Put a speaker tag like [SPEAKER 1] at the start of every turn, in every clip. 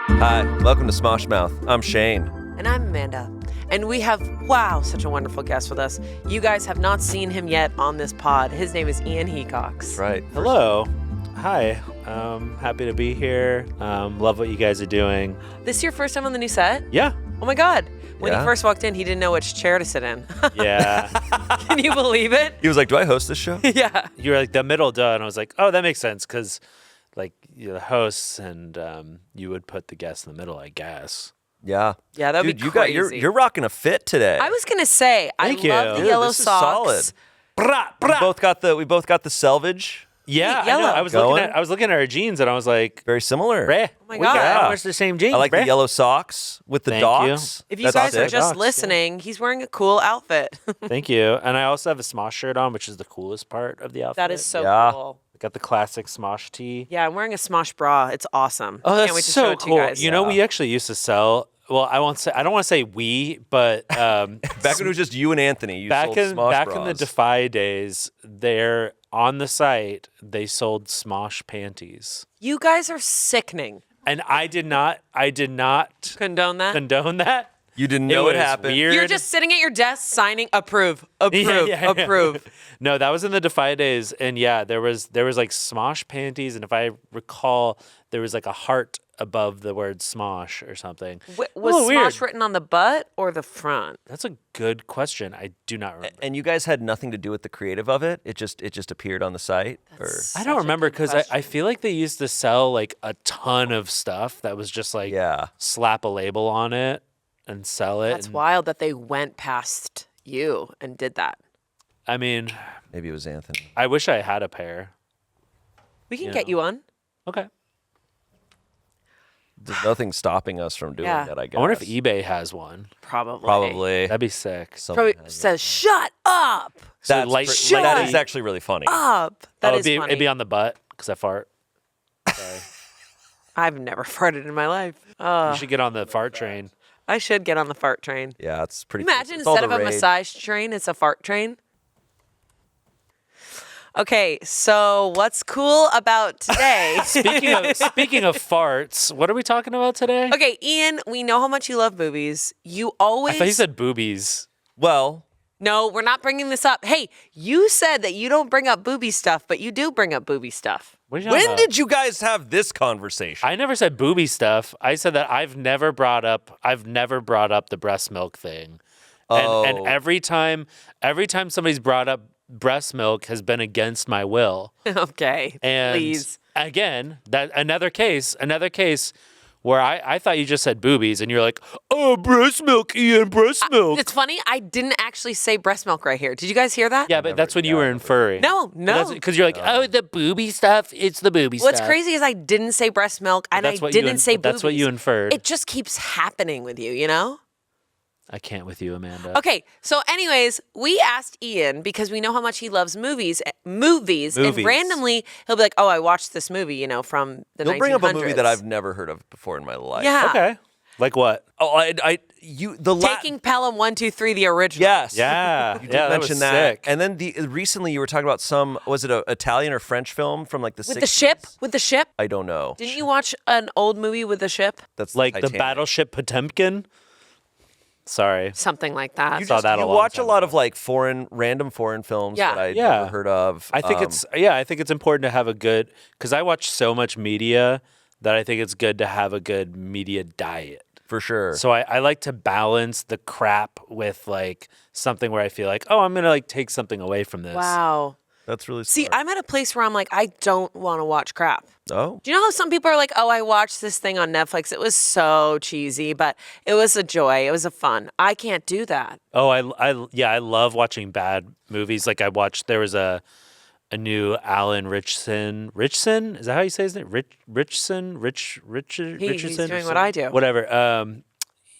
[SPEAKER 1] Hi, welcome to Smosh Mouth. I'm Shayne.
[SPEAKER 2] And I'm Amanda. And we have, such a wonderful guest with us. You guys have not seen him yet on this pod. His name is Ian Hecox.
[SPEAKER 1] Right.
[SPEAKER 3] Hello. Hi. Happy to be here. Love what you guys are doing.
[SPEAKER 2] This your first time on the new set?
[SPEAKER 3] Yeah.
[SPEAKER 2] Oh my God. When
[SPEAKER 1] Yeah.
[SPEAKER 2] he first walked in, he didn't know which chair to sit in.
[SPEAKER 3] Yeah.
[SPEAKER 2] Can you believe it?
[SPEAKER 1] He was like, do I host this show?
[SPEAKER 2] Yeah.
[SPEAKER 3] You were like the middle duh, and I was like, oh, that makes sense, because like you're the hosts, and you would put the guests in the middle, I guess.
[SPEAKER 1] Yeah.
[SPEAKER 2] Yeah, that'd
[SPEAKER 1] Dude,
[SPEAKER 2] be
[SPEAKER 1] you
[SPEAKER 2] crazy.
[SPEAKER 1] you're rocking a fit today.
[SPEAKER 2] I was going to say,
[SPEAKER 3] Thank
[SPEAKER 2] I love
[SPEAKER 3] you.
[SPEAKER 2] the yellow
[SPEAKER 1] This is
[SPEAKER 2] socks.
[SPEAKER 1] solid. We both got the selvage.
[SPEAKER 3] Yeah, I
[SPEAKER 2] Yellow.
[SPEAKER 3] know.
[SPEAKER 1] Going?
[SPEAKER 3] I was looking at our jeans, and I was like,
[SPEAKER 1] Very similar.
[SPEAKER 3] Ray,
[SPEAKER 2] Oh my
[SPEAKER 3] we
[SPEAKER 2] God.
[SPEAKER 3] got
[SPEAKER 1] Yeah.
[SPEAKER 3] almost the same jeans.
[SPEAKER 1] I like
[SPEAKER 3] Ray.
[SPEAKER 1] the yellow socks with the
[SPEAKER 3] Thank
[SPEAKER 1] dots.
[SPEAKER 2] If you
[SPEAKER 1] That's
[SPEAKER 2] guys are
[SPEAKER 1] sick.
[SPEAKER 2] just
[SPEAKER 3] Docs, yeah.
[SPEAKER 2] listening, he's wearing a cool outfit.
[SPEAKER 3] Thank you. And I also have a Smosh shirt on, which is the coolest part of the outfit.
[SPEAKER 2] That is so
[SPEAKER 1] Yeah.
[SPEAKER 2] cool.
[SPEAKER 3] I got the classic Smosh tee.
[SPEAKER 2] Yeah, I'm wearing a Smosh bra. It's awesome.
[SPEAKER 3] Oh,
[SPEAKER 2] Can't
[SPEAKER 3] that's
[SPEAKER 2] wait to
[SPEAKER 3] so
[SPEAKER 2] show it to
[SPEAKER 3] cool.
[SPEAKER 2] you guys.
[SPEAKER 3] You know, we actually used to sell. Well, I don't want to say we, but
[SPEAKER 1] Back when it was just you and Anthony, you sold
[SPEAKER 3] back
[SPEAKER 1] Smosh
[SPEAKER 3] in the
[SPEAKER 1] bras.
[SPEAKER 3] Defy days, they're on the site. They sold Smosh panties,
[SPEAKER 2] You guys are sickening.
[SPEAKER 3] and I did not
[SPEAKER 2] Condone that?
[SPEAKER 3] condone that.
[SPEAKER 1] You didn't know it
[SPEAKER 3] was
[SPEAKER 1] happened.
[SPEAKER 3] Weird.
[SPEAKER 2] You're just sitting at your desk signing approve,
[SPEAKER 3] Yeah.
[SPEAKER 2] approve.
[SPEAKER 3] No, that was in the Defy days, and yeah, there was like Smosh panties, and if I recall, there was like a heart above the word Smosh or something.
[SPEAKER 2] Was
[SPEAKER 3] A little
[SPEAKER 2] Smosh
[SPEAKER 3] weird.
[SPEAKER 2] written on the butt or the front?
[SPEAKER 3] That's a good question. I do not remember.
[SPEAKER 1] And you guys had nothing to do with the creative of it? It just appeared on the site? Or
[SPEAKER 3] I don't remember because I feel like they used to sell like a ton of stuff that was just like
[SPEAKER 1] Yeah.
[SPEAKER 3] slap a label on it and sell it.
[SPEAKER 2] That's
[SPEAKER 3] and,
[SPEAKER 2] wild that they went past you and did that.
[SPEAKER 3] I mean,
[SPEAKER 1] Maybe it was Anthony.
[SPEAKER 3] I wish I had a pair.
[SPEAKER 2] We can
[SPEAKER 3] You
[SPEAKER 2] get
[SPEAKER 3] know.
[SPEAKER 2] you on.
[SPEAKER 3] Okay.
[SPEAKER 1] There's nothing stopping us from doing
[SPEAKER 2] Yeah.
[SPEAKER 1] that, I guess.
[SPEAKER 3] I wonder if eBay has one.
[SPEAKER 2] Probably.
[SPEAKER 1] Probably.
[SPEAKER 3] That'd be sick.
[SPEAKER 1] Somebody
[SPEAKER 2] Probably
[SPEAKER 1] has it.
[SPEAKER 2] says, shut up.
[SPEAKER 3] So
[SPEAKER 1] That's
[SPEAKER 3] light-
[SPEAKER 1] pre- that
[SPEAKER 3] light-
[SPEAKER 1] is actually really funny.
[SPEAKER 2] Up. That
[SPEAKER 3] oh,
[SPEAKER 2] is
[SPEAKER 3] it'd
[SPEAKER 2] funny.
[SPEAKER 3] be on the butt because I fart. Sorry.
[SPEAKER 2] I've never farted in my life.
[SPEAKER 3] You should get on the fart train.
[SPEAKER 2] I should get on the fart train.
[SPEAKER 1] Yeah, it's pretty
[SPEAKER 2] Imagine
[SPEAKER 1] it's all
[SPEAKER 2] instead
[SPEAKER 1] the
[SPEAKER 2] of a
[SPEAKER 1] rage.
[SPEAKER 2] massage train, it's a fart train. Okay, so what's cool about today?
[SPEAKER 3] Speaking of farts, what are we talking about today?
[SPEAKER 2] Okay, Ian, we know how much you love movies. You always
[SPEAKER 3] I thought you said boobies.
[SPEAKER 1] Well,
[SPEAKER 2] No, we're not bringing this up. Hey, you said that you don't bring up booby stuff, but you do bring up booby stuff.
[SPEAKER 3] What are you talking
[SPEAKER 1] when
[SPEAKER 3] about?
[SPEAKER 1] did you guys have this conversation?
[SPEAKER 3] I never said booby stuff. I said that I've never brought up the breast milk thing. And
[SPEAKER 1] Oh.
[SPEAKER 3] every time somebody's brought up breast milk has been against my will.
[SPEAKER 2] Okay,
[SPEAKER 3] And
[SPEAKER 2] please.
[SPEAKER 3] again, that another case where I thought you just said boobies and you're like, oh, breast milk, Ian, breast milk.
[SPEAKER 2] It's funny, I didn't actually say breast milk right here. Did you guys hear that?
[SPEAKER 3] Yeah, but that's when you were inferring.
[SPEAKER 2] No.
[SPEAKER 3] Because you're like, oh, the booby stuff, it's the booby
[SPEAKER 2] What's
[SPEAKER 3] stuff.
[SPEAKER 2] crazy is I didn't say breast milk and I
[SPEAKER 3] That's what you
[SPEAKER 2] didn't say boobies.
[SPEAKER 3] That's what you inferred.
[SPEAKER 2] It just keeps happening with you, you know?
[SPEAKER 3] I can't with you, Amanda.
[SPEAKER 2] Okay, so anyways, we asked Ian because we know how much he loves movies, and randomly he'll be like, "Oh, I watched this movie, you know, from the 1900s."
[SPEAKER 1] You'll bring up a movie that I've never heard of before in my life.
[SPEAKER 2] Yeah.
[SPEAKER 3] Okay. Like what?
[SPEAKER 1] Oh,
[SPEAKER 2] Taking Pelham 1, 2, 3, the original.
[SPEAKER 1] Yes.
[SPEAKER 3] Yeah.
[SPEAKER 1] You did
[SPEAKER 3] yeah,
[SPEAKER 1] mention
[SPEAKER 3] that.
[SPEAKER 1] that.
[SPEAKER 3] Was sick.
[SPEAKER 1] And then recently you were talking about was it an Italian or French film from like the 60s?
[SPEAKER 2] With the ship.
[SPEAKER 1] I don't know.
[SPEAKER 2] Didn't you watch an old movie with the ship?
[SPEAKER 1] That's
[SPEAKER 3] Like the
[SPEAKER 1] Titanic.
[SPEAKER 3] battleship Potemkin? Sorry.
[SPEAKER 2] Something like that.
[SPEAKER 3] saw that a
[SPEAKER 1] You
[SPEAKER 3] long
[SPEAKER 1] watch a
[SPEAKER 3] time
[SPEAKER 1] lot of like random foreign films
[SPEAKER 2] Yeah.
[SPEAKER 1] that I'd
[SPEAKER 3] Yeah.
[SPEAKER 1] never heard of.
[SPEAKER 3] I think it's important to have a good, because I watch so much media that I think it's good to have a good media diet.
[SPEAKER 1] for sure.
[SPEAKER 3] So I like to balance the crap with like something where I feel like, oh, I'm going to like take something away from this.
[SPEAKER 2] Wow.
[SPEAKER 1] That's really
[SPEAKER 2] See,
[SPEAKER 1] smart.
[SPEAKER 2] I'm at a place where I'm like, I don't want to watch crap.
[SPEAKER 1] Oh,
[SPEAKER 2] Do you know how some people are like, oh, I watched this thing on Netflix. It was so cheesy, but it was a joy. It was a fun. I can't do that.
[SPEAKER 3] Oh, I love watching bad movies. Like there was a new Alan Richson. Richson? Is that how you say his name? Richardson? Richardson?
[SPEAKER 2] He's doing what I do.
[SPEAKER 3] Whatever.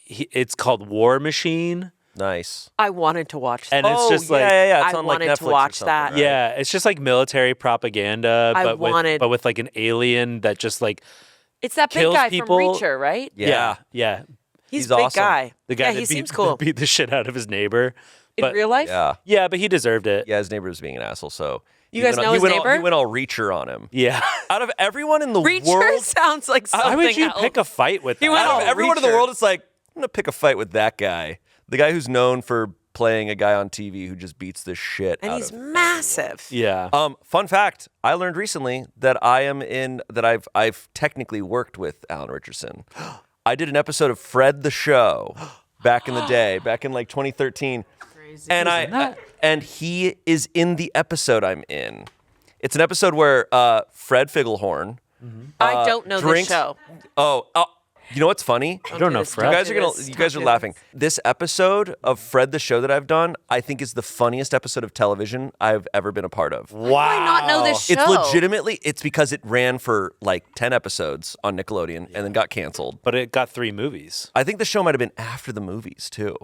[SPEAKER 3] It's called War Machine.
[SPEAKER 1] nice.
[SPEAKER 2] I wanted to watch that.
[SPEAKER 3] And it's just like,
[SPEAKER 1] yeah. It's
[SPEAKER 2] I
[SPEAKER 1] on like
[SPEAKER 2] wanted
[SPEAKER 1] Netflix
[SPEAKER 2] to watch
[SPEAKER 1] or something,
[SPEAKER 2] that.
[SPEAKER 1] right?
[SPEAKER 3] yeah, it's just like military propaganda,
[SPEAKER 2] I
[SPEAKER 3] but
[SPEAKER 2] wanted-
[SPEAKER 3] with like an alien that just like
[SPEAKER 2] It's that big
[SPEAKER 3] kills
[SPEAKER 2] guy
[SPEAKER 3] people.
[SPEAKER 2] from Reacher, right?
[SPEAKER 1] Yeah.
[SPEAKER 3] yeah.
[SPEAKER 2] He's
[SPEAKER 1] He's
[SPEAKER 2] a big
[SPEAKER 1] awesome.
[SPEAKER 2] guy.
[SPEAKER 3] The guy
[SPEAKER 2] yeah,
[SPEAKER 3] that
[SPEAKER 2] he
[SPEAKER 3] beat,
[SPEAKER 2] seems cool.
[SPEAKER 3] that beat the shit out of his neighbor.
[SPEAKER 2] In
[SPEAKER 3] But
[SPEAKER 2] real life?
[SPEAKER 1] Yeah.
[SPEAKER 3] yeah, but he deserved it.
[SPEAKER 1] Yeah, his neighbor was being an asshole, so
[SPEAKER 2] You guys know his neighbor?
[SPEAKER 1] He went all Reacher on him.
[SPEAKER 3] Yeah.
[SPEAKER 1] Out of everyone in the
[SPEAKER 2] Reacher
[SPEAKER 1] world,
[SPEAKER 2] sounds like something
[SPEAKER 3] Why would you
[SPEAKER 2] else.
[SPEAKER 3] pick a fight with that?
[SPEAKER 1] out of everyone in the
[SPEAKER 2] Reacher.
[SPEAKER 1] world, it's like, I'm going to pick a fight with that guy. The guy who's known for playing a guy on TV who just beats the shit
[SPEAKER 2] And
[SPEAKER 1] out
[SPEAKER 2] he's
[SPEAKER 1] of
[SPEAKER 2] massive.
[SPEAKER 3] Yeah.
[SPEAKER 1] Fun fact, I learned recently that I've technically worked with Alan Richardson. I did an episode of Fred the Show back in the day, back in like 2013.
[SPEAKER 2] Crazy.
[SPEAKER 1] And he is in the episode I'm in. It's an episode where Fred Figglehorn
[SPEAKER 2] I don't know
[SPEAKER 1] drinks.
[SPEAKER 2] this show.
[SPEAKER 1] You know what's funny?
[SPEAKER 3] I don't know
[SPEAKER 2] this.
[SPEAKER 3] Fred.
[SPEAKER 1] You guys are laughing. This episode of Fred the Show that I've done, I think is the funniest episode of television I've ever been a part of.
[SPEAKER 3] Wow.
[SPEAKER 2] Why do I not know this show?
[SPEAKER 1] It's because it ran for like 10 episodes on Nickelodeon and then got canceled.
[SPEAKER 3] But it got 3 movies.
[SPEAKER 1] I think the show might have been after the movies too.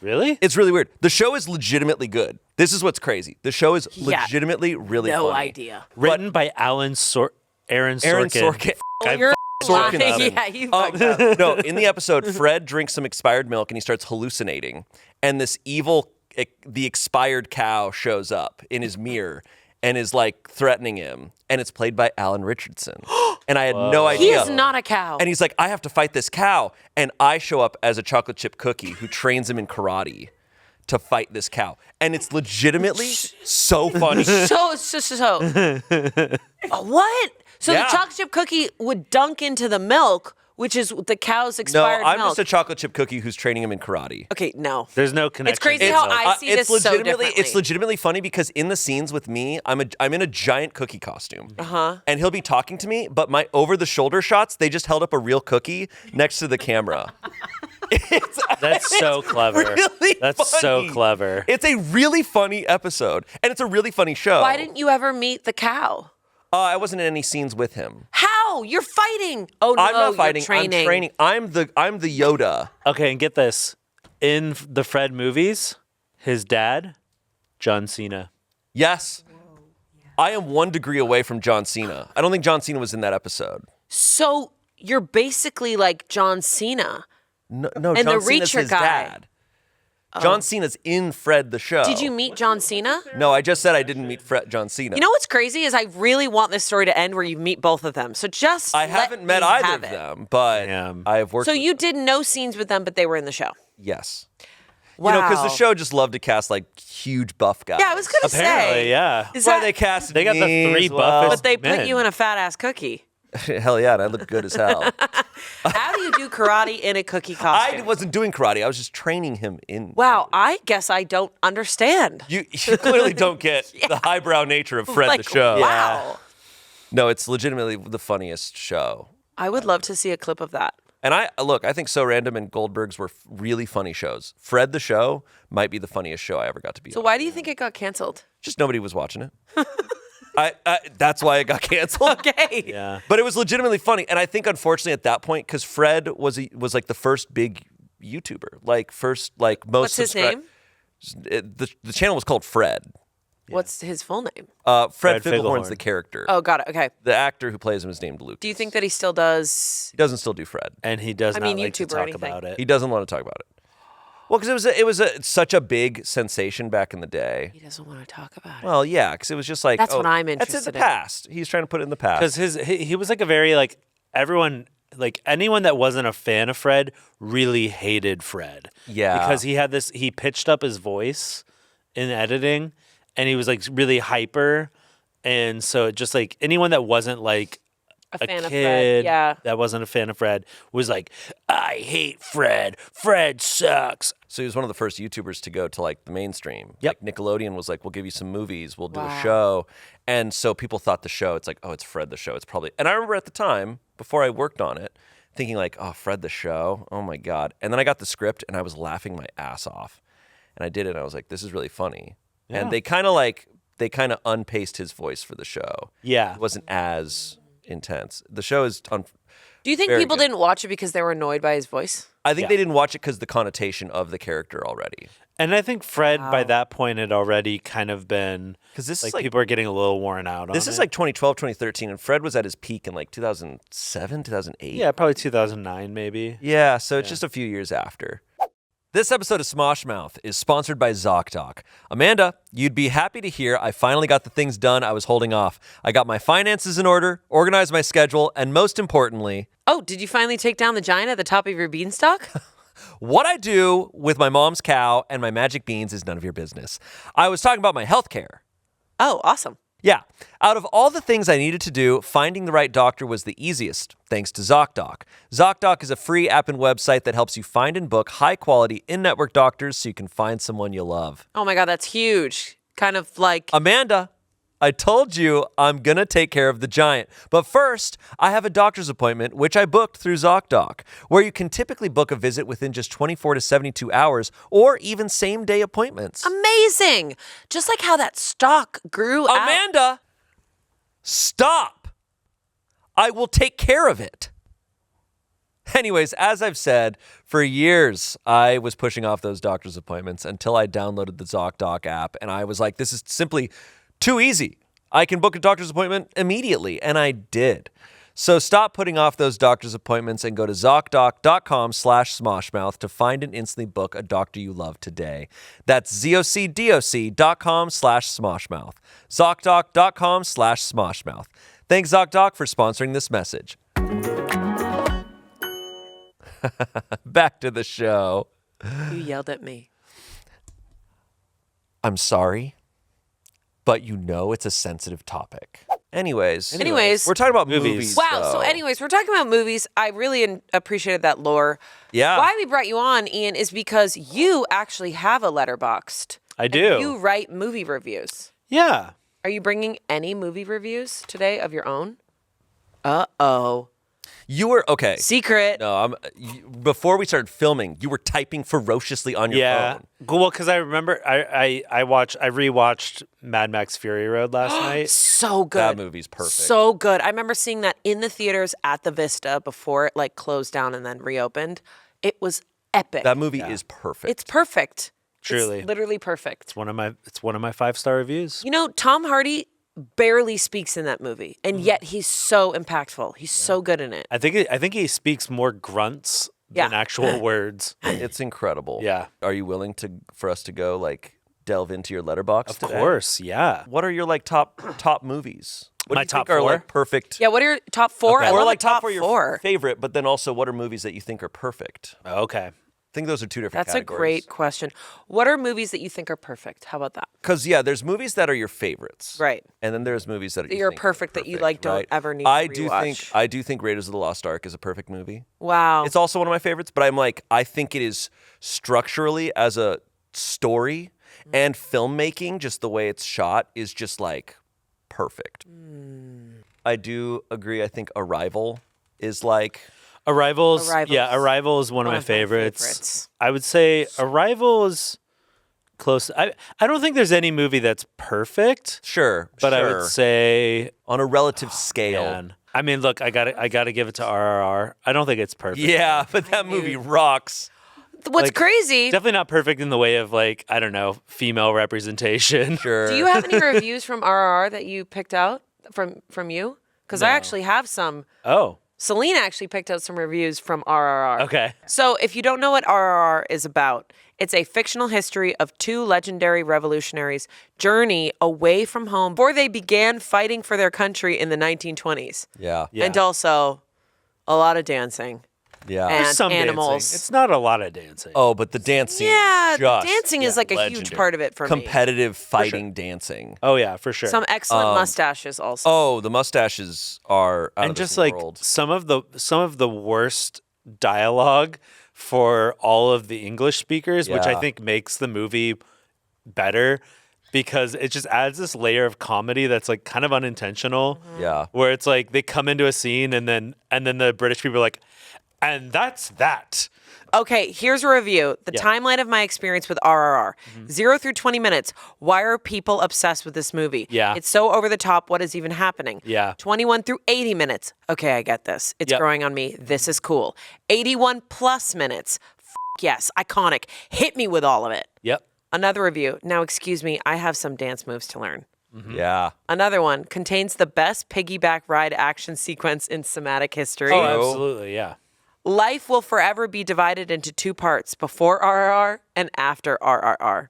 [SPEAKER 3] Really?
[SPEAKER 1] It's really weird. The show is legitimately good. This is what's crazy. The show is legitimately really
[SPEAKER 2] no
[SPEAKER 1] funny.
[SPEAKER 2] idea.
[SPEAKER 3] Written by Aaron Sorkin.
[SPEAKER 1] Aaron Sorkin.
[SPEAKER 2] You're
[SPEAKER 1] Sorkin.
[SPEAKER 2] lying. Yeah, you fucked up.
[SPEAKER 1] No, in the episode, Fred drinks some expired milk and he starts hallucinating. And this the expired cow shows up in his mirror and is like threatening him. And it's played by Alan Richardson. And I had no idea.
[SPEAKER 2] He is not a cow.
[SPEAKER 1] And he's like, I have to fight this cow. And I show up as a chocolate chip cookie who trains him in karate to fight this cow. And it's legitimately so funny.
[SPEAKER 2] So. What? So
[SPEAKER 1] Yeah.
[SPEAKER 2] the chocolate chip cookie would dunk into the milk, which is the cow's
[SPEAKER 1] No,
[SPEAKER 2] expired
[SPEAKER 1] I'm
[SPEAKER 2] milk.
[SPEAKER 1] just a chocolate chip cookie who's training him in karate.
[SPEAKER 2] Okay, no.
[SPEAKER 3] There's no connection.
[SPEAKER 2] It's crazy
[SPEAKER 3] to
[SPEAKER 2] how
[SPEAKER 3] it.
[SPEAKER 2] I see this so differently.
[SPEAKER 1] It's legitimately funny because in the scenes with me, I'm in a giant cookie costume. And he'll be talking to me, but my over-the-shoulder shots, they just held up a real cookie next to the camera.
[SPEAKER 3] That's so clever.
[SPEAKER 1] Really
[SPEAKER 3] That's so
[SPEAKER 1] funny.
[SPEAKER 3] clever.
[SPEAKER 1] It's a really funny episode, and it's a really funny show.
[SPEAKER 2] Why didn't you ever meet the cow?
[SPEAKER 1] I wasn't in any scenes with him.
[SPEAKER 2] How? You're fighting. Oh no,
[SPEAKER 1] I'm not fighting.
[SPEAKER 2] You're training.
[SPEAKER 1] I'm training. I'm the Yoda.
[SPEAKER 3] Okay, and get this. In the Fred movies, his dad, John Cena.
[SPEAKER 1] Yes. I am 1 degree away from John Cena. I don't think John Cena was in that episode.
[SPEAKER 2] So you're basically like John Cena.
[SPEAKER 1] No,
[SPEAKER 2] And
[SPEAKER 1] John
[SPEAKER 2] the
[SPEAKER 1] Cena's
[SPEAKER 2] Reacher
[SPEAKER 1] his
[SPEAKER 2] guy.
[SPEAKER 1] dad. John Cena's in Fred the Show.
[SPEAKER 2] Did you meet John Cena?
[SPEAKER 1] No, I just said I didn't meet John Cena.
[SPEAKER 2] You know what's crazy is I really want this story to end where you meet both of them. So just
[SPEAKER 1] I
[SPEAKER 2] let
[SPEAKER 1] haven't met
[SPEAKER 2] me
[SPEAKER 1] either
[SPEAKER 2] have
[SPEAKER 1] of
[SPEAKER 2] it.
[SPEAKER 1] them, but I have worked
[SPEAKER 2] So
[SPEAKER 1] with
[SPEAKER 2] you did no scenes with them, but they were in the show.
[SPEAKER 1] Yes.
[SPEAKER 2] Wow.
[SPEAKER 1] You know, because the show just loved to cast like huge buff guys.
[SPEAKER 2] Yeah, I was gonna
[SPEAKER 3] Apparently,
[SPEAKER 2] say.
[SPEAKER 3] yeah.
[SPEAKER 2] Is
[SPEAKER 1] Why
[SPEAKER 2] that,
[SPEAKER 1] they casted
[SPEAKER 3] They got the
[SPEAKER 1] me
[SPEAKER 3] 3
[SPEAKER 1] as well.
[SPEAKER 3] buffest
[SPEAKER 2] but they put
[SPEAKER 3] men.
[SPEAKER 2] you in a fat ass cookie.
[SPEAKER 1] Hell yeah, and I look good as hell.
[SPEAKER 2] How do you do karate in a cookie costume?
[SPEAKER 1] I wasn't doing karate. I was just training him in.
[SPEAKER 2] Wow, I guess I don't understand.
[SPEAKER 1] You clearly don't get the highbrow nature of Fred
[SPEAKER 2] Like,
[SPEAKER 1] the Show.
[SPEAKER 2] Wow.
[SPEAKER 1] No, it's legitimately the funniest show.
[SPEAKER 2] I would love to see a clip of that.
[SPEAKER 1] And I think So Random and Goldberg's were really funny shows. Fred the Show might be the funniest show I ever got to be
[SPEAKER 2] So
[SPEAKER 1] on.
[SPEAKER 2] why do you think it got canceled?
[SPEAKER 1] Just nobody was watching it. That's why it got canceled.
[SPEAKER 2] Okay.
[SPEAKER 3] Yeah.
[SPEAKER 1] But it was legitimately funny. And I think, unfortunately, at that point, because Fred was like the first big YouTuber. Most
[SPEAKER 2] What's his name?
[SPEAKER 1] The channel was called Fred.
[SPEAKER 2] What's his full name?
[SPEAKER 1] Fred
[SPEAKER 3] Figglehorn.
[SPEAKER 1] Figglehorn's the character.
[SPEAKER 2] Oh, got it. Okay.
[SPEAKER 1] The actor who plays him is named Luke.
[SPEAKER 2] Do you think that he still does?
[SPEAKER 1] He doesn't still do Fred.
[SPEAKER 3] And he does
[SPEAKER 2] I
[SPEAKER 3] not
[SPEAKER 2] mean,
[SPEAKER 3] like to
[SPEAKER 2] YouTube or
[SPEAKER 3] talk
[SPEAKER 2] anything.
[SPEAKER 3] about it.
[SPEAKER 1] He doesn't want to talk about it. Well, because it was such a big sensation back in the day.
[SPEAKER 2] He doesn't want to talk about it.
[SPEAKER 1] Well, yeah, because it was just like
[SPEAKER 2] That's what I'm
[SPEAKER 1] That's in
[SPEAKER 2] interested
[SPEAKER 1] the
[SPEAKER 2] in.
[SPEAKER 1] past. He's trying to put it in the past.
[SPEAKER 3] Because he was like a very like everyone like anyone that wasn't a fan of Fred really hated Fred.
[SPEAKER 1] Yeah.
[SPEAKER 3] Because he pitched up his voice in editing and he was like really hyper. And so it just like anyone that wasn't like
[SPEAKER 2] A fan
[SPEAKER 3] kid
[SPEAKER 2] of Fred. Yeah.
[SPEAKER 3] that wasn't a fan of Fred was like, I hate Fred. Fred sucks.
[SPEAKER 1] So he was one of the first YouTubers to go to like the mainstream.
[SPEAKER 3] Yep.
[SPEAKER 1] Like Nickelodeon was like, we'll give you some movies, we'll do
[SPEAKER 2] Wow.
[SPEAKER 1] a show. And so people thought the show, it's like, oh, it's Fred the Show. It's probably, and I remember at the time, before I worked on it, thinking like, oh, Fred the Show, oh my God. And then I got the script and I was laughing my ass off. And I did it and I was like, this is really funny.
[SPEAKER 3] Yeah.
[SPEAKER 1] And they kind of unpaced his voice for the show.
[SPEAKER 3] Yeah.
[SPEAKER 1] It wasn't as intense. The show is on.
[SPEAKER 2] Do you think
[SPEAKER 1] Very
[SPEAKER 2] people
[SPEAKER 1] good.
[SPEAKER 2] didn't watch it because they were annoyed by his voice?
[SPEAKER 1] I think
[SPEAKER 3] Yeah.
[SPEAKER 1] they didn't watch it because the connotation of the character already.
[SPEAKER 3] And I think Fred by that point had already kind of been
[SPEAKER 1] 'Cause this is
[SPEAKER 3] like
[SPEAKER 1] like-
[SPEAKER 3] people are getting a little worn out on
[SPEAKER 1] This is
[SPEAKER 3] it.
[SPEAKER 1] like 2012, 2013, and Fred was at his peak in like 2007, 2008.
[SPEAKER 3] Yeah, probably 2009 maybe.
[SPEAKER 1] Yeah, so it's just a few years after. This episode of Smosh Mouth is sponsored by ZocDoc. Amanda, you'd be happy to hear I finally got the things done I was holding off. I got my finances in order, organized my schedule, and most importantly...
[SPEAKER 2] Oh, did you finally take down the giant at the top of your beanstalk?
[SPEAKER 1] What I do with my mom's cow and my magic beans is none of your business. I was talking about my health care.
[SPEAKER 2] Oh, awesome.
[SPEAKER 1] Yeah. Out of all the things I needed to do, finding the right doctor was the easiest, thanks to ZocDoc. ZocDoc is a free app and website that helps you find and book high-quality in-network doctors so you can find someone you love.
[SPEAKER 2] Oh my God, that's huge. Kind of like...
[SPEAKER 1] Amanda, I told you I'm going to take care of the giant. But first, I have a doctor's appointment, which I booked through ZocDoc, where you can typically book a visit within just 24 to 72 hours or even same-day appointments.
[SPEAKER 2] Amazing. Just like how that stock grew out.
[SPEAKER 1] Amanda, stop. I will take care of it. Anyways, as I've said, for years, I was pushing off those doctor's appointments until I downloaded the ZocDoc app, and I was like, this is simply too easy. I can book a doctor's appointment immediately, and I did. So stop putting off those doctor's appointments and go to ZocDoc.com/Smoshmouth to find and instantly book a doctor you love today. That's ZocDoc.com/Smoshmouth. ZocDoc.com/Smoshmouth. Thanks, ZocDoc, for sponsoring this message. Back to the show.
[SPEAKER 2] You yelled at me.
[SPEAKER 1] I'm sorry, but you know it's a sensitive topic. Anyways, we're talking about movies.
[SPEAKER 2] Wow.
[SPEAKER 1] though.
[SPEAKER 2] So anyways, we're talking about movies. I really appreciated that lore.
[SPEAKER 1] Yeah.
[SPEAKER 2] Why we brought you on, Ian, is because you actually have a Letterboxd.
[SPEAKER 3] I do.
[SPEAKER 2] You write movie reviews.
[SPEAKER 3] Yeah.
[SPEAKER 2] Are you bringing any movie reviews today of your own? Uh-oh.
[SPEAKER 1] You were okay.
[SPEAKER 2] Secret.
[SPEAKER 1] No, before we started filming, you were typing ferociously on your phone.
[SPEAKER 3] Well, because I remember I rewatched Mad Max Fury Road last night.
[SPEAKER 2] So good.
[SPEAKER 1] That movie's perfect.
[SPEAKER 2] So good. I remember seeing that in the theaters at the Vista before it like closed down and then reopened. It was epic.
[SPEAKER 1] That movie is perfect.
[SPEAKER 2] It's perfect.
[SPEAKER 3] Truly.
[SPEAKER 2] It's literally perfect.
[SPEAKER 3] It's one of my 5-star reviews.
[SPEAKER 2] You know, Tom Hardy barely speaks in that movie, and yet he's so impactful. He's so good in it.
[SPEAKER 3] I think he speaks more grunts than actual words.
[SPEAKER 1] It's incredible.
[SPEAKER 3] Yeah.
[SPEAKER 1] Are you willing for us to go like delve into your letterbox?
[SPEAKER 3] Of course, yeah.
[SPEAKER 1] What are your like top movies? What
[SPEAKER 3] My
[SPEAKER 1] do you
[SPEAKER 3] top
[SPEAKER 1] think are
[SPEAKER 3] 4?
[SPEAKER 1] like perfect?
[SPEAKER 2] Yeah, what are your top 4?
[SPEAKER 3] Okay.
[SPEAKER 2] I
[SPEAKER 1] Or
[SPEAKER 2] love
[SPEAKER 1] like
[SPEAKER 2] a top
[SPEAKER 1] four your
[SPEAKER 2] 4.
[SPEAKER 1] favorite, but then also what are movies that you think are perfect?
[SPEAKER 3] Okay.
[SPEAKER 1] I think those are two different
[SPEAKER 2] That's a
[SPEAKER 1] categories.
[SPEAKER 2] great question. What are movies that you think are perfect? How about that?
[SPEAKER 1] Because there's movies that are your favorites,
[SPEAKER 2] Right.
[SPEAKER 1] And then there's movies that
[SPEAKER 2] You're
[SPEAKER 1] think are
[SPEAKER 2] perfect that you, like, don't
[SPEAKER 1] right?
[SPEAKER 2] ever need to
[SPEAKER 1] I
[SPEAKER 2] rewatch.
[SPEAKER 1] do think Raiders of the Lost Ark is a perfect movie.
[SPEAKER 2] Wow.
[SPEAKER 1] It's also one of my favorites, but I think it is structurally as a story and filmmaking, just the way it's shot is just like perfect. I do agree. I think Arrival is like.
[SPEAKER 3] Arrival is one of my
[SPEAKER 2] my
[SPEAKER 3] favorites. I would say Arrival is close. I don't think there's any movie that's perfect.
[SPEAKER 1] Sure.
[SPEAKER 3] But I would say
[SPEAKER 1] on a relative scale.
[SPEAKER 3] Man. I mean, look, I gotta give it to RRR. I don't think it's perfect.
[SPEAKER 1] Yeah, but that movie rocks.
[SPEAKER 2] What's crazy?
[SPEAKER 3] Definitely not perfect in the way of like, I don't know, female representation.
[SPEAKER 1] Sure.
[SPEAKER 2] Do you have any reviews from RRR that you picked out from you? Because I actually have some.
[SPEAKER 3] Oh.
[SPEAKER 2] Selina actually picked out some reviews from RRR.
[SPEAKER 3] Okay.
[SPEAKER 2] So if you don't know what RRR is about, it's a fictional history of two legendary revolutionaries' journey away from home before they began fighting for their country in the 1920s.
[SPEAKER 1] Yeah.
[SPEAKER 2] And also a lot of dancing.
[SPEAKER 1] Yeah.
[SPEAKER 2] And
[SPEAKER 3] There's some
[SPEAKER 2] animals.
[SPEAKER 3] dancing. It's not a lot of dancing.
[SPEAKER 1] Oh, but the dance scene.
[SPEAKER 2] Yeah,
[SPEAKER 1] just
[SPEAKER 2] dancing is like a huge
[SPEAKER 1] legendary.
[SPEAKER 2] part of it for me.
[SPEAKER 1] Competitive fighting dancing.
[SPEAKER 3] Oh yeah, for sure.
[SPEAKER 2] Some excellent mustaches also.
[SPEAKER 1] Oh, the mustaches are out
[SPEAKER 3] and
[SPEAKER 1] of
[SPEAKER 3] just
[SPEAKER 1] this
[SPEAKER 3] like
[SPEAKER 1] world.
[SPEAKER 3] some of the worst dialogue for all of the English speakers, which I
[SPEAKER 1] Yeah.
[SPEAKER 3] think makes the movie better because it just adds this layer of comedy that's like kind of unintentional.
[SPEAKER 1] Yeah.
[SPEAKER 3] Where it's like they come into a scene and then the British people are like, and that's that.
[SPEAKER 2] Okay, here's a review. The timeline of my experience with RRR. 0 through 20 minutes. Why are people obsessed with this movie?
[SPEAKER 3] Yeah.
[SPEAKER 2] It's so over the top. What is even happening?
[SPEAKER 3] Yeah.
[SPEAKER 2] 21 through 80 minutes. Okay, I get this. It's
[SPEAKER 3] Yep.
[SPEAKER 2] growing on me. This is cool. 81 plus minutes. Yes, iconic. Hit me with all of it.
[SPEAKER 3] Yep.
[SPEAKER 2] Another review. Now, excuse me, I have some dance moves to learn.
[SPEAKER 1] Yeah.
[SPEAKER 2] Another one contains the best piggyback ride action sequence in cinematic history.
[SPEAKER 3] Oh, absolutely, yeah.
[SPEAKER 2] Life will forever be divided into two parts, before RRR and after RRR.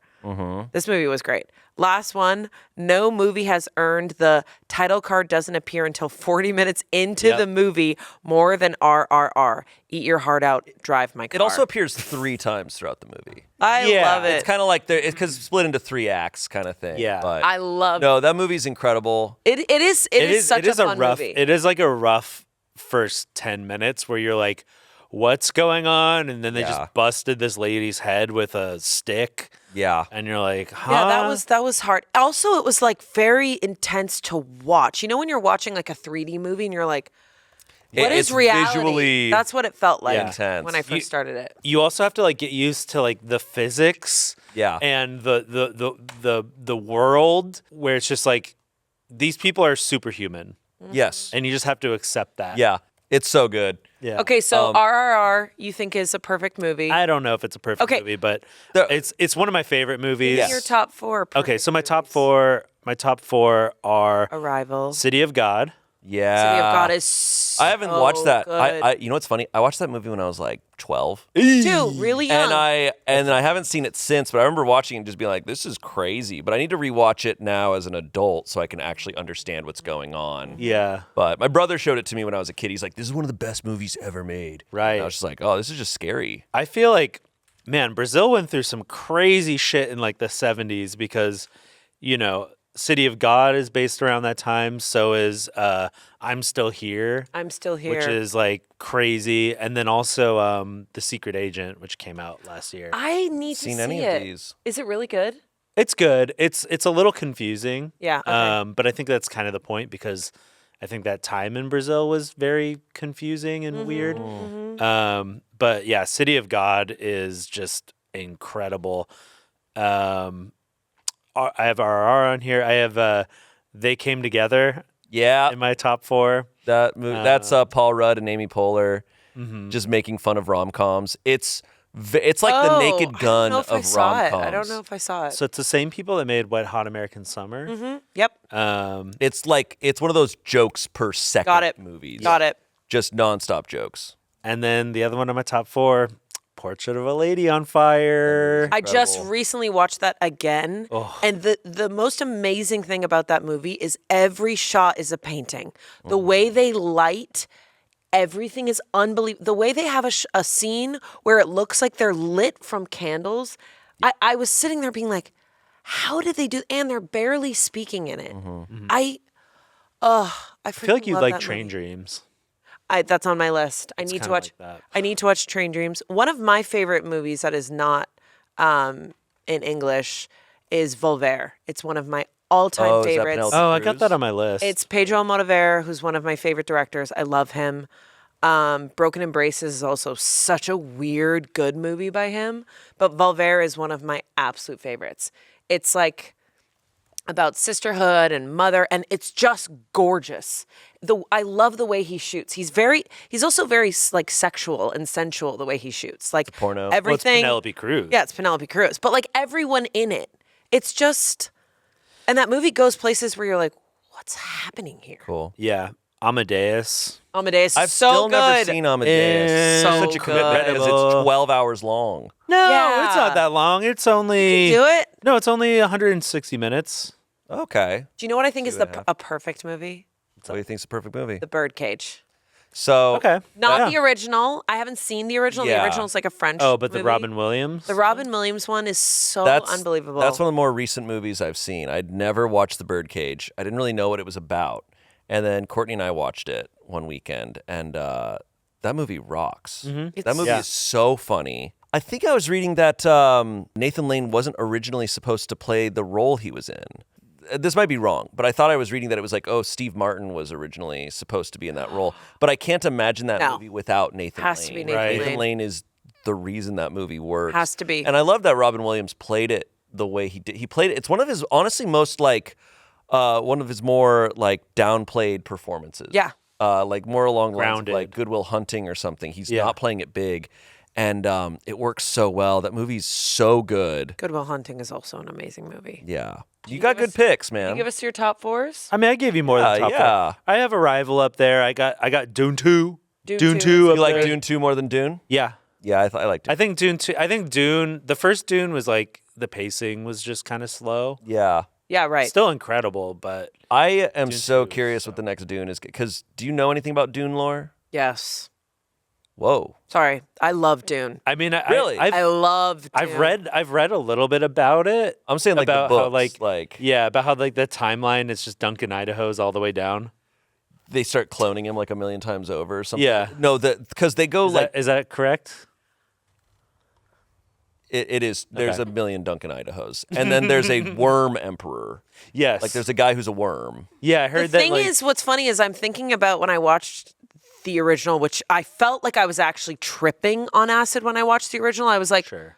[SPEAKER 2] This movie was great. Last one, no movie has earned the title card doesn't appear until 40 minutes into the movie more than RRR. Eat your heart out, drive my car.
[SPEAKER 1] It also appears 3 times throughout the movie.
[SPEAKER 2] I love it.
[SPEAKER 1] It's kind of like because it's split into 3 acts kind of thing.
[SPEAKER 3] Yeah.
[SPEAKER 1] But
[SPEAKER 2] I love
[SPEAKER 1] No, that movie's incredible.
[SPEAKER 2] it. It is such a fun
[SPEAKER 3] rough,
[SPEAKER 2] movie.
[SPEAKER 3] It is like a rough first 10 minutes where you're like, what's going on? And then they just busted this lady's head with a stick.
[SPEAKER 1] Yeah.
[SPEAKER 3] And you're like, huh?
[SPEAKER 2] Yeah, that was hard. Also, it was like very intense to watch. You know when you're watching like a 3D movie and you're like, what is
[SPEAKER 1] It's
[SPEAKER 2] reality?
[SPEAKER 1] visually
[SPEAKER 2] That's what it felt like
[SPEAKER 1] intense.
[SPEAKER 2] when I first started it.
[SPEAKER 3] You also have to like get used to like the physics and the world where it's just like these people are superhuman.
[SPEAKER 1] Yes.
[SPEAKER 3] And you just have to accept that.
[SPEAKER 1] Yeah. It's so good.
[SPEAKER 3] Yeah.
[SPEAKER 2] Okay, so RRR, you think is a perfect movie?
[SPEAKER 3] I don't know if it's a perfect movie, but it's one of my favorite movies.
[SPEAKER 2] Your top 4.
[SPEAKER 3] Okay, so my top four are
[SPEAKER 2] Arrival.
[SPEAKER 3] City of God.
[SPEAKER 1] Yeah.
[SPEAKER 2] City of God is so
[SPEAKER 1] I haven't watched that.
[SPEAKER 2] good.
[SPEAKER 1] You know what's funny? I watched that movie when I was like 12.
[SPEAKER 2] Dude, really young.
[SPEAKER 1] And I haven't seen it since, but I remember watching it and just being like, this is crazy. But I need to rewatch it now as an adult so I can actually understand what's going on.
[SPEAKER 3] Yeah.
[SPEAKER 1] But my brother showed it to me when I was a kid. He's like, this is one of the best movies ever made.
[SPEAKER 3] Right.
[SPEAKER 1] And I was just like, oh, this is just scary.
[SPEAKER 3] I feel like, man, Brazil went through some crazy shit in like the 70s because, you know, City of God is based around that time. So is I'm Still Here.
[SPEAKER 2] I'm Still Here.
[SPEAKER 3] Which is like crazy. And then also The Secret Agent, which came out last year.
[SPEAKER 2] I need to
[SPEAKER 1] Seen
[SPEAKER 2] see
[SPEAKER 1] any
[SPEAKER 2] it.
[SPEAKER 1] of these?
[SPEAKER 2] Is it really good?
[SPEAKER 3] It's good. It's a little confusing.
[SPEAKER 2] Yeah, okay.
[SPEAKER 3] But I think that's kind of the point because I think that time in Brazil was very confusing and weird. But yeah, City of God is just incredible. I have RR on here. I have They Came Together
[SPEAKER 1] Yeah.
[SPEAKER 3] in my top 4.
[SPEAKER 1] That movie, that's Paul Rudd and Amy Poehler just making fun of rom-coms. It's like the Naked Gun of rom-coms.
[SPEAKER 2] I don't know if I saw it.
[SPEAKER 3] So it's the same people that made Wet Hot American Summer.
[SPEAKER 2] Yep.
[SPEAKER 1] It's one of those jokes per second
[SPEAKER 2] Got it.
[SPEAKER 1] movies.
[SPEAKER 2] Got it.
[SPEAKER 1] Just nonstop jokes.
[SPEAKER 3] And then the other one on my top 4, Portrait of a Lady on Fire.
[SPEAKER 2] I just recently watched that again. And the most amazing thing about that movie is every shot is a painting. The way they light everything is unbelievable. The way they have a scene where it looks like they're lit from candles. I was sitting there being like, how did they do? And they're barely speaking in it. I
[SPEAKER 3] feel like you like Train
[SPEAKER 2] movie.
[SPEAKER 3] Dreams.
[SPEAKER 2] That's on my list. I need to watch.
[SPEAKER 3] like that.
[SPEAKER 2] I need to watch Train Dreams. One of my favorite movies that is not in English is Volver. It's one of my all-time
[SPEAKER 1] is that
[SPEAKER 2] favorites.
[SPEAKER 1] Penelope
[SPEAKER 3] Oh, I got
[SPEAKER 1] Cruz?
[SPEAKER 3] that on my list.
[SPEAKER 2] It's Pedro Almodovar, who's one of my favorite directors. I love him. Broken Embraces is also such a weird, good movie by him. But Volver is one of my absolute favorites. It's like about sisterhood and mother, and it's just gorgeous. I love the way he shoots. He's also very like sexual and sensual the way he shoots. Like
[SPEAKER 1] porno.
[SPEAKER 3] Well, it's
[SPEAKER 2] everything.
[SPEAKER 3] Penelope Cruz.
[SPEAKER 2] Yeah, it's Penelope Cruz. But like everyone in it, it's just, and that movie goes places where you're like, what's happening here?
[SPEAKER 1] Cool.
[SPEAKER 3] Yeah. Amadeus.
[SPEAKER 2] Amadeus
[SPEAKER 1] I've
[SPEAKER 2] is so
[SPEAKER 1] still
[SPEAKER 2] good.
[SPEAKER 1] never seen Amadeus.
[SPEAKER 2] So
[SPEAKER 1] Such a commitment because
[SPEAKER 3] good.
[SPEAKER 1] it's 12 hours long.
[SPEAKER 3] No,
[SPEAKER 2] Yeah.
[SPEAKER 3] it's not that long. It's only.
[SPEAKER 2] Do it.
[SPEAKER 3] No, it's only 160 minutes.
[SPEAKER 1] Okay.
[SPEAKER 2] Do you know what I think is a perfect movie?
[SPEAKER 1] What do you think's the perfect movie?
[SPEAKER 2] The Birdcage.
[SPEAKER 1] So
[SPEAKER 3] Okay.
[SPEAKER 2] Not
[SPEAKER 3] Yeah.
[SPEAKER 2] the original. I haven't seen the original.
[SPEAKER 1] Yeah.
[SPEAKER 2] The original is like a French.
[SPEAKER 3] Oh, but the
[SPEAKER 2] movie.
[SPEAKER 3] Robin Williams.
[SPEAKER 2] The Robin Williams one is so unbelievable.
[SPEAKER 1] That's one of the more recent movies I've seen. I'd never watched The Birdcage. I didn't really know what it was about. And then Courtney and I watched it one weekend, and that movie rocks. That movie is so funny. I think I was reading that Nathan Lane wasn't originally supposed to play the role he was in. This might be wrong, but I thought I was reading that it was like, oh, Steve Martin was originally supposed to be in that role. But I can't imagine that movie without Nathan Lane.
[SPEAKER 2] Has to be Nathan Lane.
[SPEAKER 1] Nathan Lane is the reason that movie works.
[SPEAKER 2] Has to be.
[SPEAKER 1] And I love that Robin Williams played it the way he did. He played it. It's one of his, honestly, most like, one of his more like downplayed performances.
[SPEAKER 2] Yeah.
[SPEAKER 1] Like more along the lines of
[SPEAKER 3] Grounded.
[SPEAKER 1] like Good Will Hunting or something. He's not playing it big. And it works so well. That movie's so good.
[SPEAKER 2] Good Will Hunting is also an amazing movie.
[SPEAKER 1] Yeah. You got good picks,
[SPEAKER 2] Can you
[SPEAKER 1] man.
[SPEAKER 2] give us your top fours?
[SPEAKER 3] I mean, I gave you more than top
[SPEAKER 1] yeah.
[SPEAKER 3] 4. I have Arrival up there. I got Dune 2. Dune 2.
[SPEAKER 2] is
[SPEAKER 1] You
[SPEAKER 3] up
[SPEAKER 1] like
[SPEAKER 3] there.
[SPEAKER 1] Dune 2 more than Dune?
[SPEAKER 3] Yeah.
[SPEAKER 1] Yeah, I like Dune.
[SPEAKER 3] I think Dune 2. I think Dune. The first Dune was like the pacing was just kind of slow.
[SPEAKER 1] Yeah.
[SPEAKER 2] Yeah, right.
[SPEAKER 3] Still incredible, but
[SPEAKER 1] I am
[SPEAKER 3] Dune
[SPEAKER 1] so
[SPEAKER 3] 2 is
[SPEAKER 1] curious what the next Dune is. Because do you know anything about Dune lore?
[SPEAKER 2] Yes.
[SPEAKER 1] Whoa.
[SPEAKER 2] Sorry. I love Dune.
[SPEAKER 3] I mean,
[SPEAKER 1] Really?
[SPEAKER 2] I love Dune.
[SPEAKER 3] I've read a little bit about it.
[SPEAKER 1] I'm saying like
[SPEAKER 3] about
[SPEAKER 1] the
[SPEAKER 3] how
[SPEAKER 1] books.
[SPEAKER 3] like yeah, about how like the timeline is just Duncan Idaho's all the way down.
[SPEAKER 1] They start cloning him like a million times over or something.
[SPEAKER 3] Yeah.
[SPEAKER 1] No, because they go
[SPEAKER 3] Is that correct?
[SPEAKER 1] it is. There's
[SPEAKER 3] Okay.
[SPEAKER 1] a million Duncan Idahos. And then there's a worm emperor.
[SPEAKER 3] Yes.
[SPEAKER 1] Like there's a guy who's a worm.
[SPEAKER 3] Yeah, I
[SPEAKER 2] The
[SPEAKER 3] heard that.
[SPEAKER 2] thing
[SPEAKER 3] Like,
[SPEAKER 2] is, what's funny is I'm thinking about when I watched the original, which I felt like I was actually tripping on acid when I watched the original. I was like,
[SPEAKER 3] sure.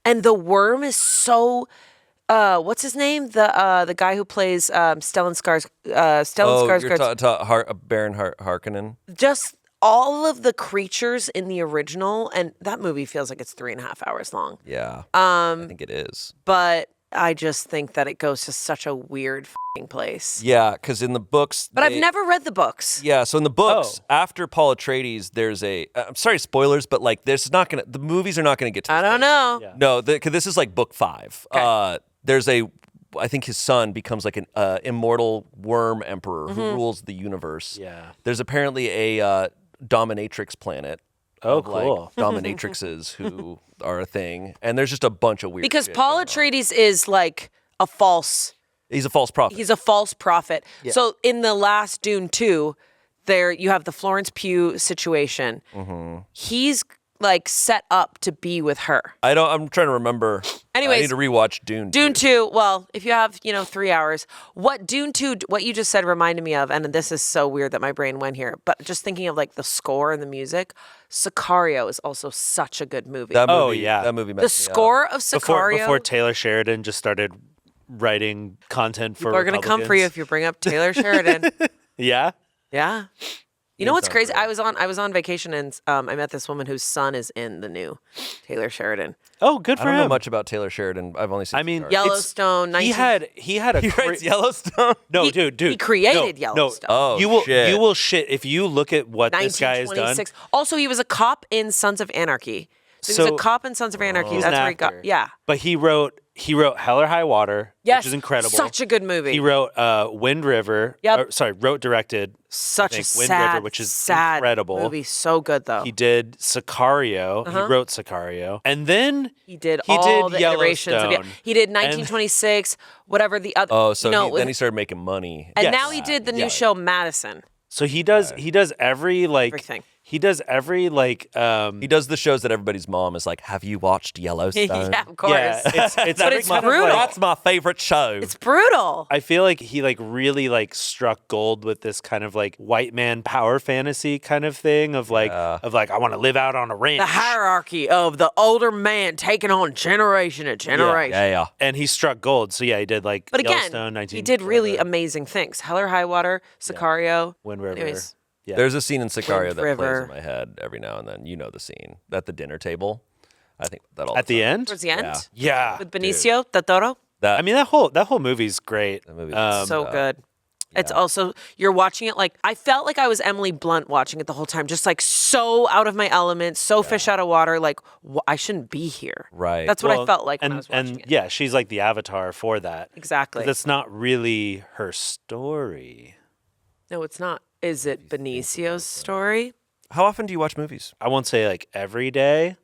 [SPEAKER 2] and the worm is so. What's his name? The guy who plays Stellan Skarsgård.
[SPEAKER 1] You're Baron Harkonnen.
[SPEAKER 2] Just all of the creatures in the original, and that movie feels like it's 3.5 hours long.
[SPEAKER 1] Yeah. I think it is.
[SPEAKER 2] But I just think that it goes to such a weird f***ing place.
[SPEAKER 1] Yeah, because in the books.
[SPEAKER 2] But I've never read the books.
[SPEAKER 1] Yeah, so in the books,
[SPEAKER 3] Oh.
[SPEAKER 1] after Paul Atreides, there's a. I'm sorry, spoilers, but like, this is not gonna. The movies are not gonna get to.
[SPEAKER 2] I
[SPEAKER 1] this
[SPEAKER 2] don't
[SPEAKER 1] place.
[SPEAKER 2] know.
[SPEAKER 3] Yeah.
[SPEAKER 1] No, because this is like book 5.
[SPEAKER 2] Okay.
[SPEAKER 1] There's a. I think his son becomes like an immortal worm emperor who rules the universe.
[SPEAKER 3] Yeah.
[SPEAKER 1] There's apparently a dominatrix planet.
[SPEAKER 3] Oh,
[SPEAKER 1] of, like,
[SPEAKER 3] cool.
[SPEAKER 1] dominatrixes who are a thing, and there's just a bunch of weird.
[SPEAKER 2] Because
[SPEAKER 1] shit
[SPEAKER 2] Paul
[SPEAKER 1] going on.
[SPEAKER 2] Atreides is like a false.
[SPEAKER 1] He's a false prophet.
[SPEAKER 2] He's a false prophet. So in the last Dune 2, there you have the Florence Pugh situation. He's like set up to be with her.
[SPEAKER 1] I'm trying to remember. I
[SPEAKER 2] Anyways,
[SPEAKER 1] need to rewatch Dune.
[SPEAKER 2] Dune 2, well, if you have, 3 hours, what Dune 2, what you just said reminded me of, and this is so weird that my brain went here, but just thinking of like the score and the music, Sicario is also such a good movie.
[SPEAKER 1] That movie,
[SPEAKER 3] Oh, yeah.
[SPEAKER 1] that movie.
[SPEAKER 2] The
[SPEAKER 1] messed me up.
[SPEAKER 2] score of Sicario,
[SPEAKER 3] Before Taylor Sheridan just started writing content for
[SPEAKER 2] people are going to come for you if
[SPEAKER 3] Republicans.
[SPEAKER 2] you bring up Taylor Sheridan.
[SPEAKER 3] Yeah.
[SPEAKER 2] Yeah. You know what's
[SPEAKER 1] sounds
[SPEAKER 2] crazy?
[SPEAKER 1] right.
[SPEAKER 2] I was on vacation and I met this woman whose son is in the new Taylor Sheridan.
[SPEAKER 3] Oh, good
[SPEAKER 1] I
[SPEAKER 3] for
[SPEAKER 1] don't know
[SPEAKER 3] him.
[SPEAKER 1] much about Taylor Sheridan. I've only seen.
[SPEAKER 3] I mean,
[SPEAKER 1] Sicario.
[SPEAKER 2] Yellowstone.
[SPEAKER 3] he had a
[SPEAKER 1] he writes Yellowstone.
[SPEAKER 3] no,
[SPEAKER 2] He-
[SPEAKER 3] dude.
[SPEAKER 2] he created
[SPEAKER 3] no,
[SPEAKER 2] Yellowstone.
[SPEAKER 1] Oh,
[SPEAKER 3] you will
[SPEAKER 1] shit.
[SPEAKER 3] you will shit if you look at what this guy has done.
[SPEAKER 2] 1926. Also, he was a cop in Sons of Anarchy. So he was
[SPEAKER 3] So-
[SPEAKER 2] a cop in Sons of Anarchy.
[SPEAKER 3] He's
[SPEAKER 2] That's
[SPEAKER 3] an
[SPEAKER 2] where he got.
[SPEAKER 3] actor.
[SPEAKER 2] Yeah.
[SPEAKER 3] But he wrote Hell or High Water,
[SPEAKER 2] Yes.
[SPEAKER 3] which is incredible.
[SPEAKER 2] Such a good movie.
[SPEAKER 3] He wrote Wind River.
[SPEAKER 2] Yep.
[SPEAKER 3] Wrote, directed.
[SPEAKER 2] Such a
[SPEAKER 3] think, Wind
[SPEAKER 2] sad,
[SPEAKER 3] River, which is
[SPEAKER 2] sad
[SPEAKER 3] incredible.
[SPEAKER 2] movie. So good though.
[SPEAKER 3] He did Sicario. He wrote Sicario, and then
[SPEAKER 2] He did
[SPEAKER 3] he
[SPEAKER 2] all
[SPEAKER 3] did
[SPEAKER 2] the iterations of
[SPEAKER 3] Yellowstone.
[SPEAKER 2] He did 1926, whatever the other.
[SPEAKER 1] Oh, so
[SPEAKER 2] no,
[SPEAKER 1] he started making money.
[SPEAKER 2] and
[SPEAKER 3] Yes.
[SPEAKER 2] now he did the new show Madison.
[SPEAKER 3] So he does every like
[SPEAKER 2] Everything.
[SPEAKER 3] He does every like
[SPEAKER 1] He does the shows that everybody's mom is like, "Have you watched Yellowstone?"
[SPEAKER 2] Yeah, of course.
[SPEAKER 3] yeah, it's
[SPEAKER 2] But
[SPEAKER 3] every
[SPEAKER 2] it's
[SPEAKER 3] kind of,
[SPEAKER 2] brutal.
[SPEAKER 3] like-
[SPEAKER 1] That's my favorite show.
[SPEAKER 2] It's brutal.
[SPEAKER 3] I feel like he like really like struck gold with this kind of like white man power fantasy kind of thing of like I want to live out on a ranch.
[SPEAKER 2] The hierarchy of the older man taking on generation to generation.
[SPEAKER 1] yeah.
[SPEAKER 3] And he struck gold. So yeah, he did like
[SPEAKER 2] But
[SPEAKER 3] Yellowstone,
[SPEAKER 2] again,
[SPEAKER 3] 19
[SPEAKER 2] he did really
[SPEAKER 3] whatever,
[SPEAKER 2] amazing things. Hell or High Water, Sicario.
[SPEAKER 3] Wind River.
[SPEAKER 2] Anyways,
[SPEAKER 3] Yeah.
[SPEAKER 1] There's a scene in Sicario
[SPEAKER 2] Wind
[SPEAKER 1] that
[SPEAKER 2] River.
[SPEAKER 1] plays in my head every now and then. You know the scene at the dinner table. I think that all
[SPEAKER 3] At the
[SPEAKER 1] time.
[SPEAKER 3] end?
[SPEAKER 2] towards the end
[SPEAKER 1] Yeah.
[SPEAKER 3] Yeah.
[SPEAKER 2] with Benicio del Toro.
[SPEAKER 1] That
[SPEAKER 3] I mean that whole movie's great.
[SPEAKER 1] movie is
[SPEAKER 3] Um,
[SPEAKER 2] So good. It's also, you're watching it like, I felt like I was Emily Blunt watching it the whole time, just like so out of my element, so fish out of water, like, I shouldn't be here.
[SPEAKER 1] Right.
[SPEAKER 2] That's what I
[SPEAKER 3] well,
[SPEAKER 2] felt like when I
[SPEAKER 3] and
[SPEAKER 2] was watching
[SPEAKER 3] and
[SPEAKER 2] it.
[SPEAKER 3] yeah, she's like the avatar for that.
[SPEAKER 2] Exactly.
[SPEAKER 3] That's not really her story.
[SPEAKER 2] No, it's not. Is it Benicio's story?
[SPEAKER 1] How often do you watch movies?
[SPEAKER 3] I won't say like every day,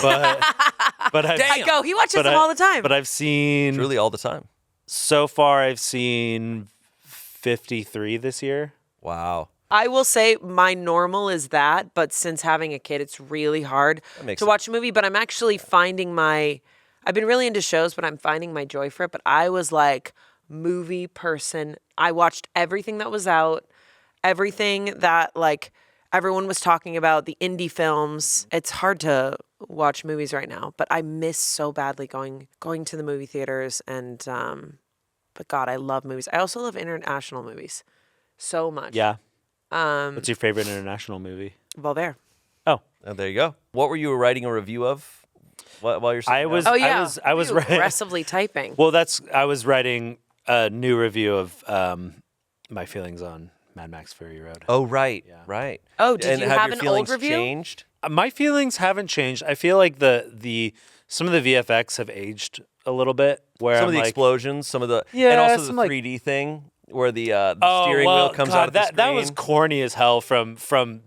[SPEAKER 3] but I've,
[SPEAKER 2] I go, he watches
[SPEAKER 3] but
[SPEAKER 2] them
[SPEAKER 3] I-
[SPEAKER 2] all the time.
[SPEAKER 3] But I've seen
[SPEAKER 1] Truly all the time.
[SPEAKER 3] so far. I've seen 53 this year.
[SPEAKER 1] Wow.
[SPEAKER 2] I will say my normal is that, but since having a kid, it's really hard
[SPEAKER 1] makes
[SPEAKER 2] to watch a movie. But I'm actually finding I've been really into shows, but I'm finding my joy for it. But I was like, movie person. I watched everything that was out, everything that like everyone was talking about, the indie films. It's hard to watch movies right now, but I miss so badly going to the movie theaters. And but God, I love movies. I also love international movies so much.
[SPEAKER 3] Yeah. What's your favorite international movie?
[SPEAKER 2] Voltaire.
[SPEAKER 3] Oh,
[SPEAKER 1] Oh, there you go. What were you writing a review of while you're sitting
[SPEAKER 3] I was.
[SPEAKER 1] down?
[SPEAKER 2] Oh yeah,
[SPEAKER 3] I was
[SPEAKER 2] You
[SPEAKER 3] writing.
[SPEAKER 2] aggressively typing.
[SPEAKER 3] Well, I was writing a new review of my feelings on Mad Max Fury Road.
[SPEAKER 1] Oh, right, right.
[SPEAKER 2] Oh, did
[SPEAKER 1] and
[SPEAKER 2] you
[SPEAKER 1] have
[SPEAKER 2] have
[SPEAKER 1] your
[SPEAKER 2] an
[SPEAKER 1] feelings
[SPEAKER 2] old review?
[SPEAKER 1] changed?
[SPEAKER 3] My feelings haven't changed. I feel like some of the VFX have aged a little bit. Where
[SPEAKER 1] Some
[SPEAKER 3] I'm
[SPEAKER 1] of the
[SPEAKER 3] like,
[SPEAKER 1] explosions, some of the
[SPEAKER 3] Yeah,
[SPEAKER 1] and also the
[SPEAKER 3] some, like-
[SPEAKER 1] 3D thing where the
[SPEAKER 3] oh,
[SPEAKER 1] steering
[SPEAKER 3] well,
[SPEAKER 1] wheel comes
[SPEAKER 3] God,
[SPEAKER 1] out of the screen.
[SPEAKER 3] that was corny as hell from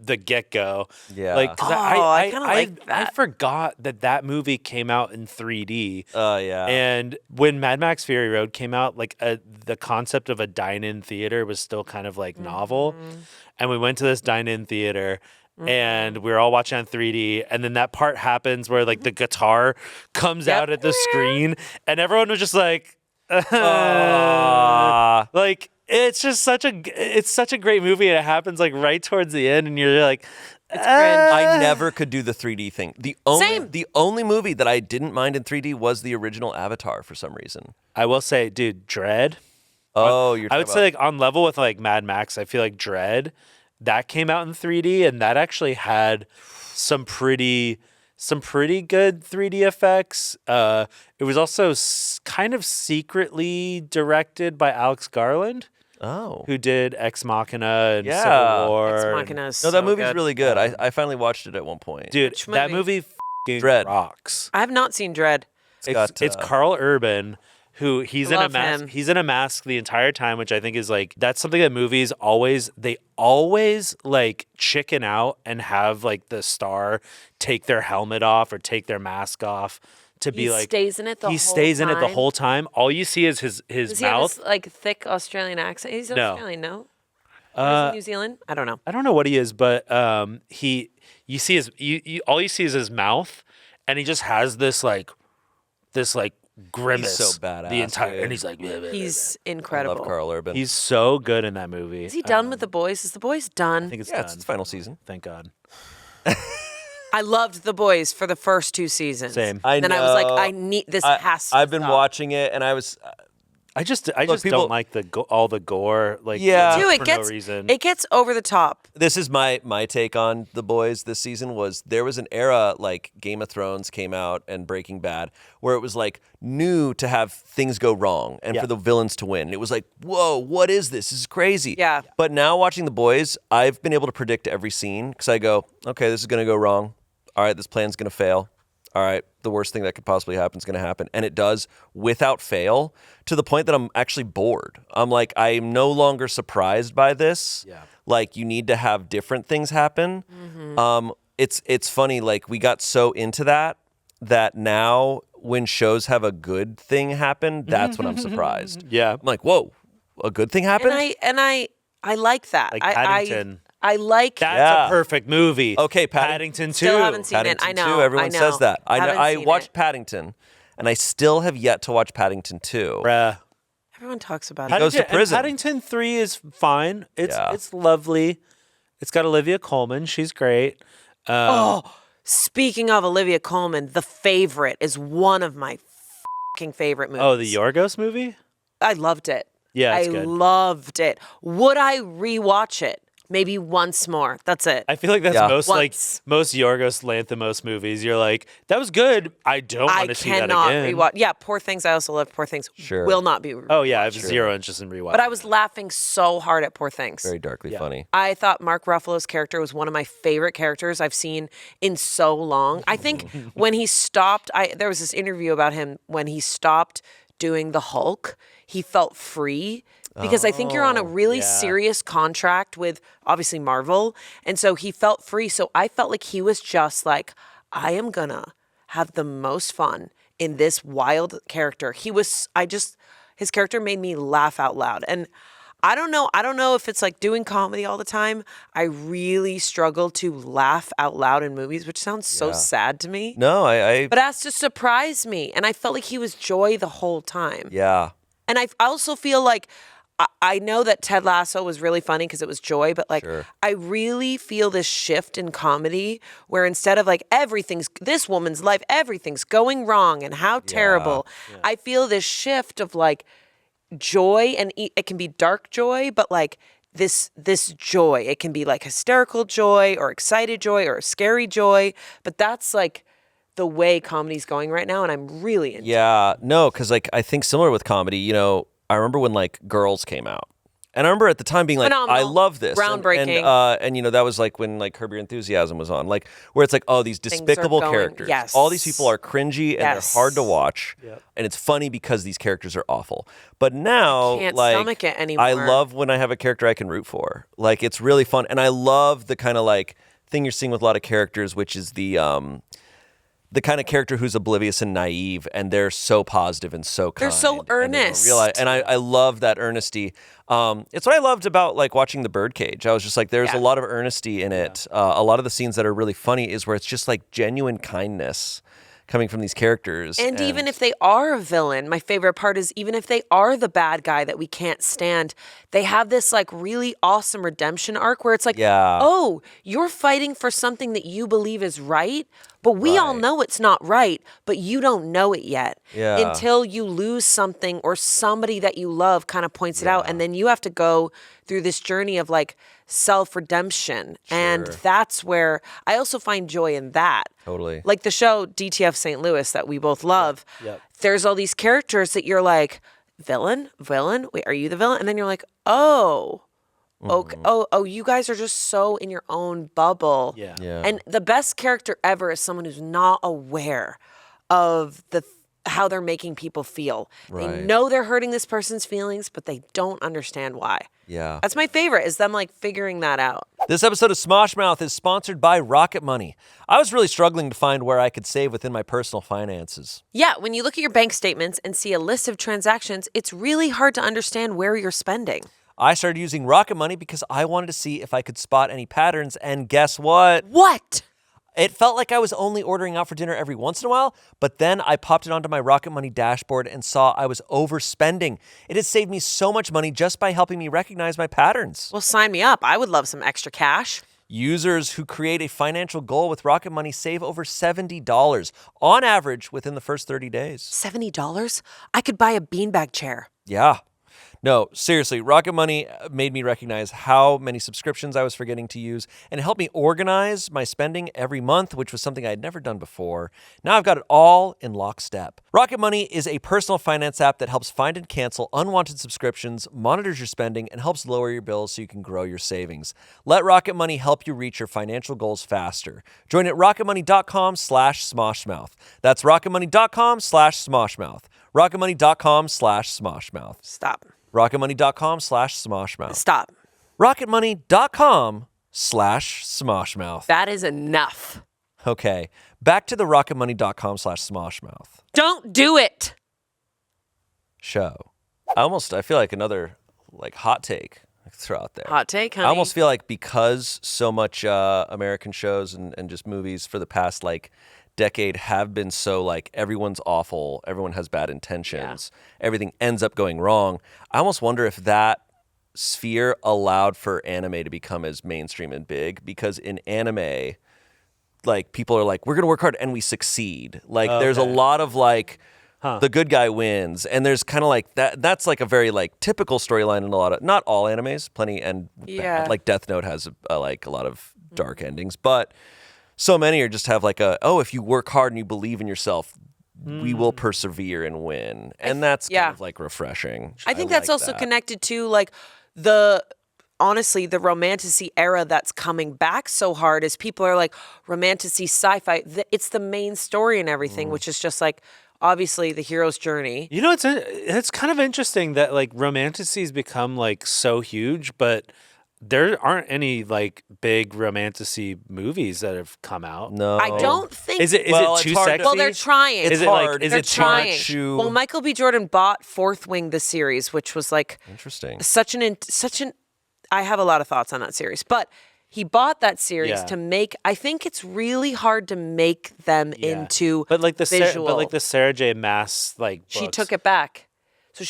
[SPEAKER 3] the get go.
[SPEAKER 1] Yeah.
[SPEAKER 3] like 'cause
[SPEAKER 2] I kinda like
[SPEAKER 3] I
[SPEAKER 2] that.
[SPEAKER 3] forgot that movie came out in 3D.
[SPEAKER 1] Yeah.
[SPEAKER 3] And when Mad Max Fury Road came out, like the concept of a dine-in theater was still kind of like novel. And we went to this dine-in theater and we were all watching on 3D. And then that part happens where like the guitar comes out at the screen and everyone was just like, like it's just such a great movie and it happens like right towards the end and you're like,
[SPEAKER 2] It's cringe.
[SPEAKER 1] I never could do the 3D thing.
[SPEAKER 2] Same.
[SPEAKER 1] The only movie that I didn't mind in 3D was the original Avatar for some reason.
[SPEAKER 3] I will say, dude, Dread.
[SPEAKER 1] Oh, you're
[SPEAKER 3] I would
[SPEAKER 1] talking
[SPEAKER 3] say like on level with like Mad Max, I feel like Dread that came out in 3D and that actually had some pretty good 3D effects. It was also kind of secretly directed by Alex Garland,
[SPEAKER 1] about.
[SPEAKER 3] who did Ex Machina and
[SPEAKER 1] Yeah.
[SPEAKER 3] Civil War.
[SPEAKER 2] Ex Machina is
[SPEAKER 1] No, that
[SPEAKER 2] so
[SPEAKER 1] movie's
[SPEAKER 2] good.
[SPEAKER 1] really good. I finally watched it at one point.
[SPEAKER 3] Dude,
[SPEAKER 2] Which
[SPEAKER 3] that
[SPEAKER 2] movie?
[SPEAKER 3] movie f***ing
[SPEAKER 1] Dread.
[SPEAKER 3] rocks.
[SPEAKER 2] I have not seen Dread.
[SPEAKER 3] It's Carl Urban, who he's in a
[SPEAKER 2] Love
[SPEAKER 3] mask.
[SPEAKER 2] him.
[SPEAKER 3] He's in a mask the entire time, which I think is like that's something that movies always like chicken out and have like the star take their helmet off or take their mask off to be
[SPEAKER 2] He
[SPEAKER 3] like
[SPEAKER 2] stays in it the
[SPEAKER 3] he
[SPEAKER 2] whole
[SPEAKER 3] stays in it the
[SPEAKER 2] time?
[SPEAKER 3] whole time. All you see is his
[SPEAKER 2] Does he have
[SPEAKER 3] mouth.
[SPEAKER 2] this, like thick Australian accent? He's
[SPEAKER 3] No.
[SPEAKER 2] Australian, no? Or is he New Zealand? I don't know.
[SPEAKER 3] I don't know what he is, but you see all you see is his mouth, and he just has this grimace.
[SPEAKER 1] so badass,
[SPEAKER 3] the entire,
[SPEAKER 1] dude.
[SPEAKER 3] and he's like, "Bleh, bleh,
[SPEAKER 2] He's
[SPEAKER 1] I
[SPEAKER 2] incredible.
[SPEAKER 1] love Carl Urban.
[SPEAKER 3] He's so good in that movie.
[SPEAKER 2] Is he done with The Boys? Is The Boys done?
[SPEAKER 3] I think it's
[SPEAKER 1] yeah,
[SPEAKER 3] done.
[SPEAKER 1] it's its final season.
[SPEAKER 3] Thank God.
[SPEAKER 2] I loved The Boys for the first 2 seasons.
[SPEAKER 3] Same.
[SPEAKER 1] I
[SPEAKER 2] Then I was like,
[SPEAKER 1] know.
[SPEAKER 2] I need this. Has to
[SPEAKER 1] I've been
[SPEAKER 2] stop.
[SPEAKER 1] watching it, and I just people-
[SPEAKER 3] don't like all the gore. Like
[SPEAKER 1] Yeah.
[SPEAKER 2] Dude,
[SPEAKER 3] for
[SPEAKER 2] it gets
[SPEAKER 3] no reason.
[SPEAKER 2] it gets over the top.
[SPEAKER 1] This is my take on The Boys this season was there was an era like Game of Thrones came out and Breaking Bad where it was like new to have things go wrong and
[SPEAKER 3] Yeah.
[SPEAKER 1] for the villains to win. It was like, whoa, what is this? This is crazy.
[SPEAKER 2] Yeah.
[SPEAKER 1] But now watching The Boys, I've been able to predict every scene because I go, okay, this is going to go wrong. All right, this plan's going to fail. All right, the worst thing that could possibly happen is going to happen. And it does without fail to the point that I'm actually bored. I'm like, I'm no longer surprised by this.
[SPEAKER 3] Yeah.
[SPEAKER 1] Like, you need to have different things happen. It's funny, like, we got so into that now when shows have a good thing happen, that's when I'm surprised.
[SPEAKER 3] Yeah.
[SPEAKER 1] I'm like, whoa, a good thing happened?
[SPEAKER 2] And I like that.
[SPEAKER 3] Like
[SPEAKER 2] I
[SPEAKER 3] Paddington.
[SPEAKER 2] I like
[SPEAKER 3] That's
[SPEAKER 1] Yeah.
[SPEAKER 3] a perfect movie.
[SPEAKER 1] Okay,
[SPEAKER 3] Paddington 2.
[SPEAKER 2] Still haven't seen it.
[SPEAKER 1] Paddington
[SPEAKER 2] I know.
[SPEAKER 1] 2, everyone
[SPEAKER 2] I know.
[SPEAKER 1] says that.
[SPEAKER 2] Haven't
[SPEAKER 1] I
[SPEAKER 2] seen
[SPEAKER 1] watched
[SPEAKER 2] it.
[SPEAKER 1] Paddington, and I still have yet to watch Paddington 2.
[SPEAKER 3] Bruh.
[SPEAKER 2] Everyone talks about
[SPEAKER 1] He
[SPEAKER 2] it.
[SPEAKER 1] goes to
[SPEAKER 3] and
[SPEAKER 1] prison.
[SPEAKER 3] Paddington 3 is fine.
[SPEAKER 1] Yeah.
[SPEAKER 3] It's lovely. It's got Olivia Colman. She's great.
[SPEAKER 2] Speaking of Olivia Coleman, The Favorite is one of my fucking favorite movies.
[SPEAKER 3] Oh, the Yorgos movie?
[SPEAKER 2] I loved it.
[SPEAKER 3] Yeah, it's
[SPEAKER 2] I
[SPEAKER 3] good.
[SPEAKER 2] loved it. Would I rewatch it? Maybe once more. That's it.
[SPEAKER 3] I feel like that's
[SPEAKER 1] Yeah.
[SPEAKER 3] most Yorgos Lanthimos movies. You're like, that was good. I don't
[SPEAKER 2] I
[SPEAKER 3] want to see that
[SPEAKER 2] cannot
[SPEAKER 3] again.
[SPEAKER 2] rewatch. Yeah, Poor Things. I also love Poor Things.
[SPEAKER 1] Sure.
[SPEAKER 2] Will not be.
[SPEAKER 3] Oh yeah, I have zero interest in rewatching.
[SPEAKER 2] But I was laughing so hard at Poor Things.
[SPEAKER 1] Very darkly funny.
[SPEAKER 2] I thought Mark Ruffalo's character was one of my favorite characters I've seen in so long. I think when he stopped, there was this interview about him when he stopped doing the Hulk, he felt free. Because I think you're on a really
[SPEAKER 3] yeah.
[SPEAKER 2] serious contract with obviously Marvel. And so he felt free. So I felt like he was just like, I am gonna have the most fun in this wild character. His character made me laugh out loud. And I don't know if it's like doing comedy all the time. I really struggle to laugh out loud in movies, which sounds so sad to me.
[SPEAKER 1] No,
[SPEAKER 2] But it has to surprise me. And I felt like he was joy the whole time.
[SPEAKER 1] yeah.
[SPEAKER 2] And I also feel like I know that Ted Lasso was really funny because it was joy, but like
[SPEAKER 1] Sure.
[SPEAKER 2] I really feel this shift in comedy where instead of like this woman's life, everything's going wrong and how terrible. I feel this shift of like joy, and it can be dark joy, but like this joy, it can be like hysterical joy or excited joy or scary joy, but that's like the way comedy's going right now, and I'm really into it.
[SPEAKER 1] Yeah. No, because like I think similar with comedy, I remember when like Girls came out And I remember at the time being like,
[SPEAKER 2] Phenomenal.
[SPEAKER 1] I love this.
[SPEAKER 2] Groundbreaking.
[SPEAKER 1] And you know, that was like when like Curb Your Enthusiasm was on, like where it's like, oh, these
[SPEAKER 2] Things are
[SPEAKER 1] despicable
[SPEAKER 2] going-
[SPEAKER 1] characters.
[SPEAKER 2] yes.
[SPEAKER 1] All these people are cringy and
[SPEAKER 2] Yes.
[SPEAKER 1] they're hard to watch.
[SPEAKER 3] Yep.
[SPEAKER 1] And it's funny because these characters are awful. But now,
[SPEAKER 2] I can't
[SPEAKER 1] like,
[SPEAKER 2] stomach it anymore.
[SPEAKER 1] I love when I have a character I can root for. Like, it's really fun. And I love the kind of like thing you're seeing with a lot of characters, which is the kind of character who's oblivious and naive, and they're so positive and so kind.
[SPEAKER 2] They're so
[SPEAKER 1] and they don't
[SPEAKER 2] earnest.
[SPEAKER 1] realize- And I love that earnesty. It's what I loved about like watching The Birdcage. I was just like, there's a lot of earnesty in it. A lot of the scenes that are really funny is where it's just like genuine kindness coming from these characters.
[SPEAKER 2] And even if they are a villain, my favorite part is even if they are the bad guy that we can't stand, they have this like really awesome redemption arc where it's like, oh, you're fighting for something that you believe is right, but we all know it's not right, but you don't know it yet until you lose something or somebody that you love kind of points it out. And then you have to go through this journey of like self-redemption. And that's where I also find joy in that.
[SPEAKER 1] Totally.
[SPEAKER 2] Like the show DTF St. Louis that we both love. There's all these characters that you're like, villain? Wait, are you the villain? And then you're like, oh, okay. Oh, you guys are just so in your own bubble.
[SPEAKER 3] Yeah.
[SPEAKER 2] And the best character ever is someone who's not aware of how they're making people feel. They know they're hurting this person's feelings, but they don't understand why.
[SPEAKER 1] Yeah.
[SPEAKER 2] That's my favorite, is them like figuring that out.
[SPEAKER 1] This episode of Smosh Mouth is sponsored by Rocket Money. I was really struggling to find where I could save within my personal finances.
[SPEAKER 2] Yeah, when you look at your bank statements and see a list of transactions, it's really hard to understand where you're spending.
[SPEAKER 1] I started using Rocket Money because I wanted to see if I could spot any patterns, and guess what?
[SPEAKER 2] What?
[SPEAKER 1] It felt like I was only ordering out for dinner every once in a while, but then I popped it onto my Rocket Money dashboard and saw I was overspending. It has saved me so much money just by helping me recognize my patterns.
[SPEAKER 2] Well, sign me up. I would love some extra cash.
[SPEAKER 1] Users who create a financial goal with Rocket Money save over $70 on average within the first 30 days.
[SPEAKER 2] $70? I could buy a beanbag chair.
[SPEAKER 1] Yeah. No, seriously, Rocket Money made me recognize how many subscriptions I was forgetting to use, and it helped me organize my spending every month, which was something I had never done before. Now I've got it all in lockstep. Rocket Money is a personal finance app that helps find and cancel unwanted subscriptions, monitors your spending, and helps lower your bills so you can grow your savings. Let Rocket Money help you reach your financial goals faster. Join at rocketmoney.com/smoshmouth. That's rocketmoney.com/smoshmouth. rocketmoney.com/smoshmouth.
[SPEAKER 2] Stop.
[SPEAKER 1] rocketmoney.com/smoshmouth.
[SPEAKER 2] Stop.
[SPEAKER 1] rocketmoney.com/smoshmouth.
[SPEAKER 2] That is enough.
[SPEAKER 1] Okay, back to the rocketmoney.com/smoshmouth
[SPEAKER 2] Don't do it.
[SPEAKER 1] show. I feel like another like hot take I could throw out there.
[SPEAKER 2] Hot take, honey.
[SPEAKER 1] I almost feel like because so much American shows and just movies for the past like decade have been so like everyone's awful, everyone has bad intentions, everything ends up going wrong. I almost wonder if that sphere allowed for anime to become as mainstream and big, because in anime, like people are like, we're gonna work hard and we succeed. Like there's a lot of like the good guy wins, and there's kind of like that's like a very like typical storyline in a lot of, not all animes, plenty, and like Death Note has like a lot of dark endings, but so many are just have like if you work hard and you believe in yourself, we will persevere and win. And that's kind of like refreshing.
[SPEAKER 2] I think that's also connected to like honestly, the romantasy era that's coming back so hard as people are like, romantasy sci-fi, it's the main story and everything, which is just like, obviously the hero's journey.
[SPEAKER 3] You know, it's kind of interesting that like romantasies become like so huge, but there aren't any like big romantasy movies that have come out.
[SPEAKER 1] No,
[SPEAKER 2] I don't think.
[SPEAKER 3] Is it too sexy?
[SPEAKER 2] Well, they're trying.
[SPEAKER 1] It's hard.
[SPEAKER 2] They're trying. Well, Michael B. Jordan bought Fourth Wing, the series, which was like
[SPEAKER 1] interesting.
[SPEAKER 2] Such an. I have a lot of thoughts on that series, but he bought that series to make. I think it's really hard to make them into visual.
[SPEAKER 3] But like the Sarah J. Maas like books.
[SPEAKER 2] She took it back. So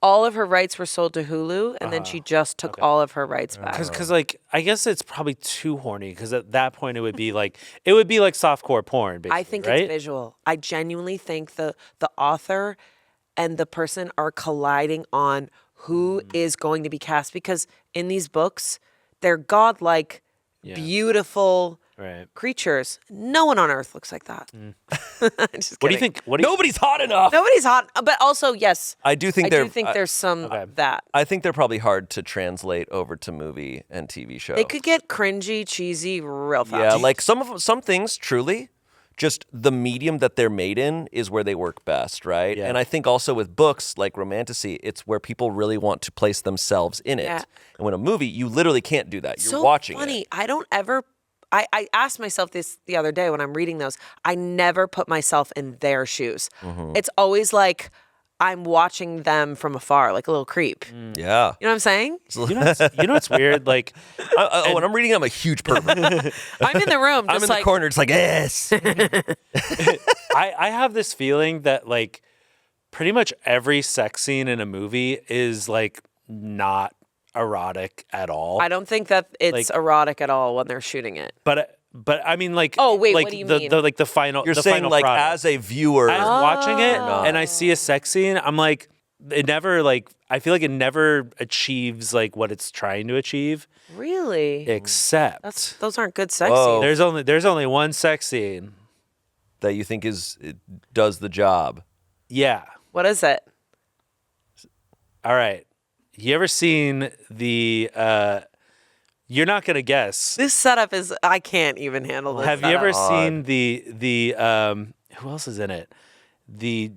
[SPEAKER 2] all of her rights were sold to Hulu, and then she just took all of her rights back.
[SPEAKER 3] Because like, I guess it's probably too horny, because at that point it would be like softcore porn, basically,
[SPEAKER 2] I think
[SPEAKER 3] right?
[SPEAKER 2] it's visual. I genuinely think the author and the person are colliding on who is going to be cast, because in these books, they're godlike, beautiful
[SPEAKER 3] Right.
[SPEAKER 2] creatures. No one on Earth looks like that. Just
[SPEAKER 3] What do you
[SPEAKER 2] kidding.
[SPEAKER 3] think?
[SPEAKER 1] Nobody's hot enough.
[SPEAKER 2] Nobody's hot, but also yes,
[SPEAKER 1] I do think
[SPEAKER 2] there's some of that.
[SPEAKER 1] I think they're probably hard to translate over to movie and TV show.
[SPEAKER 2] They could get cringy, cheesy real fast.
[SPEAKER 1] Yeah, like some things truly just the medium that they're made in is where they work best, right?
[SPEAKER 3] Yeah.
[SPEAKER 1] And I think also with books like Romantasy, it's where people really want to place themselves in it.
[SPEAKER 2] Yeah.
[SPEAKER 1] And when a movie, you literally can't do that. You're
[SPEAKER 2] so
[SPEAKER 1] watching
[SPEAKER 2] funny.
[SPEAKER 1] it.
[SPEAKER 2] I don't ever. I asked myself this the other day when I'm reading those. I never put myself in their shoes.
[SPEAKER 1] Mm-hmm.
[SPEAKER 2] It's always like I'm watching them from afar, like a little creep.
[SPEAKER 1] Yeah.
[SPEAKER 2] You know what I'm saying?
[SPEAKER 3] You know what's weird? Like,
[SPEAKER 1] When I'm reading, I'm a huge pervert.
[SPEAKER 2] I'm in the room.
[SPEAKER 1] I'm
[SPEAKER 2] Just
[SPEAKER 1] in
[SPEAKER 2] like,
[SPEAKER 1] the corner. It's like, yes.
[SPEAKER 3] I have this feeling that like pretty much every sex scene in a movie is like not erotic at all.
[SPEAKER 2] I don't think that it's
[SPEAKER 3] Like-
[SPEAKER 2] erotic at all when they're shooting it.
[SPEAKER 3] But I mean, like,
[SPEAKER 2] Oh, wait,
[SPEAKER 3] like
[SPEAKER 2] what do you
[SPEAKER 3] the,
[SPEAKER 2] mean?
[SPEAKER 3] like the final.
[SPEAKER 1] You're
[SPEAKER 3] the
[SPEAKER 1] saying
[SPEAKER 3] final
[SPEAKER 1] like
[SPEAKER 3] product.
[SPEAKER 1] as a viewer.
[SPEAKER 3] As watching it
[SPEAKER 1] No.
[SPEAKER 3] and I see a sex scene, I'm like, it never like I feel like it never achieves like what it's trying to achieve,
[SPEAKER 2] Really?
[SPEAKER 3] except
[SPEAKER 2] Those aren't good sex
[SPEAKER 1] Whoa.
[SPEAKER 2] scenes.
[SPEAKER 3] there's only one sex scene.
[SPEAKER 1] that you think it does the job.
[SPEAKER 3] Yeah.
[SPEAKER 2] What is it?
[SPEAKER 3] All right. You ever seen the? You're not gonna guess.
[SPEAKER 2] This setup is. I can't even handle this.
[SPEAKER 3] Have you
[SPEAKER 2] setup.
[SPEAKER 3] ever seen the who else is in it? The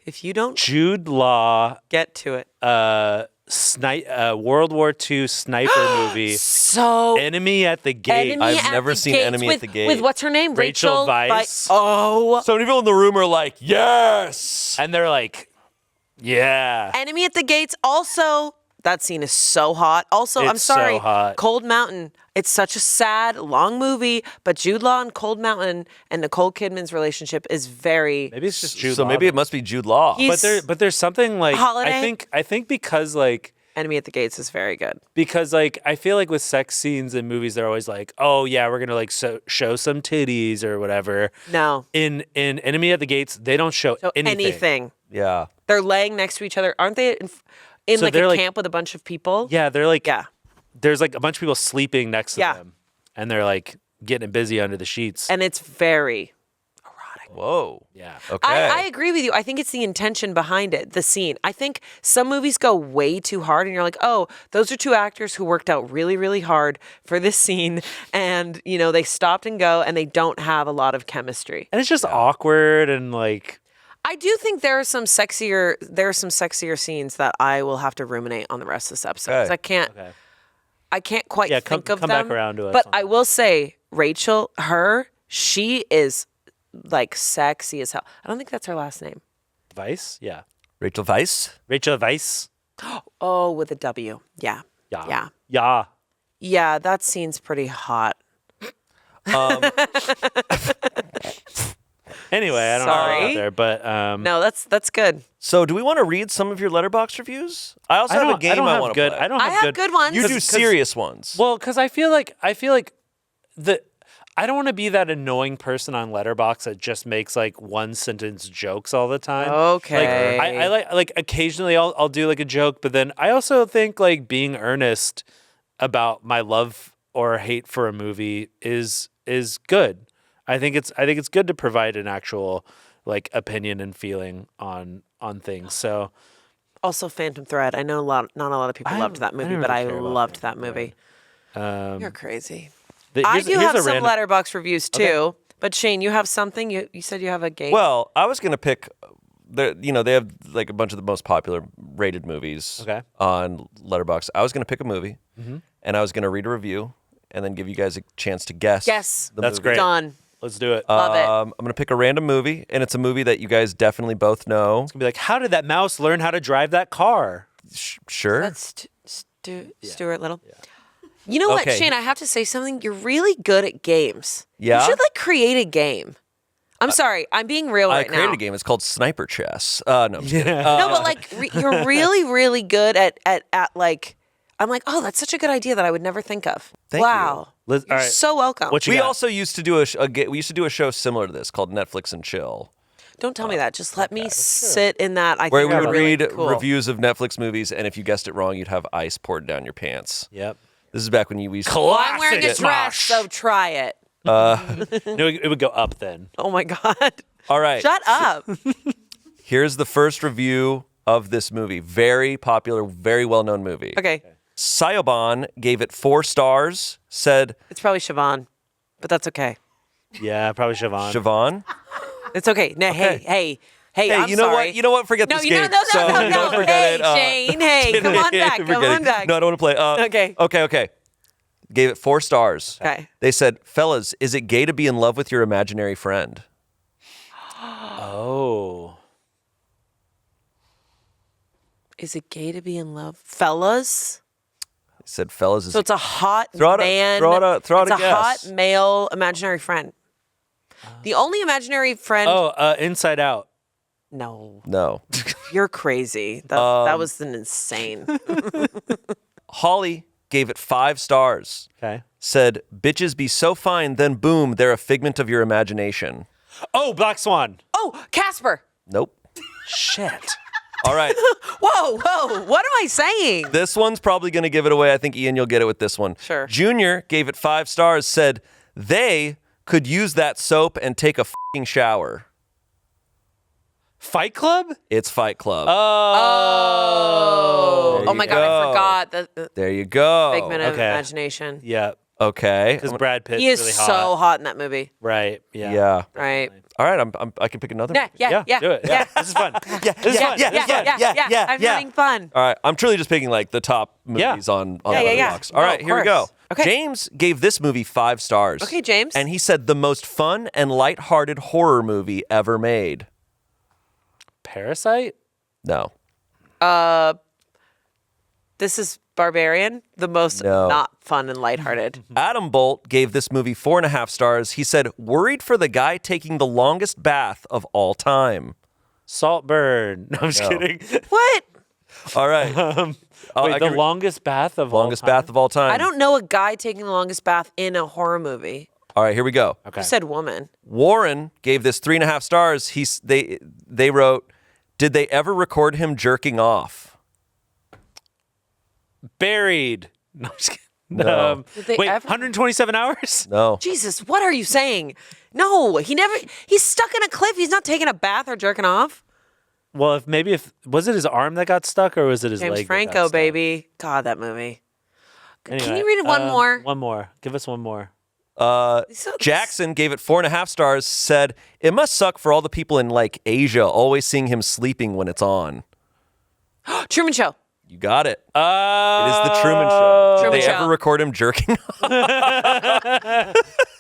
[SPEAKER 2] If you don't
[SPEAKER 3] Jude Law
[SPEAKER 2] get to it,
[SPEAKER 3] World War II sniper movie,
[SPEAKER 2] so
[SPEAKER 3] Enemy at the Gate.
[SPEAKER 2] Enemy
[SPEAKER 1] I've
[SPEAKER 2] at
[SPEAKER 1] never
[SPEAKER 2] the
[SPEAKER 1] seen
[SPEAKER 2] Gates
[SPEAKER 1] Enemy at the Gate.
[SPEAKER 2] with what's her name?
[SPEAKER 3] Rachel
[SPEAKER 2] Vi-
[SPEAKER 3] Weisz.
[SPEAKER 2] Oh,
[SPEAKER 1] So many people in the room are like, yes.
[SPEAKER 3] And they're like, yeah.
[SPEAKER 2] Enemy at the Gates. Also, that scene is so hot. Also, I'm
[SPEAKER 3] It's so
[SPEAKER 2] sorry,
[SPEAKER 3] hot.
[SPEAKER 2] Cold Mountain. It's such a sad, long movie, but Jude Law and Cold Mountain and Nicole Kidman's relationship is very.
[SPEAKER 3] Maybe it's just Jude
[SPEAKER 1] So
[SPEAKER 3] Law,
[SPEAKER 1] maybe it
[SPEAKER 3] though.
[SPEAKER 1] must be Jude Law.
[SPEAKER 2] He's-
[SPEAKER 3] But there's something like
[SPEAKER 2] Holiday?
[SPEAKER 3] I think because like
[SPEAKER 2] Enemy at the Gates is very good.
[SPEAKER 3] I feel like with sex scenes in movies they're always like, oh yeah, we're gonna like show some titties or whatever.
[SPEAKER 2] No,
[SPEAKER 3] In Enemy at the Gates they don't show
[SPEAKER 2] so anything.
[SPEAKER 1] Yeah.
[SPEAKER 2] They're laying next to each other, aren't they? In
[SPEAKER 3] So
[SPEAKER 2] like
[SPEAKER 3] they're
[SPEAKER 2] a
[SPEAKER 3] like-
[SPEAKER 2] camp with a bunch of people.
[SPEAKER 3] Yeah, they're like
[SPEAKER 2] Yeah.
[SPEAKER 3] there's like a bunch of people sleeping next to
[SPEAKER 2] Yeah.
[SPEAKER 3] them, and they're like getting busy under the sheets.
[SPEAKER 2] And it's very erotic.
[SPEAKER 1] Whoa.
[SPEAKER 3] yeah.
[SPEAKER 1] Okay.
[SPEAKER 2] I agree with you. I think it's the intention behind it, the scene. I think some movies go way too hard, and you're like, oh, those are two actors who worked out really, really hard for this scene, and they stopped and go, and they don't have a lot of chemistry.
[SPEAKER 3] And it's just awkward and like
[SPEAKER 2] I do think there are some sexier scenes that I will have to ruminate on the rest of this episode. 'Cause
[SPEAKER 1] Okay.
[SPEAKER 2] I can't quite
[SPEAKER 3] Yeah,
[SPEAKER 2] think of
[SPEAKER 3] come
[SPEAKER 2] them.
[SPEAKER 3] back around to us
[SPEAKER 2] But
[SPEAKER 3] on
[SPEAKER 2] I will say, Rachel, she is like sexy as hell. I don't think that's her last name.
[SPEAKER 3] Weiss. Yeah.
[SPEAKER 1] Rachel Weisz.
[SPEAKER 3] Rachel Weisz.
[SPEAKER 2] Oh, with a W. Yeah.
[SPEAKER 3] Yeah.
[SPEAKER 2] Yeah.
[SPEAKER 3] Yeah.
[SPEAKER 2] Yeah, that scene's pretty hot.
[SPEAKER 3] Anyway, I don't know
[SPEAKER 2] Sorry.
[SPEAKER 3] about there, but
[SPEAKER 2] No, that's good.
[SPEAKER 1] So, do we want to read some of your letterbox reviews? I also have a game I want to
[SPEAKER 3] good.
[SPEAKER 1] play.
[SPEAKER 3] I don't
[SPEAKER 2] I
[SPEAKER 3] have
[SPEAKER 2] have good ones.
[SPEAKER 1] You do serious ones.
[SPEAKER 3] Well, because I feel like I don't want to be that annoying person on Letterboxd that just makes like one sentence jokes all the time.
[SPEAKER 2] Okay.
[SPEAKER 3] Like I like occasionally I'll do like a joke, but then I also think like being earnest about my love or hate for a movie is good. I think it's good to provide an actual like opinion and feeling on things. So
[SPEAKER 2] Also, Phantom Thread. I know not a lot of people loved that movie, but I
[SPEAKER 3] really care about
[SPEAKER 2] loved that movie.
[SPEAKER 3] um,
[SPEAKER 2] You're crazy.
[SPEAKER 3] here's-
[SPEAKER 2] I do
[SPEAKER 3] here's
[SPEAKER 2] have
[SPEAKER 3] a
[SPEAKER 2] some
[SPEAKER 3] random-
[SPEAKER 2] letterbox reviews too. But Shane, you have something? You said you have a game.
[SPEAKER 1] Well, I was gonna pick. They have like a bunch of the most popular rated movies
[SPEAKER 3] Okay.
[SPEAKER 1] on Letterboxd. I was gonna pick a movie,
[SPEAKER 3] Mm-hmm.
[SPEAKER 1] and I was gonna read a review, and then give you guys a chance to guess.
[SPEAKER 2] Yes.
[SPEAKER 1] the
[SPEAKER 3] That's
[SPEAKER 1] movie.
[SPEAKER 3] great.
[SPEAKER 2] Done.
[SPEAKER 3] Let's do it.
[SPEAKER 2] Love it.
[SPEAKER 1] I'm gonna pick a random movie, and it's a movie that you guys definitely both know.
[SPEAKER 3] Be like, how did that mouse learn how to drive that car?
[SPEAKER 1] Sure.
[SPEAKER 2] That's Stuart Little. You know what,
[SPEAKER 1] Okay.
[SPEAKER 2] Shane? I have to say something. You're really good at games.
[SPEAKER 1] Yeah?
[SPEAKER 2] You should create a game. I'm sorry. I'm being real
[SPEAKER 1] I
[SPEAKER 2] right now.
[SPEAKER 1] created a game. It's called Sniper Chess. No, I'm just kidding.
[SPEAKER 2] No, but you're really, really good at I'm like, oh, that's such a good idea that I would never think of.
[SPEAKER 1] Thank
[SPEAKER 2] wow.
[SPEAKER 1] you.
[SPEAKER 2] You're
[SPEAKER 3] all right.
[SPEAKER 2] so welcome.
[SPEAKER 3] What you
[SPEAKER 1] We
[SPEAKER 3] got?
[SPEAKER 1] also used to do a show similar to this called Netflix and Chill,
[SPEAKER 2] Don't tell me that. Just let me sit in that. I
[SPEAKER 1] where
[SPEAKER 2] think
[SPEAKER 1] we
[SPEAKER 2] I'm
[SPEAKER 1] would
[SPEAKER 2] really
[SPEAKER 1] read
[SPEAKER 2] cool.
[SPEAKER 1] reviews of Netflix movies, and if you guessed it wrong, you'd have ice poured down your pants.
[SPEAKER 3] Yep.
[SPEAKER 1] This is back when you used.
[SPEAKER 2] Well, I'm wearing a
[SPEAKER 3] Classic
[SPEAKER 2] dress,
[SPEAKER 3] Smosh.
[SPEAKER 2] so try it.
[SPEAKER 3] No, it would go up then.
[SPEAKER 2] Oh my God.
[SPEAKER 1] All right.
[SPEAKER 2] Shut up.
[SPEAKER 1] Here's the first review of this movie. Very popular, very well-known movie.
[SPEAKER 2] Okay.
[SPEAKER 1] Sayoban gave it 4 stars, said...
[SPEAKER 2] It's probably Siobhan, but that's okay.
[SPEAKER 3] Yeah, probably Siobhan.
[SPEAKER 1] Siobhan?
[SPEAKER 2] It's okay. No, hey, I'm
[SPEAKER 1] you know
[SPEAKER 2] sorry.
[SPEAKER 1] what? You know what? Forget
[SPEAKER 2] No,
[SPEAKER 1] this
[SPEAKER 2] you
[SPEAKER 1] game.
[SPEAKER 2] know,
[SPEAKER 1] So,
[SPEAKER 2] no.
[SPEAKER 1] you know, forget
[SPEAKER 2] Hey,
[SPEAKER 1] it.
[SPEAKER 2] Shayne, hey, come on back. Come
[SPEAKER 1] Forget
[SPEAKER 2] on
[SPEAKER 1] it.
[SPEAKER 2] back.
[SPEAKER 1] No, I don't want to play.
[SPEAKER 2] Okay.
[SPEAKER 1] Okay. Gave it 4 stars.
[SPEAKER 2] Okay.
[SPEAKER 1] They said, fellas, is it gay to be in love with your imaginary friend?
[SPEAKER 3] Oh.
[SPEAKER 2] Is it gay to be in love? Fellas?
[SPEAKER 1] They said, fellas, is
[SPEAKER 2] So it's a hot
[SPEAKER 1] Throw out a-
[SPEAKER 2] man.
[SPEAKER 1] throw out a
[SPEAKER 2] it's a
[SPEAKER 1] guess.
[SPEAKER 2] hot male imaginary friend. The only imaginary friend.
[SPEAKER 3] Inside Out.
[SPEAKER 2] No,
[SPEAKER 1] No.
[SPEAKER 2] you're crazy. That was an insane.
[SPEAKER 1] Holly gave it 5 stars.
[SPEAKER 3] Okay.
[SPEAKER 1] Said, bitches be so fine, then boom, they're a figment of your imagination.
[SPEAKER 3] Oh, Black Swan.
[SPEAKER 2] Oh, Casper.
[SPEAKER 1] Nope.
[SPEAKER 3] Shit.
[SPEAKER 1] All right.
[SPEAKER 2] Whoa. What am I saying?
[SPEAKER 1] This one's probably going to give it away. I think, Ian, you'll get it with this one.
[SPEAKER 2] Sure.
[SPEAKER 1] Junior gave it 5 stars, said, they could use that soap and take a fucking shower.
[SPEAKER 3] Fight Club?
[SPEAKER 1] It's Fight Club.
[SPEAKER 2] Oh.
[SPEAKER 1] There
[SPEAKER 2] Oh
[SPEAKER 1] you
[SPEAKER 2] my God,
[SPEAKER 1] go.
[SPEAKER 2] I forgot the
[SPEAKER 1] There you go.
[SPEAKER 2] figment of
[SPEAKER 3] Okay.
[SPEAKER 2] imagination.
[SPEAKER 3] Yeah.
[SPEAKER 1] Okay.
[SPEAKER 3] Because Brad Pitt's
[SPEAKER 2] He is
[SPEAKER 3] really
[SPEAKER 2] so
[SPEAKER 3] hot.
[SPEAKER 2] hot in that movie.
[SPEAKER 3] Right. Yeah.
[SPEAKER 1] Yeah.
[SPEAKER 2] Right.
[SPEAKER 1] All right. I can pick another.
[SPEAKER 2] Yeah.
[SPEAKER 3] Do it. Yeah. This is fun.
[SPEAKER 1] Yeah.
[SPEAKER 3] This is fun.
[SPEAKER 1] Yeah.
[SPEAKER 3] This is fun.
[SPEAKER 1] Yeah.
[SPEAKER 2] I'm having fun.
[SPEAKER 1] All right. I'm truly just picking like the top movies on
[SPEAKER 2] Yeah,
[SPEAKER 1] the
[SPEAKER 2] yeah.
[SPEAKER 1] box. All
[SPEAKER 2] No,
[SPEAKER 1] right.
[SPEAKER 2] of
[SPEAKER 1] Here we go.
[SPEAKER 2] course. Okay.
[SPEAKER 1] James gave this movie 5 stars.
[SPEAKER 2] Okay, James.
[SPEAKER 1] And he said the most fun and lighthearted horror movie ever made.
[SPEAKER 3] Parasite?
[SPEAKER 1] No.
[SPEAKER 2] This is Barbarian, the most
[SPEAKER 1] No.
[SPEAKER 2] not fun and lighthearted.
[SPEAKER 1] Adam Bolt gave this movie 4.5 stars. He said, worried for the guy taking the longest bath of all time.
[SPEAKER 3] Saltburn. No, I'm just kidding.
[SPEAKER 2] What?
[SPEAKER 1] All right.
[SPEAKER 3] Wait, the longest bath of
[SPEAKER 1] longest
[SPEAKER 3] all time?
[SPEAKER 1] bath of all time.
[SPEAKER 2] I don't know a guy taking the longest bath in a horror movie.
[SPEAKER 1] All right, here we go.
[SPEAKER 3] Okay.
[SPEAKER 2] You said woman.
[SPEAKER 1] Warren gave this 3.5 stars. They wrote, did they ever record him jerking off?
[SPEAKER 3] Buried. No, I'm just kidding.
[SPEAKER 1] No.
[SPEAKER 2] Did they
[SPEAKER 3] wait,
[SPEAKER 2] ever-
[SPEAKER 3] 127 hours?
[SPEAKER 1] No.
[SPEAKER 2] Jesus, what are you saying? No, he's stuck in a cliff. He's not taking a bath or jerking off.
[SPEAKER 3] Well, if was it his arm that got stuck or was it his
[SPEAKER 2] James
[SPEAKER 3] leg? that got
[SPEAKER 2] Franco,
[SPEAKER 3] stuck?
[SPEAKER 2] baby. God, that movie.
[SPEAKER 3] Anyway,
[SPEAKER 2] Can you read it one more?
[SPEAKER 3] One more. Give us one more.
[SPEAKER 1] Jackson gave it 4.5 stars, said, it must suck for all the people in like Asia always seeing him sleeping when it's on.
[SPEAKER 2] Truman Show.
[SPEAKER 1] You got it. It
[SPEAKER 3] Oh,
[SPEAKER 1] is the Truman Show.
[SPEAKER 2] Truman
[SPEAKER 1] Did they
[SPEAKER 2] Show.
[SPEAKER 1] ever record him jerking off?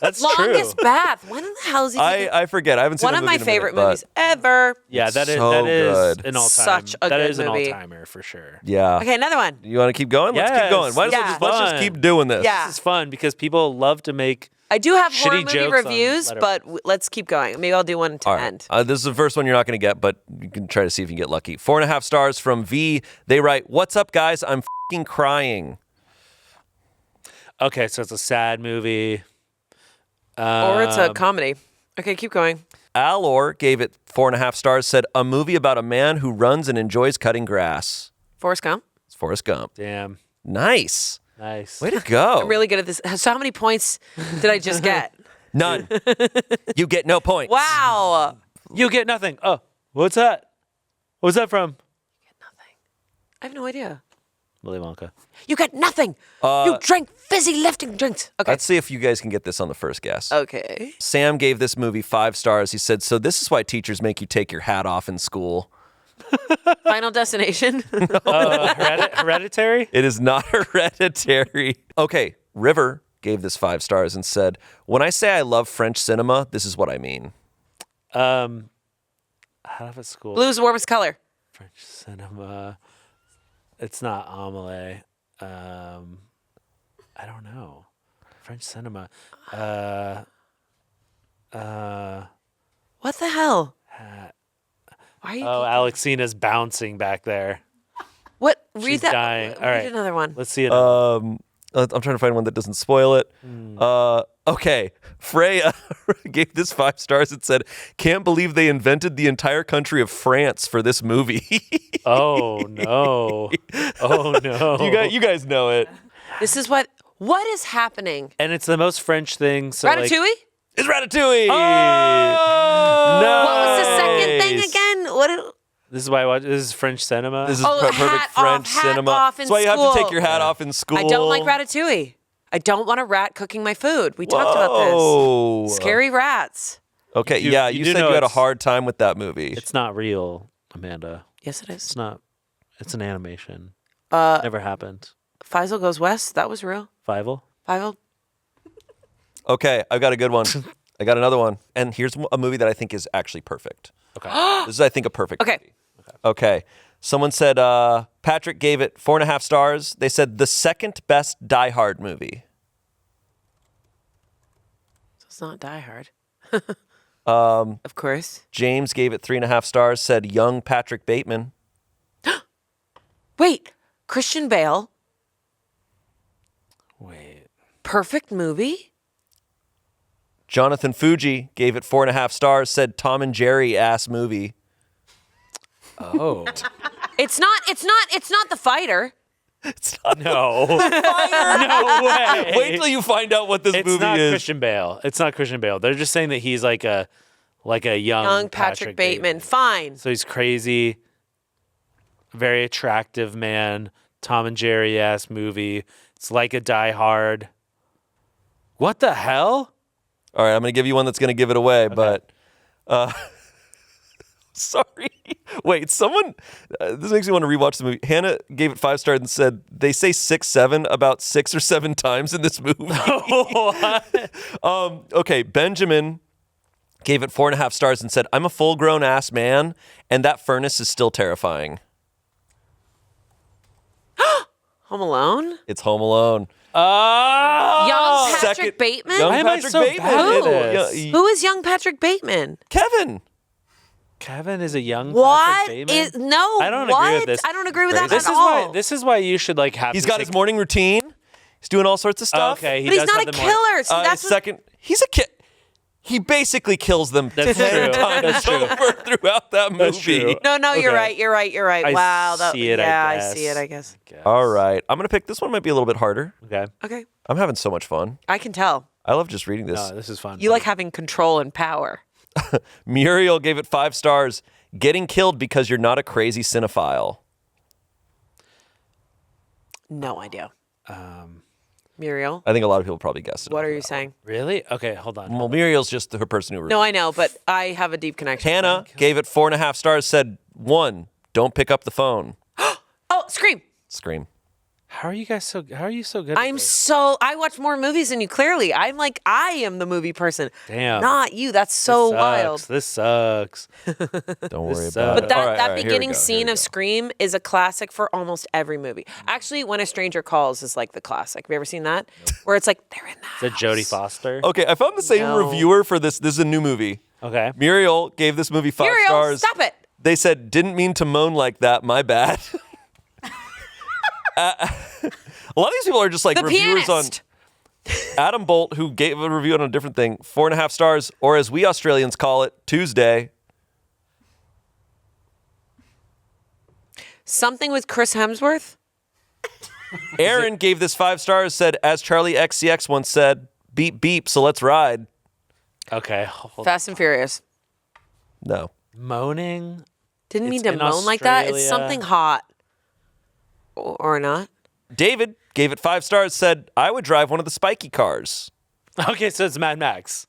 [SPEAKER 3] That's
[SPEAKER 2] Longest
[SPEAKER 3] true.
[SPEAKER 2] bath. When the hell is he?
[SPEAKER 1] I forget. I haven't seen
[SPEAKER 2] One
[SPEAKER 1] the
[SPEAKER 2] of
[SPEAKER 1] movie
[SPEAKER 2] my
[SPEAKER 1] in a
[SPEAKER 2] favorite
[SPEAKER 1] minute,
[SPEAKER 2] movies ever.
[SPEAKER 3] Yeah,
[SPEAKER 1] It's
[SPEAKER 3] that is
[SPEAKER 1] so good.
[SPEAKER 3] an all-time.
[SPEAKER 2] Such a
[SPEAKER 3] that
[SPEAKER 2] good
[SPEAKER 3] is an
[SPEAKER 2] movie.
[SPEAKER 3] all-timer for sure.
[SPEAKER 1] Yeah.
[SPEAKER 2] Okay, another one.
[SPEAKER 1] You want to keep going? Let's keep
[SPEAKER 3] Yes.
[SPEAKER 1] going. Why
[SPEAKER 2] Yeah.
[SPEAKER 1] let's just keep doing this.
[SPEAKER 2] Yeah.
[SPEAKER 3] This is fun because people love to make.
[SPEAKER 2] I do have
[SPEAKER 3] Shitty
[SPEAKER 2] horror movie
[SPEAKER 3] jokes on
[SPEAKER 2] reviews, but let's keep going. Maybe I'll do one to
[SPEAKER 1] All right.
[SPEAKER 2] end.
[SPEAKER 1] This is the first one you're not going to get, but you can try to see if you can get lucky. 4.5 stars from V. They write, what's up, guys? I'm f***ing crying.
[SPEAKER 3] Okay, so it's a sad movie.
[SPEAKER 2] Or it's a comedy. Okay, keep going.
[SPEAKER 1] Alor gave it 4.5 stars, said, a movie about a man who runs and enjoys cutting grass.
[SPEAKER 2] Forrest Gump.
[SPEAKER 1] It's Forrest Gump.
[SPEAKER 3] Damn.
[SPEAKER 1] Nice.
[SPEAKER 3] Nice.
[SPEAKER 1] Way to go.
[SPEAKER 2] I'm really good at this. So how many points did I just get?
[SPEAKER 1] None. You get no points.
[SPEAKER 2] Wow.
[SPEAKER 3] You get nothing. Oh, what's that? What's that from?
[SPEAKER 2] I have no idea.
[SPEAKER 3] Willy Wonka.
[SPEAKER 2] You get nothing. You drank fizzy lifting drinks. Okay.
[SPEAKER 1] Let's see if you guys can get this on the first guess.
[SPEAKER 2] Okay.
[SPEAKER 1] Sam gave this movie 5 stars. He said, so this is why teachers make you take your hat off in school.
[SPEAKER 2] Final Destination.
[SPEAKER 3] Hereditary?
[SPEAKER 1] It is not hereditary. Okay, River gave this 5 stars and said, when I say I love French cinema, this is what I mean.
[SPEAKER 3] Out of a school.
[SPEAKER 2] Blue's warmest color.
[SPEAKER 3] French cinema. It's not Amelie. I don't know. French cinema.
[SPEAKER 2] What the hell? Why are you?
[SPEAKER 3] Oh, Alexina's bouncing back there.
[SPEAKER 2] What?
[SPEAKER 3] She's
[SPEAKER 2] Read that.
[SPEAKER 3] dying.
[SPEAKER 2] Read
[SPEAKER 3] All right.
[SPEAKER 2] another one.
[SPEAKER 3] Let's see it.
[SPEAKER 1] I'm trying to find one that doesn't spoil it. Okay, Freya gave this 5 stars and said, can't believe they invented the entire country of France for this movie.
[SPEAKER 3] Oh no. Oh no.
[SPEAKER 1] You guys know it.
[SPEAKER 2] This is what What is happening?
[SPEAKER 3] And it's the most French thing. So
[SPEAKER 2] Ratatouille?
[SPEAKER 1] It's Ratatouille.
[SPEAKER 3] Oh!
[SPEAKER 1] No.
[SPEAKER 2] What was the second thing again?
[SPEAKER 3] This is why I watch. This is French cinema.
[SPEAKER 1] This is
[SPEAKER 2] Oh,
[SPEAKER 1] perfect
[SPEAKER 2] hat
[SPEAKER 1] French
[SPEAKER 2] off, hat
[SPEAKER 1] cinema.
[SPEAKER 2] off in
[SPEAKER 1] That's why you have to take
[SPEAKER 2] school.
[SPEAKER 1] your hat off in school.
[SPEAKER 2] I don't like Ratatouille. I don't want a rat cooking my food. We talked about
[SPEAKER 1] Whoa.
[SPEAKER 2] this. Scary rats.
[SPEAKER 1] Okay,
[SPEAKER 3] You-
[SPEAKER 1] yeah,
[SPEAKER 3] you
[SPEAKER 1] you
[SPEAKER 3] do
[SPEAKER 1] said
[SPEAKER 3] know
[SPEAKER 1] you had a
[SPEAKER 3] it's-
[SPEAKER 1] hard time with that movie.
[SPEAKER 3] It's not real, Amanda.
[SPEAKER 2] Yes, it
[SPEAKER 3] It's
[SPEAKER 2] is.
[SPEAKER 3] not. It's an animation.
[SPEAKER 2] Uh,
[SPEAKER 3] Never happened.
[SPEAKER 2] Faisal Goes West. That was real.
[SPEAKER 3] Fievel?
[SPEAKER 2] Faisal.
[SPEAKER 1] Okay, I've got a good one. I got another one. And here's a movie that I think is actually perfect.
[SPEAKER 3] Okay.
[SPEAKER 1] This is, I think, a perfect
[SPEAKER 2] Okay.
[SPEAKER 1] movie. Okay. Someone said Patrick gave it 4.5 stars. They said the second best Die Hard movie.
[SPEAKER 2] So it's not Die Hard. Of course.
[SPEAKER 1] James gave it 3.5 stars, said young Patrick Bateman.
[SPEAKER 2] Wait, Christian Bale.
[SPEAKER 3] Wait.
[SPEAKER 2] Perfect movie.
[SPEAKER 1] Jonathan Fuji gave it 4.5 stars, said Tom and Jerry ass movie.
[SPEAKER 3] Oh.
[SPEAKER 2] It's not The Fighter.
[SPEAKER 1] It's not.
[SPEAKER 3] No. No way.
[SPEAKER 1] Wait till you find out what this
[SPEAKER 3] It's
[SPEAKER 1] movie
[SPEAKER 3] not
[SPEAKER 1] is.
[SPEAKER 3] Christian Bale. It's not Christian Bale. They're just saying that he's like a young
[SPEAKER 2] Patrick Bateman. Fine.
[SPEAKER 3] So he's crazy, very attractive man. Tom and Jerry ass movie. It's like a Die Hard. What the hell?
[SPEAKER 1] All right, I'm going to give you one that's going to give it away, but sorry. Wait, someone, this makes me want to rewatch the movie. Hannah gave it 5 stars and said they say 6-7 about 6 or 7 times in this movie. Okay, Benjamin gave it 4.5 stars and said, I'm a full-grown ass man, and that furnace is still terrifying.
[SPEAKER 2] Home Alone.
[SPEAKER 1] It's Home Alone.
[SPEAKER 2] Young Patrick
[SPEAKER 1] Second-
[SPEAKER 2] Bateman.
[SPEAKER 1] Young
[SPEAKER 3] Why am I
[SPEAKER 1] Patrick
[SPEAKER 3] so
[SPEAKER 1] Bateman.
[SPEAKER 3] bad at
[SPEAKER 2] Who?
[SPEAKER 3] this?
[SPEAKER 2] Who is young Patrick Bateman?
[SPEAKER 1] Kevin.
[SPEAKER 3] Kevin is a young
[SPEAKER 2] What
[SPEAKER 3] Patrick Bateman?
[SPEAKER 2] is no?
[SPEAKER 3] I don't
[SPEAKER 2] what?
[SPEAKER 3] agree with this.
[SPEAKER 2] I don't agree with that
[SPEAKER 3] This
[SPEAKER 2] at
[SPEAKER 3] is
[SPEAKER 2] all.
[SPEAKER 3] why. This is why you should like have.
[SPEAKER 1] He's
[SPEAKER 3] to
[SPEAKER 1] got
[SPEAKER 3] take-
[SPEAKER 1] his morning routine. He's doing all sorts of stuff.
[SPEAKER 3] Okay, he
[SPEAKER 2] but he's
[SPEAKER 3] does
[SPEAKER 2] not
[SPEAKER 3] have
[SPEAKER 2] a
[SPEAKER 3] the morning-
[SPEAKER 2] killer. So
[SPEAKER 1] His
[SPEAKER 2] that's what,
[SPEAKER 1] second, he's a kid. He basically kills them
[SPEAKER 3] That's
[SPEAKER 1] 10
[SPEAKER 3] true.
[SPEAKER 1] times
[SPEAKER 3] That's true.
[SPEAKER 1] over throughout that movie.
[SPEAKER 3] That's true.
[SPEAKER 2] no. You're
[SPEAKER 3] Okay.
[SPEAKER 2] right. You're right.
[SPEAKER 3] I
[SPEAKER 2] Wow.
[SPEAKER 3] see it, I
[SPEAKER 2] yeah, I
[SPEAKER 3] guess.
[SPEAKER 2] see it. I guess.
[SPEAKER 1] All right, I'm gonna pick this one. Might be a little bit harder.
[SPEAKER 3] Okay.
[SPEAKER 2] Okay.
[SPEAKER 1] I'm having so much fun.
[SPEAKER 2] I can tell.
[SPEAKER 1] I love just reading this.
[SPEAKER 3] Oh, this is fun.
[SPEAKER 2] You like having control and power.
[SPEAKER 1] Muriel gave it 5 stars. Getting killed because you're not a crazy cinephile.
[SPEAKER 2] No idea. Muriel,
[SPEAKER 1] I think a lot of people probably guessed it.
[SPEAKER 2] what are you saying?
[SPEAKER 3] Really? Okay, hold on.
[SPEAKER 1] Well, Muriel's just her person who.
[SPEAKER 2] No, I know, but I have a deep connection. with
[SPEAKER 1] Hannah
[SPEAKER 2] them.
[SPEAKER 1] gave it 4.5 stars. Said 1, don't pick up the phone.
[SPEAKER 2] Oh, Scream.
[SPEAKER 1] Scream.
[SPEAKER 3] How are you so good? At this?
[SPEAKER 2] I watch more movies than you, clearly. I am the movie person.
[SPEAKER 3] Damn.
[SPEAKER 2] Not you. That's so
[SPEAKER 3] This
[SPEAKER 2] wild.
[SPEAKER 3] sucks. This sucks.
[SPEAKER 1] Don't worry
[SPEAKER 3] This
[SPEAKER 1] about
[SPEAKER 3] sucks.
[SPEAKER 1] it.
[SPEAKER 2] But that,
[SPEAKER 1] All right,
[SPEAKER 2] that
[SPEAKER 1] all right, here we
[SPEAKER 2] beginning
[SPEAKER 1] go, here
[SPEAKER 2] scene
[SPEAKER 1] we
[SPEAKER 2] of
[SPEAKER 1] go.
[SPEAKER 2] Scream is a classic for almost every movie. Actually, When a Stranger Calls is like the classic. Have you ever seen that? Where it's like, they're in the
[SPEAKER 3] Is it Jodie
[SPEAKER 2] house.
[SPEAKER 3] Foster?
[SPEAKER 1] Okay, I found the same
[SPEAKER 2] No.
[SPEAKER 1] reviewer for this. This is a new movie.
[SPEAKER 3] Okay.
[SPEAKER 1] Muriel gave this movie 5
[SPEAKER 2] Muriel,
[SPEAKER 1] stars.
[SPEAKER 2] stop it.
[SPEAKER 1] They said, didn't mean to moan like that. My bad. A lot of these people are just like
[SPEAKER 2] The
[SPEAKER 1] reviewers
[SPEAKER 2] pianist.
[SPEAKER 1] on Adam Bolt, who gave a review on a different thing, 4.5 stars, or as we Australians call it, Tuesday.
[SPEAKER 2] Something with Chris Hemsworth?
[SPEAKER 1] Erin gave this 5 stars, said, as Charlie XCX once said, beep beep, so let's ride.
[SPEAKER 3] Okay. Hold
[SPEAKER 2] Fast and Furious.
[SPEAKER 1] No.
[SPEAKER 3] Moaning.
[SPEAKER 2] Didn't mean
[SPEAKER 3] It's
[SPEAKER 2] to
[SPEAKER 3] in
[SPEAKER 2] moan like that. It's
[SPEAKER 3] Australia.
[SPEAKER 2] something hot. Or not.
[SPEAKER 1] David gave it 5 stars, said, I would drive one of the spiky cars.
[SPEAKER 3] Okay, so it's Mad Max.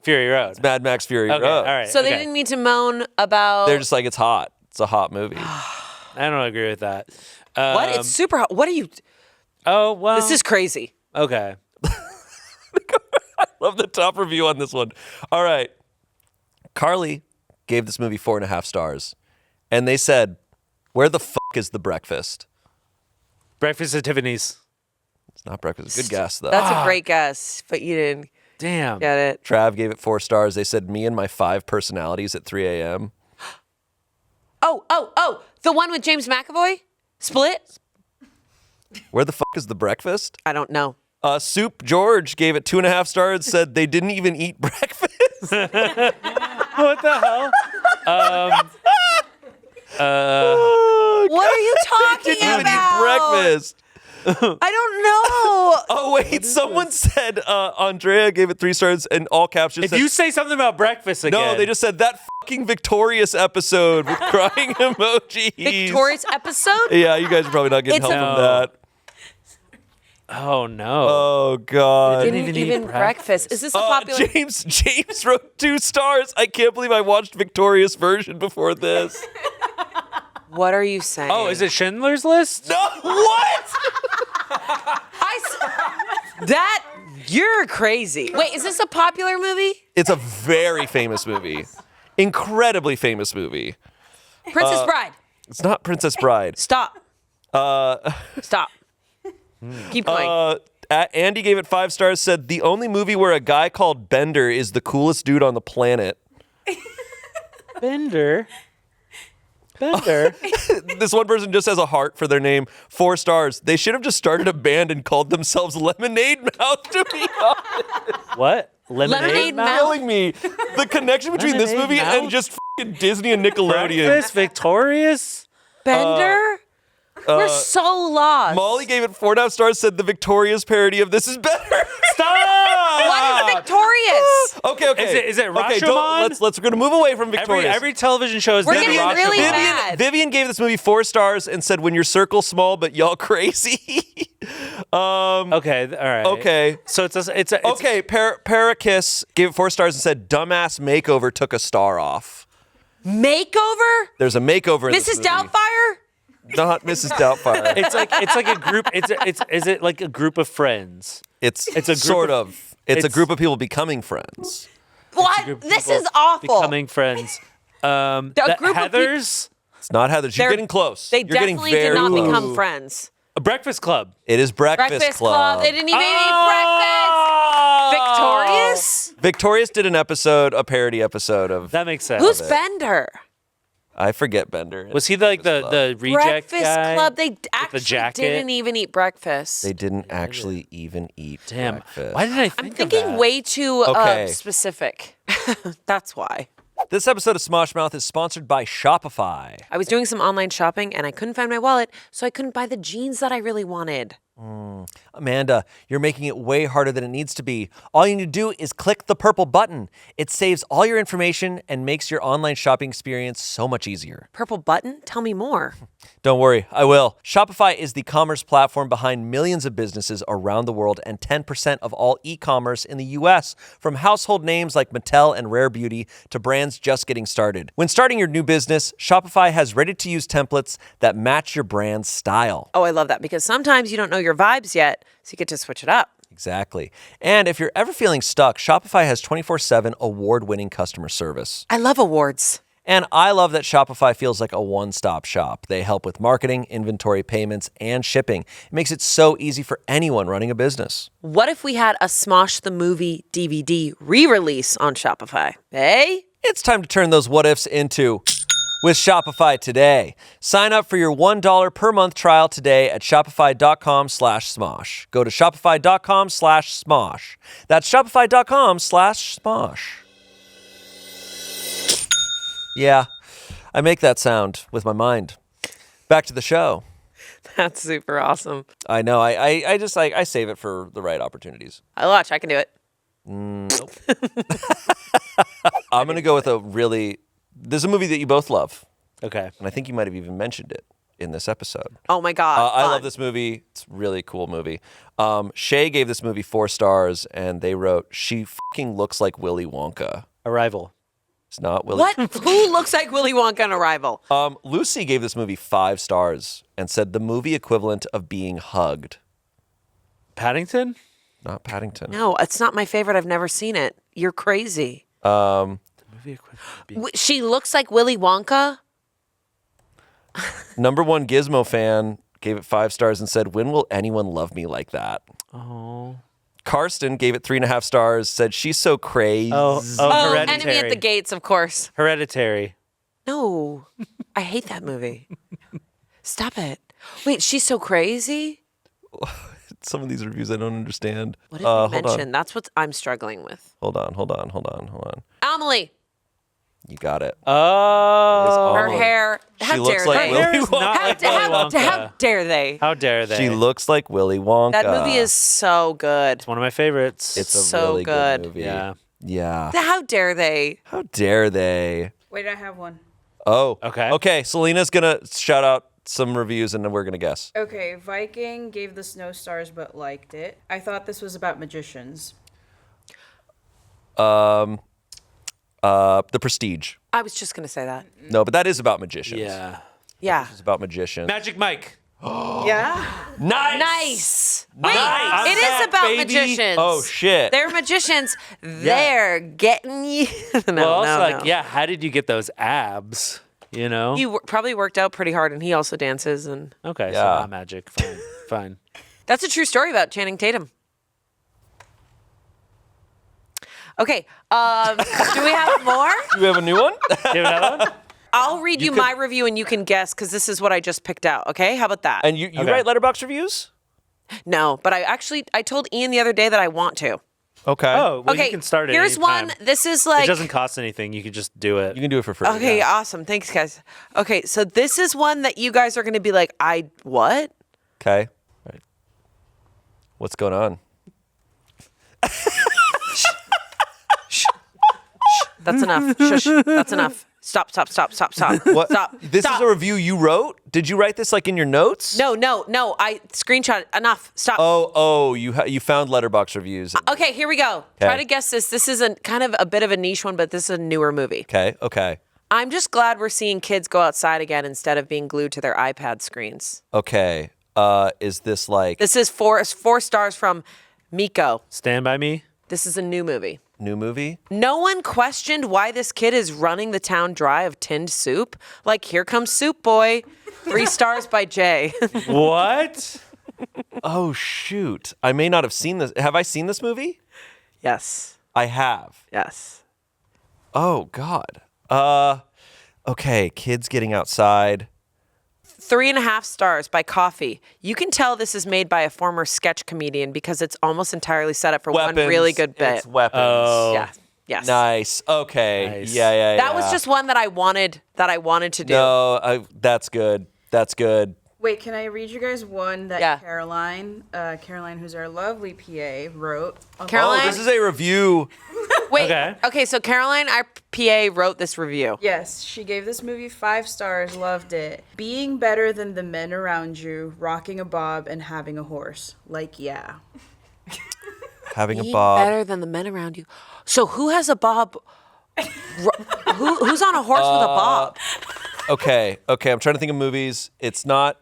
[SPEAKER 3] Fury Road.
[SPEAKER 1] Mad Max Fury
[SPEAKER 3] Okay,
[SPEAKER 1] Road.
[SPEAKER 3] all right.
[SPEAKER 2] So they
[SPEAKER 3] okay.
[SPEAKER 2] didn't mean to moan about
[SPEAKER 1] They're just like, it's hot. It's a hot movie.
[SPEAKER 3] I don't agree with that.
[SPEAKER 2] what? It's super hot. What are you?
[SPEAKER 3] Oh, well.
[SPEAKER 2] This is crazy.
[SPEAKER 3] Okay.
[SPEAKER 1] Love the top review on this one. All right. Carly gave this movie 4.5 stars. And they said, where the fuck is the breakfast?
[SPEAKER 3] Breakfast at Tiffany's.
[SPEAKER 1] It's not breakfast. Good guess, though.
[SPEAKER 2] That's a great guess, but you didn't
[SPEAKER 3] Damn.
[SPEAKER 2] get it.
[SPEAKER 1] Trav gave it 4 stars. They said, me and my 5 personalities at 3 a.m.
[SPEAKER 2] Oh, the one with James McAvoy? Split?
[SPEAKER 1] Where the fuck is the breakfast?
[SPEAKER 2] I don't know.
[SPEAKER 1] Soup George gave it 2.5 stars. Said they didn't even eat breakfast.
[SPEAKER 3] What the hell?
[SPEAKER 2] What are you talking
[SPEAKER 1] Didn't even
[SPEAKER 2] about?
[SPEAKER 1] eat breakfast.
[SPEAKER 2] I don't know.
[SPEAKER 1] Oh, wait. Someone said Andrea gave it 3 stars and all caps just
[SPEAKER 3] If
[SPEAKER 1] said,
[SPEAKER 3] you say something about breakfast again.
[SPEAKER 1] no, they just said that fucking Victorious episode with crying emojis.
[SPEAKER 2] Victorious episode?
[SPEAKER 1] Yeah, you guys are probably not getting
[SPEAKER 2] It's
[SPEAKER 1] help
[SPEAKER 3] a-
[SPEAKER 1] from that.
[SPEAKER 3] Oh, no.
[SPEAKER 1] Oh, God.
[SPEAKER 3] Didn't even eat
[SPEAKER 2] breakfast. Is this a popular?
[SPEAKER 1] James wrote 2 stars. I can't believe I watched Victorious version before this.
[SPEAKER 2] What are you saying?
[SPEAKER 3] Oh, is it Schindler's List?
[SPEAKER 1] No, what?
[SPEAKER 2] That you're crazy. Wait, is this a popular movie?
[SPEAKER 1] It's a very famous movie. Incredibly famous movie.
[SPEAKER 2] Princess Bride.
[SPEAKER 1] It's not Princess Bride.
[SPEAKER 2] Stop. Stop. Keep going.
[SPEAKER 1] Andy gave it 5 stars, said the only movie where a guy called Bender is the coolest dude on the planet.
[SPEAKER 3] Bender. Bender.
[SPEAKER 1] This one person just has a heart for their name. 4 stars. They should have just started a band and called themselves Lemonade Mouth, to be honest.
[SPEAKER 3] What?
[SPEAKER 2] Lemonade Mouth?
[SPEAKER 1] Telling me the connection between this
[SPEAKER 3] Lemonade
[SPEAKER 1] movie
[SPEAKER 3] Mouth?
[SPEAKER 1] and just f***ing Disney and Nickelodeon.
[SPEAKER 3] Breakfast, Victorious.
[SPEAKER 2] Bender? We're so lost.
[SPEAKER 1] Molly gave it 4.5 stars, said the Victorious parody of This Is Better.
[SPEAKER 3] Stop!
[SPEAKER 2] What is Victorious?
[SPEAKER 1] Okay.
[SPEAKER 3] Is it
[SPEAKER 1] Okay,
[SPEAKER 3] Rashomon?
[SPEAKER 1] let's we're gonna move away from Victorious.
[SPEAKER 3] Every television show is
[SPEAKER 2] We're
[SPEAKER 3] named
[SPEAKER 2] getting
[SPEAKER 3] Rashomon.
[SPEAKER 2] really mad.
[SPEAKER 1] Vivian gave this movie 4 stars and said, "When your circle's small, but y'all crazy."
[SPEAKER 3] Okay, all right.
[SPEAKER 1] Okay.
[SPEAKER 3] So it's
[SPEAKER 1] Okay, Parakiss gave it 4 stars and said, "Dumbass makeover took a star off."
[SPEAKER 2] Makeover?
[SPEAKER 1] There's a makeover in this
[SPEAKER 2] Mrs.
[SPEAKER 1] movie.
[SPEAKER 2] Doubtfire?
[SPEAKER 1] Not Mrs. Doubtfire.
[SPEAKER 3] It's like a group. Is it like a group of friends?
[SPEAKER 1] It's
[SPEAKER 3] a group
[SPEAKER 1] sort of. It's a
[SPEAKER 3] it's-
[SPEAKER 1] group of people becoming friends.
[SPEAKER 2] What? This is awful.
[SPEAKER 3] Becoming friends.
[SPEAKER 2] A
[SPEAKER 3] The
[SPEAKER 2] group of
[SPEAKER 3] Heathers.
[SPEAKER 1] It's not Heather. You're getting close.
[SPEAKER 2] They
[SPEAKER 1] You're getting
[SPEAKER 2] definitely
[SPEAKER 1] very
[SPEAKER 2] did not
[SPEAKER 1] close.
[SPEAKER 2] become friends.
[SPEAKER 3] A Breakfast Club.
[SPEAKER 1] It is Breakfast,
[SPEAKER 2] Breakfast Club. They didn't even eat breakfast. Victorious?
[SPEAKER 1] Victorious did an episode, a parody episode of.
[SPEAKER 3] That makes sense.
[SPEAKER 2] Who's Bender?
[SPEAKER 1] I forget Bender.
[SPEAKER 3] Was he the reject
[SPEAKER 2] Breakfast
[SPEAKER 3] guy?
[SPEAKER 2] Club. They actually
[SPEAKER 3] jacket?
[SPEAKER 2] didn't even eat breakfast.
[SPEAKER 1] They didn't actually even eat
[SPEAKER 3] Damn.
[SPEAKER 1] breakfast.
[SPEAKER 3] Why did I think
[SPEAKER 2] I'm
[SPEAKER 3] of
[SPEAKER 2] thinking
[SPEAKER 3] that?
[SPEAKER 2] way too
[SPEAKER 1] Okay.
[SPEAKER 2] specific. That's why.
[SPEAKER 1] This episode of Smosh Mouth is sponsored by Shopify.
[SPEAKER 2] I was doing some online shopping and I couldn't find my wallet, so I couldn't buy the jeans that I really wanted.
[SPEAKER 1] Amanda, you're making it way harder than it needs to be. All you need to do is click the purple button. It saves all your information and makes your online shopping experience so much easier.
[SPEAKER 2] Purple button? Tell me more.
[SPEAKER 1] Don't worry, I will. Shopify is the commerce platform behind millions of businesses around the world and 10% of all e-commerce in the US, from household names like Mattel and Rare Beauty to brands just getting started. When starting your new business, Shopify has ready-to-use templates that match your brand's style.
[SPEAKER 2] Oh, I love that because sometimes you don't know your vibes yet, so you get to switch it up.
[SPEAKER 1] Exactly. And if you're ever feeling stuck, Shopify has 24/7 award-winning customer service.
[SPEAKER 2] I love awards.
[SPEAKER 1] And I love that Shopify feels like a one-stop shop. They help with marketing, inventory, payments, and shipping. It makes it so easy for anyone running a business.
[SPEAKER 2] What if we had a Smosh the Movie DVD re-release on Shopify? Hey?
[SPEAKER 1] It's time to turn those what-ifs into with Shopify today. Sign up for your $1 per month trial today at shopify.com/smosh. Go to shopify.com/smosh. That's shopify.com/smosh. Yeah, I make that sound with my mind. Back to the show.
[SPEAKER 2] That's super awesome.
[SPEAKER 1] I know. I just like I save it for the right opportunities.
[SPEAKER 2] I watch. I can do it.
[SPEAKER 1] Nope. I'm gonna go with a really. This is a movie that you both love,
[SPEAKER 3] Okay.
[SPEAKER 1] and I think you might have even mentioned it in this episode.
[SPEAKER 2] Oh my God.
[SPEAKER 1] I
[SPEAKER 2] fun.
[SPEAKER 1] love this movie. It's a really cool movie. Shay gave this movie 4 stars, and they wrote, "She fucking looks like Willy Wonka."
[SPEAKER 3] Arrival.
[SPEAKER 1] It's not Willy.
[SPEAKER 2] What? Who looks like Willy Wonka on Arrival?
[SPEAKER 1] Lucy gave this movie 5 stars and said the movie equivalent of being hugged.
[SPEAKER 3] Paddington?
[SPEAKER 1] Not Paddington.
[SPEAKER 2] No, it's not my favorite. I've never seen it. You're crazy.
[SPEAKER 3] Movie equivalent of being-
[SPEAKER 2] She looks like Willy Wonka?
[SPEAKER 1] Number 1 Gizmo fan gave it 5 stars and said, "When will anyone love me like that?"
[SPEAKER 3] Oh.
[SPEAKER 1] Karsten gave it 3.5 stars, said, "She's so crazy."
[SPEAKER 3] Oh, Hereditary.
[SPEAKER 2] Enemy at the Gates, of course.
[SPEAKER 3] Hereditary.
[SPEAKER 2] No, I hate that movie. Stop it. Wait, she's so crazy?
[SPEAKER 1] Some of these reviews I don't understand.
[SPEAKER 2] What did you
[SPEAKER 1] Hold
[SPEAKER 2] mention?
[SPEAKER 1] on.
[SPEAKER 2] That's what I'm struggling with.
[SPEAKER 1] Hold on.
[SPEAKER 2] Amelie.
[SPEAKER 1] You got it.
[SPEAKER 3] Oh.
[SPEAKER 2] Her hair.
[SPEAKER 1] She
[SPEAKER 2] How
[SPEAKER 1] looks
[SPEAKER 2] dare
[SPEAKER 1] like
[SPEAKER 2] they?
[SPEAKER 1] Willy
[SPEAKER 3] Hair is not like Willy Wonka.
[SPEAKER 2] How dare they?
[SPEAKER 3] How dare they?
[SPEAKER 1] She looks like Willy Wonka.
[SPEAKER 2] That movie is so good.
[SPEAKER 3] It's one of my favorites.
[SPEAKER 1] It's a
[SPEAKER 2] so
[SPEAKER 1] really
[SPEAKER 2] good.
[SPEAKER 1] movie.
[SPEAKER 3] Yeah.
[SPEAKER 1] Yeah.
[SPEAKER 2] How dare they?
[SPEAKER 1] How dare they?
[SPEAKER 4] Wait, I have one.
[SPEAKER 1] Oh.
[SPEAKER 3] Okay.
[SPEAKER 1] Okay. Selena's gonna shout out some reviews and then we're gonna guess.
[SPEAKER 4] Okay, Viking gave this no stars but liked it. I thought this was about magicians.
[SPEAKER 1] The Prestige.
[SPEAKER 2] I was just gonna say that.
[SPEAKER 1] No, but that is about magicians.
[SPEAKER 3] Yeah.
[SPEAKER 2] Yeah.
[SPEAKER 1] It's about magicians.
[SPEAKER 3] Magic Mike.
[SPEAKER 4] Yeah?
[SPEAKER 1] Nice.
[SPEAKER 2] Nice. Wait,
[SPEAKER 3] Nice.
[SPEAKER 2] it is about magicians.
[SPEAKER 1] Oh shit.
[SPEAKER 2] They're magicians. They're getting you. No,
[SPEAKER 3] Well, also,
[SPEAKER 2] no,
[SPEAKER 3] like,
[SPEAKER 2] no.
[SPEAKER 3] yeah, how did you get those abs? You know?
[SPEAKER 2] He probably worked out pretty hard, and he also dances. And
[SPEAKER 3] Okay, so
[SPEAKER 1] Yeah.
[SPEAKER 3] not magic. Fine. Fine.
[SPEAKER 2] that's a true story about Channing Tatum. Okay. Do we have more?
[SPEAKER 1] Do we have a new one?
[SPEAKER 3] Do you have another one?
[SPEAKER 2] I'll read you my review, and you can guess because this is what I just picked out. Okay? How about that?
[SPEAKER 1] And you
[SPEAKER 3] Okay.
[SPEAKER 1] write letterbox reviews?
[SPEAKER 2] No, but I told Ian the other day that I want to.
[SPEAKER 1] Okay.
[SPEAKER 3] Oh, well,
[SPEAKER 2] Okay.
[SPEAKER 3] you can start it.
[SPEAKER 2] Here's
[SPEAKER 3] anytime.
[SPEAKER 2] one. This is like.
[SPEAKER 3] It doesn't cost anything. You can just do it.
[SPEAKER 1] You can do it for free.
[SPEAKER 2] Okay,
[SPEAKER 1] Yeah.
[SPEAKER 2] awesome. Thanks, guys. Okay, so this is one that you guys are going to be like, what?
[SPEAKER 1] Okay. All right. What's going on?
[SPEAKER 2] That's enough. Shush. That's enough. Stop.
[SPEAKER 1] What?
[SPEAKER 2] Stop.
[SPEAKER 1] This
[SPEAKER 2] Stop.
[SPEAKER 1] is a review you wrote? Did you write this like in your notes?
[SPEAKER 2] No. I screenshot it. Enough. Stop.
[SPEAKER 1] You found letterbox reviews.
[SPEAKER 2] Okay, here we go.
[SPEAKER 1] Okay.
[SPEAKER 2] Try to guess this. This is a kind of a bit of a niche one, but this is a newer movie.
[SPEAKER 1] Okay.
[SPEAKER 2] I'm just glad we're seeing kids go outside again instead of being glued to their iPad screens.
[SPEAKER 1] Okay. Is this like
[SPEAKER 2] This is four stars from Miko.
[SPEAKER 3] Stand By Me.
[SPEAKER 2] This is a new movie.
[SPEAKER 1] new movie?
[SPEAKER 2] No one questioned why this kid is running the town dry of tinned soup. Like, here comes Soup Boy. 3 stars by Jay.
[SPEAKER 3] What?
[SPEAKER 1] Oh shoot. I may not have seen this. Have I seen this movie?
[SPEAKER 2] Yes.
[SPEAKER 1] I have.
[SPEAKER 2] Yes.
[SPEAKER 1] Oh god. Okay, kids getting outside.
[SPEAKER 2] 3.5 stars by Coffee. You can tell this is made by a former sketch comedian because it's almost entirely set up for one really good bit.
[SPEAKER 1] It's weapons.
[SPEAKER 3] Oh.
[SPEAKER 2] Yeah. Yes.
[SPEAKER 1] Nice. Okay.
[SPEAKER 3] Nice.
[SPEAKER 1] Yeah.
[SPEAKER 2] That was just one that I wanted to do.
[SPEAKER 1] No, that's good. That's good.
[SPEAKER 4] Wait, can I read you guys one that
[SPEAKER 2] Yeah.
[SPEAKER 4] Caroline, who's our lovely PA, wrote?
[SPEAKER 2] Caroline?
[SPEAKER 1] Oh, this is a review.
[SPEAKER 2] Wait.
[SPEAKER 3] Okay.
[SPEAKER 2] Okay, so Caroline, our PA, wrote this review.
[SPEAKER 4] Yes, she gave this movie 5 stars, loved it. Being better than the men around you, rocking a bob, and having a horse. Like, yeah.
[SPEAKER 1] Having a
[SPEAKER 2] Be
[SPEAKER 1] bob.
[SPEAKER 2] better than the men around you. So who has a bob? Who's on a horse with a bob?
[SPEAKER 1] Okay. I'm trying to think of movies. It's not.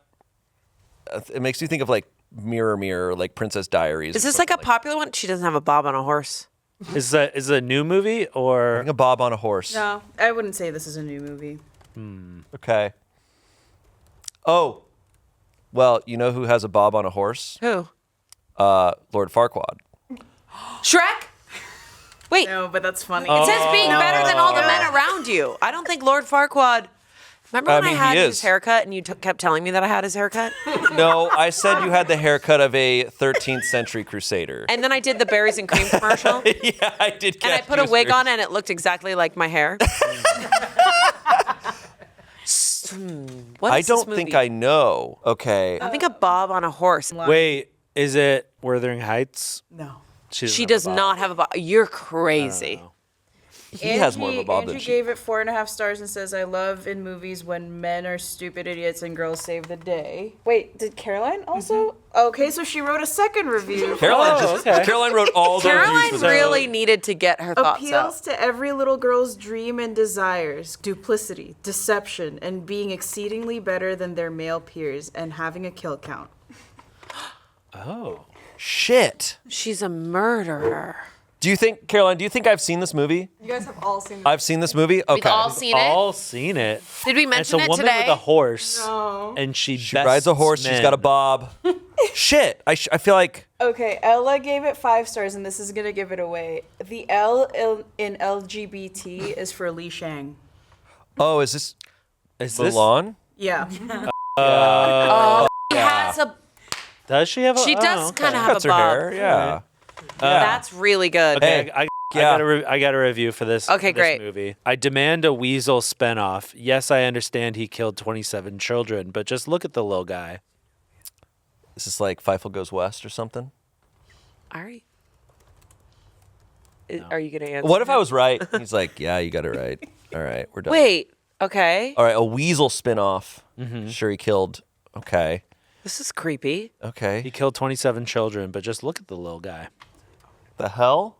[SPEAKER 1] It makes me think of like Mirror, like Princess Diaries.
[SPEAKER 2] Is this like a popular one? She doesn't have a bob on a horse.
[SPEAKER 3] Is it a new movie or?
[SPEAKER 1] Having a bob on a horse?
[SPEAKER 4] No, I wouldn't say this is a new movie.
[SPEAKER 1] Okay. Oh, well, you know who has a bob on a horse?
[SPEAKER 2] Who?
[SPEAKER 1] Lord Farquaad.
[SPEAKER 2] Shrek? Wait,
[SPEAKER 4] No, but that's funny.
[SPEAKER 2] it says being better than all the men around you. I don't think Lord Farquaad. Remember when I
[SPEAKER 1] mean,
[SPEAKER 2] had
[SPEAKER 1] he
[SPEAKER 2] his
[SPEAKER 1] is.
[SPEAKER 2] haircut and you kept telling me that I had his haircut?
[SPEAKER 1] No, I said you had the haircut of a 13th century crusader.
[SPEAKER 2] And then I did the berries and cream commercial.
[SPEAKER 1] Yeah, I did.
[SPEAKER 2] And I put a wig on and it looked exactly like my hair. What
[SPEAKER 1] I
[SPEAKER 2] is this
[SPEAKER 1] don't
[SPEAKER 2] movie?
[SPEAKER 1] think I know. Okay.
[SPEAKER 2] I think a bob on a horse.
[SPEAKER 3] Wait, is it Wuthering Heights?
[SPEAKER 4] No.
[SPEAKER 2] She does not have a bob. You're crazy.
[SPEAKER 1] He has more of a bob
[SPEAKER 4] Angie
[SPEAKER 1] than she.
[SPEAKER 4] gave it 4.5 stars and says, I love in movies when men are stupid idiots and girls save the day. Wait, did Caroline also? Okay, so she wrote a second review.
[SPEAKER 1] Caroline wrote all the reviews
[SPEAKER 2] Caroline
[SPEAKER 1] for the
[SPEAKER 2] really needed to get her thoughts
[SPEAKER 4] Appeals
[SPEAKER 2] out.
[SPEAKER 4] to every little girl's dream and desires, duplicity, deception, and being exceedingly better than their male peers and having a kill count.
[SPEAKER 3] Oh.
[SPEAKER 1] Shit.
[SPEAKER 2] She's a murderer.
[SPEAKER 1] Do you think, Caroline, I've seen this movie?
[SPEAKER 4] You guys have all seen
[SPEAKER 1] I've seen this movie? Okay.
[SPEAKER 2] We've all seen it.
[SPEAKER 3] All seen it.
[SPEAKER 2] Did we
[SPEAKER 3] And it's
[SPEAKER 2] mention
[SPEAKER 3] a
[SPEAKER 2] it
[SPEAKER 3] woman
[SPEAKER 2] today?
[SPEAKER 3] with a horse.
[SPEAKER 4] No.
[SPEAKER 3] And she
[SPEAKER 1] rides a horse. She's got a bob. Shit. I feel like.
[SPEAKER 4] Okay, Ella gave it 5 stars, and this is gonna give it away. The L in LGBT is for Li Shang.
[SPEAKER 1] Oh, is this
[SPEAKER 3] Is this?
[SPEAKER 1] Mulan?
[SPEAKER 4] Yeah.
[SPEAKER 2] She has a.
[SPEAKER 3] Does she have a?
[SPEAKER 2] She does
[SPEAKER 3] okay.
[SPEAKER 2] kind of have
[SPEAKER 1] Cuts
[SPEAKER 2] a
[SPEAKER 1] her
[SPEAKER 2] bob.
[SPEAKER 1] hair. Yeah.
[SPEAKER 2] That's really good.
[SPEAKER 3] Okay,
[SPEAKER 1] Hey.
[SPEAKER 3] I
[SPEAKER 1] Yeah.
[SPEAKER 3] I got a review for this.
[SPEAKER 2] Okay,
[SPEAKER 3] this
[SPEAKER 2] great.
[SPEAKER 3] Movie. I demand a Weasel spinoff. Yes, I understand he killed 27 children, but just look at the little guy.
[SPEAKER 1] Is this like Feifel Goes West or something?
[SPEAKER 2] All right. Are you going to answer?
[SPEAKER 1] What if I was right? He's like, yeah, you got it right. All right, we're done.
[SPEAKER 2] Wait. Okay.
[SPEAKER 1] All right, a Weasel spinoff. Sure, he killed. Okay.
[SPEAKER 2] This is creepy.
[SPEAKER 3] He
[SPEAKER 1] Okay.
[SPEAKER 3] killed 27 children, but just look at the little guy.
[SPEAKER 1] The hell?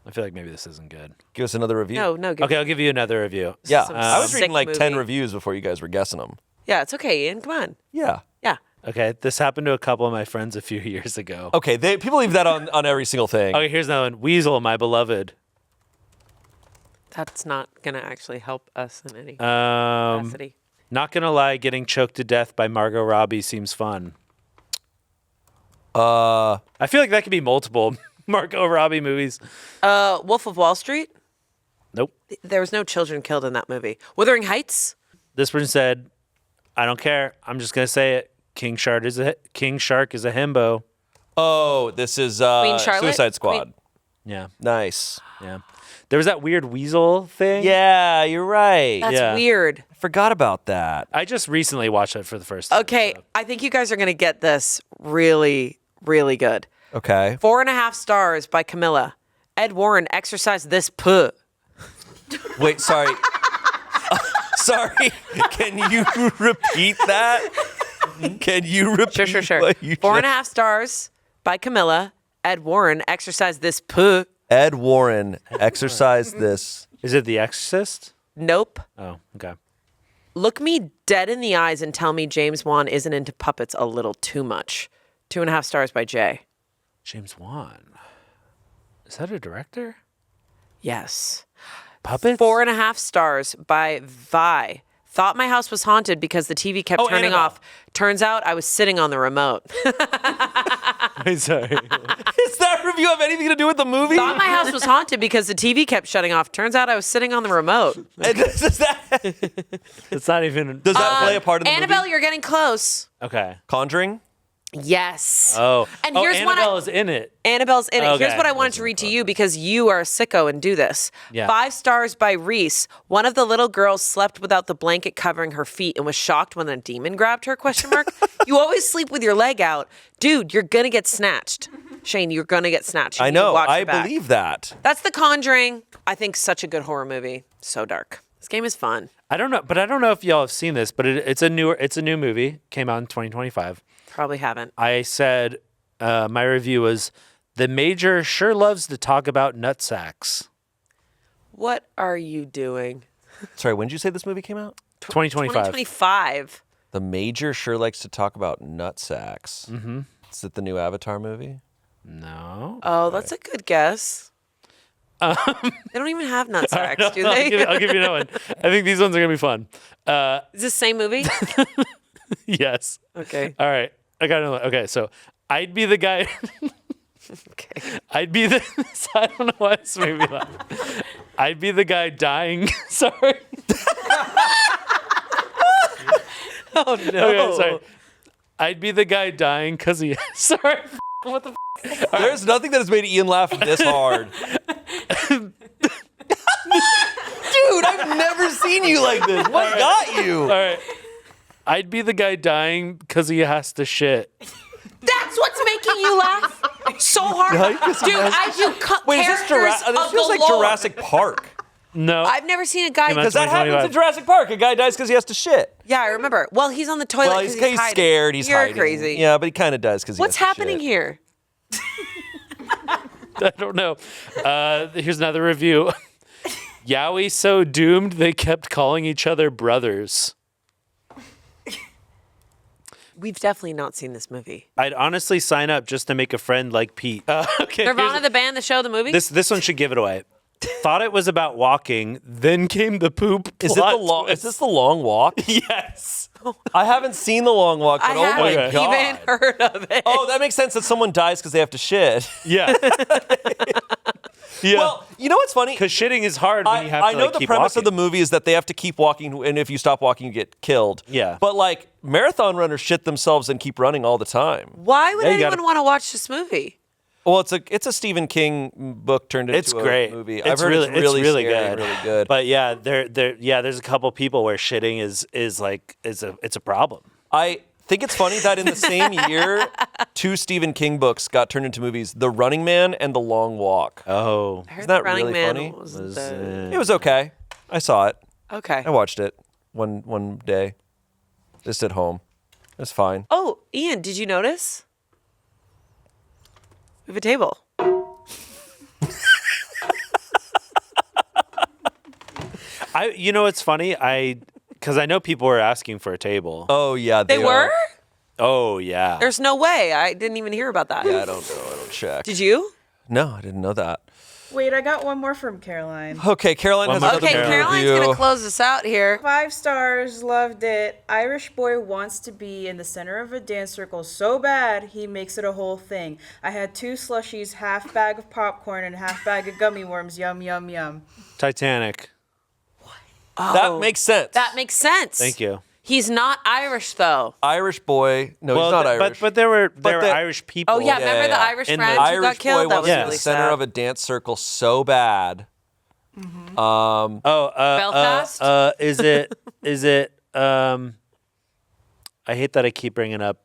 [SPEAKER 3] I feel like maybe this isn't good.
[SPEAKER 1] Give us another review.
[SPEAKER 2] No.
[SPEAKER 3] Okay, I'll give you another review.
[SPEAKER 1] Yeah,
[SPEAKER 2] Some
[SPEAKER 1] I was
[SPEAKER 2] sick
[SPEAKER 1] reading like 10
[SPEAKER 2] movie.
[SPEAKER 1] reviews before you guys were guessing them.
[SPEAKER 2] Yeah, it's okay, Ian. Come on.
[SPEAKER 1] Yeah.
[SPEAKER 2] Yeah.
[SPEAKER 3] Okay, this happened to a couple of my friends a few years ago.
[SPEAKER 1] Okay, people leave that on every single thing.
[SPEAKER 3] Okay, here's another one. Weasel, my beloved.
[SPEAKER 2] That's not going to actually help us in any
[SPEAKER 3] Um,
[SPEAKER 2] capacity.
[SPEAKER 3] Not gonna lie, getting choked to death by Margot Robbie seems fun. I feel like that could be multiple Margot Robbie movies.
[SPEAKER 2] Wolf of Wall Street?
[SPEAKER 3] Nope.
[SPEAKER 2] There was no children killed in that movie. Wuthering Heights?
[SPEAKER 3] This person said, "I don't care. I'm just gonna say it. King Shark is a himbo."
[SPEAKER 1] Oh, this is
[SPEAKER 2] Queen Charlotte?
[SPEAKER 1] Suicide Squad.
[SPEAKER 3] Yeah,
[SPEAKER 1] Nice.
[SPEAKER 3] yeah. There was that weird weasel thing.
[SPEAKER 1] Yeah, you're right.
[SPEAKER 2] That's
[SPEAKER 3] Yeah.
[SPEAKER 2] weird.
[SPEAKER 1] I forgot about that.
[SPEAKER 3] I just recently watched it for the first time.
[SPEAKER 2] Okay,
[SPEAKER 3] so-
[SPEAKER 2] I think you guys are going to get this really, really good.
[SPEAKER 1] Okay.
[SPEAKER 2] 4.5 stars by Camilla. Ed Warren exercised this puh.
[SPEAKER 1] Wait, sorry. Sorry. Can you repeat that? Can you repeat
[SPEAKER 2] Sure.
[SPEAKER 1] what you
[SPEAKER 2] 4.5 stars by Camilla. Ed Warren exercised this puh.
[SPEAKER 1] Ed Warren exercised this.
[SPEAKER 3] Is it The Exorcist?
[SPEAKER 2] Nope.
[SPEAKER 3] Oh, okay.
[SPEAKER 2] Look me dead in the eyes and tell me James Wan isn't into puppets a little too much. 2.5 stars by Jay.
[SPEAKER 3] James Wan. Is that a director?
[SPEAKER 2] Yes.
[SPEAKER 3] Puppets?
[SPEAKER 2] 4.5 stars by Vi. Thought my house was haunted because the TV kept turning
[SPEAKER 1] Annabelle.
[SPEAKER 2] off. Turns out I was sitting on the remote.
[SPEAKER 3] Wait, sorry.
[SPEAKER 1] Does that review have anything to do with the movie?
[SPEAKER 2] Thought my house was haunted because the TV kept shutting off. Turns out I was sitting on the remote.
[SPEAKER 1] Does that
[SPEAKER 3] It's not even.
[SPEAKER 1] play a part in the
[SPEAKER 2] Annabelle,
[SPEAKER 1] movie?
[SPEAKER 2] you're getting close.
[SPEAKER 3] Okay.
[SPEAKER 1] Conjuring?
[SPEAKER 2] Yes.
[SPEAKER 3] Oh.
[SPEAKER 2] And here's what
[SPEAKER 3] Annabelle is in it.
[SPEAKER 2] Annabelle's in it.
[SPEAKER 3] Okay.
[SPEAKER 2] Here's what I wanted to read to you because you are a sicko and do this.
[SPEAKER 3] Yeah.
[SPEAKER 2] 5 stars by Reese. One of the little girls slept without the blanket covering her feet and was shocked when a demon grabbed her, question mark. You always sleep with your leg out. Dude, you're going to get snatched. Shayne, you're going to get snatched. You
[SPEAKER 1] I
[SPEAKER 2] need to
[SPEAKER 1] know.
[SPEAKER 2] watch
[SPEAKER 1] I
[SPEAKER 2] your back.
[SPEAKER 1] believe that.
[SPEAKER 2] That's The Conjuring. I think such a good horror movie. So dark. This game is fun.
[SPEAKER 3] I don't know if y'all have seen this, but it's a new movie. Came out in 2025.
[SPEAKER 2] Probably haven't.
[SPEAKER 3] I said my review was the major sure loves to talk about nutsacks.
[SPEAKER 2] What are you doing?
[SPEAKER 1] Sorry, when did you say this movie came out?
[SPEAKER 3] 2025.
[SPEAKER 2] 2025.
[SPEAKER 1] The Major sure likes to talk about nutsacks. Mm-hmm. Is it the new Avatar movie?
[SPEAKER 3] No.
[SPEAKER 2] Oh, that's a good guess. They don't even have nutsacks, do they?
[SPEAKER 3] I'll give you another one. I think these ones are gonna be fun.
[SPEAKER 2] Is this the same movie?
[SPEAKER 3] Yes.
[SPEAKER 2] Okay.
[SPEAKER 3] All right. I got another one. Okay, so I'd be the guy.
[SPEAKER 2] Okay.
[SPEAKER 3] I'd be the. I don't know why this made me laugh. I'd be the guy dying. Sorry.
[SPEAKER 2] Oh, no.
[SPEAKER 3] Okay, sorry. I'd be the guy dying because he. Sorry. What the?
[SPEAKER 1] There's nothing that has made Ian laugh this hard. Dude, I've never seen you like this. What got you?
[SPEAKER 3] All right. I'd be the guy dying because he has to shit.
[SPEAKER 2] That's what's making you laugh so hard. Dude, I do
[SPEAKER 1] Wait, is this
[SPEAKER 2] characters
[SPEAKER 1] This feels like
[SPEAKER 2] galore.
[SPEAKER 1] Jurassic Park.
[SPEAKER 3] No.
[SPEAKER 2] I've never seen a guy.
[SPEAKER 3] Came out
[SPEAKER 1] Because that happens
[SPEAKER 3] 2025.
[SPEAKER 1] in Jurassic Park. A guy dies because he has to shit.
[SPEAKER 2] Yeah, I remember. Well, he's on the toilet
[SPEAKER 1] Well,
[SPEAKER 2] because
[SPEAKER 1] he's
[SPEAKER 2] hiding.
[SPEAKER 1] scared. He's
[SPEAKER 2] You're
[SPEAKER 1] hiding.
[SPEAKER 2] crazy.
[SPEAKER 1] Yeah, but he kind of does because
[SPEAKER 2] What's happening here?
[SPEAKER 3] I don't know. Here's another review. Yowie so doomed they kept calling each other brothers.
[SPEAKER 2] We've definitely not seen this movie.
[SPEAKER 3] I'd honestly sign up just to make a friend like Pete. Okay.
[SPEAKER 2] Nirvana,
[SPEAKER 3] here's-
[SPEAKER 2] the band, the show, the movie?
[SPEAKER 3] This one should give it away. Thought it was about walking, then came the poop.
[SPEAKER 1] Is this the long walk?
[SPEAKER 3] Yes.
[SPEAKER 1] I haven't seen the long walk, but
[SPEAKER 2] I
[SPEAKER 1] oh my
[SPEAKER 2] haven't
[SPEAKER 1] god.
[SPEAKER 2] even heard of it.
[SPEAKER 1] Oh, that makes sense that someone dies because they have to shit.
[SPEAKER 3] Yeah. Yeah.
[SPEAKER 1] Well, you know what's funny?
[SPEAKER 3] Because shitting is hard when you have
[SPEAKER 1] I
[SPEAKER 3] to
[SPEAKER 1] know
[SPEAKER 3] like,
[SPEAKER 1] the
[SPEAKER 3] keep
[SPEAKER 1] premise
[SPEAKER 3] walking.
[SPEAKER 1] of the movie is that they have to keep walking, and if you stop walking, you get killed.
[SPEAKER 3] Yeah.
[SPEAKER 1] But like marathon runners shit themselves and keep running all the time.
[SPEAKER 2] Why would
[SPEAKER 3] Yeah, you
[SPEAKER 2] anyone
[SPEAKER 3] gotta-
[SPEAKER 2] want to watch this movie?
[SPEAKER 1] Well, it's a Stephen King book turned into
[SPEAKER 3] It's great.
[SPEAKER 1] a movie.
[SPEAKER 3] It's
[SPEAKER 1] I've heard
[SPEAKER 3] really,
[SPEAKER 1] it's really
[SPEAKER 3] really
[SPEAKER 1] scary,
[SPEAKER 3] good.
[SPEAKER 1] really good.
[SPEAKER 3] But yeah, there's a couple people where shitting it's a problem.
[SPEAKER 1] I think it's funny that in the same year, 2 Stephen King books got turned into movies: The Running Man and The Long Walk.
[SPEAKER 3] Oh,
[SPEAKER 2] I heard
[SPEAKER 1] Isn't that
[SPEAKER 2] Running
[SPEAKER 1] really
[SPEAKER 2] Man
[SPEAKER 1] funny?
[SPEAKER 2] was the...
[SPEAKER 1] It was okay. I saw it.
[SPEAKER 2] Okay.
[SPEAKER 1] I watched it one day, just at home. It's fine.
[SPEAKER 2] Oh, Ian, did you notice? We have a table.
[SPEAKER 3] It's funny. Because I know people were asking for a table.
[SPEAKER 1] Oh yeah,
[SPEAKER 2] They were?
[SPEAKER 3] Oh yeah.
[SPEAKER 2] There's no way. I didn't even hear about that.
[SPEAKER 1] Yeah, I don't know. I don't check.
[SPEAKER 2] Did you?
[SPEAKER 1] No, I didn't know that.
[SPEAKER 4] Wait, I got one more from Caroline.
[SPEAKER 1] Okay, Caroline has
[SPEAKER 3] more
[SPEAKER 1] another
[SPEAKER 2] Okay,
[SPEAKER 3] Caroline.
[SPEAKER 2] Caroline's
[SPEAKER 1] review.
[SPEAKER 2] going to close us out here.
[SPEAKER 4] 5 stars, loved it. Irish boy wants to be in the center of a dance circle so bad he makes it a whole thing. I had 2 slushies, half bag of popcorn, and half bag of gummy worms. Yum, yum, yum.
[SPEAKER 3] Titanic.
[SPEAKER 1] That makes sense.
[SPEAKER 2] That makes sense.
[SPEAKER 3] Thank you.
[SPEAKER 2] He's not Irish, though.
[SPEAKER 1] Irish boy. No, he's not Irish.
[SPEAKER 3] But there were
[SPEAKER 1] the-
[SPEAKER 3] Irish people.
[SPEAKER 2] Oh, yeah. Remember the
[SPEAKER 1] yeah.
[SPEAKER 2] Irish
[SPEAKER 3] In the-
[SPEAKER 2] friends who
[SPEAKER 1] Irish
[SPEAKER 2] got killed?
[SPEAKER 1] boy
[SPEAKER 2] That
[SPEAKER 1] was
[SPEAKER 2] was
[SPEAKER 1] in
[SPEAKER 2] really
[SPEAKER 1] the center
[SPEAKER 2] sad.
[SPEAKER 1] of a dance circle so bad.
[SPEAKER 2] Belfast?
[SPEAKER 3] Is it I hate that I keep bringing up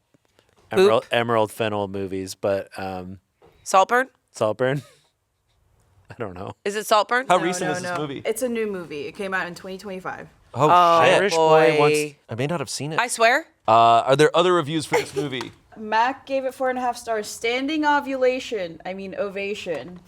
[SPEAKER 3] Emerald Fennell movies, but
[SPEAKER 2] Saltburn?
[SPEAKER 3] Saltburn. I don't know.
[SPEAKER 2] Is it Saltburn?
[SPEAKER 1] How recent is this movie?
[SPEAKER 4] It's a new movie. It came out in 2025.
[SPEAKER 1] Oh, shit.
[SPEAKER 3] Irish boy wants.
[SPEAKER 1] I may not have seen it.
[SPEAKER 2] I swear.
[SPEAKER 1] Are there other reviews for this movie?
[SPEAKER 4] Mac gave it 4.5 stars. Standing ovation.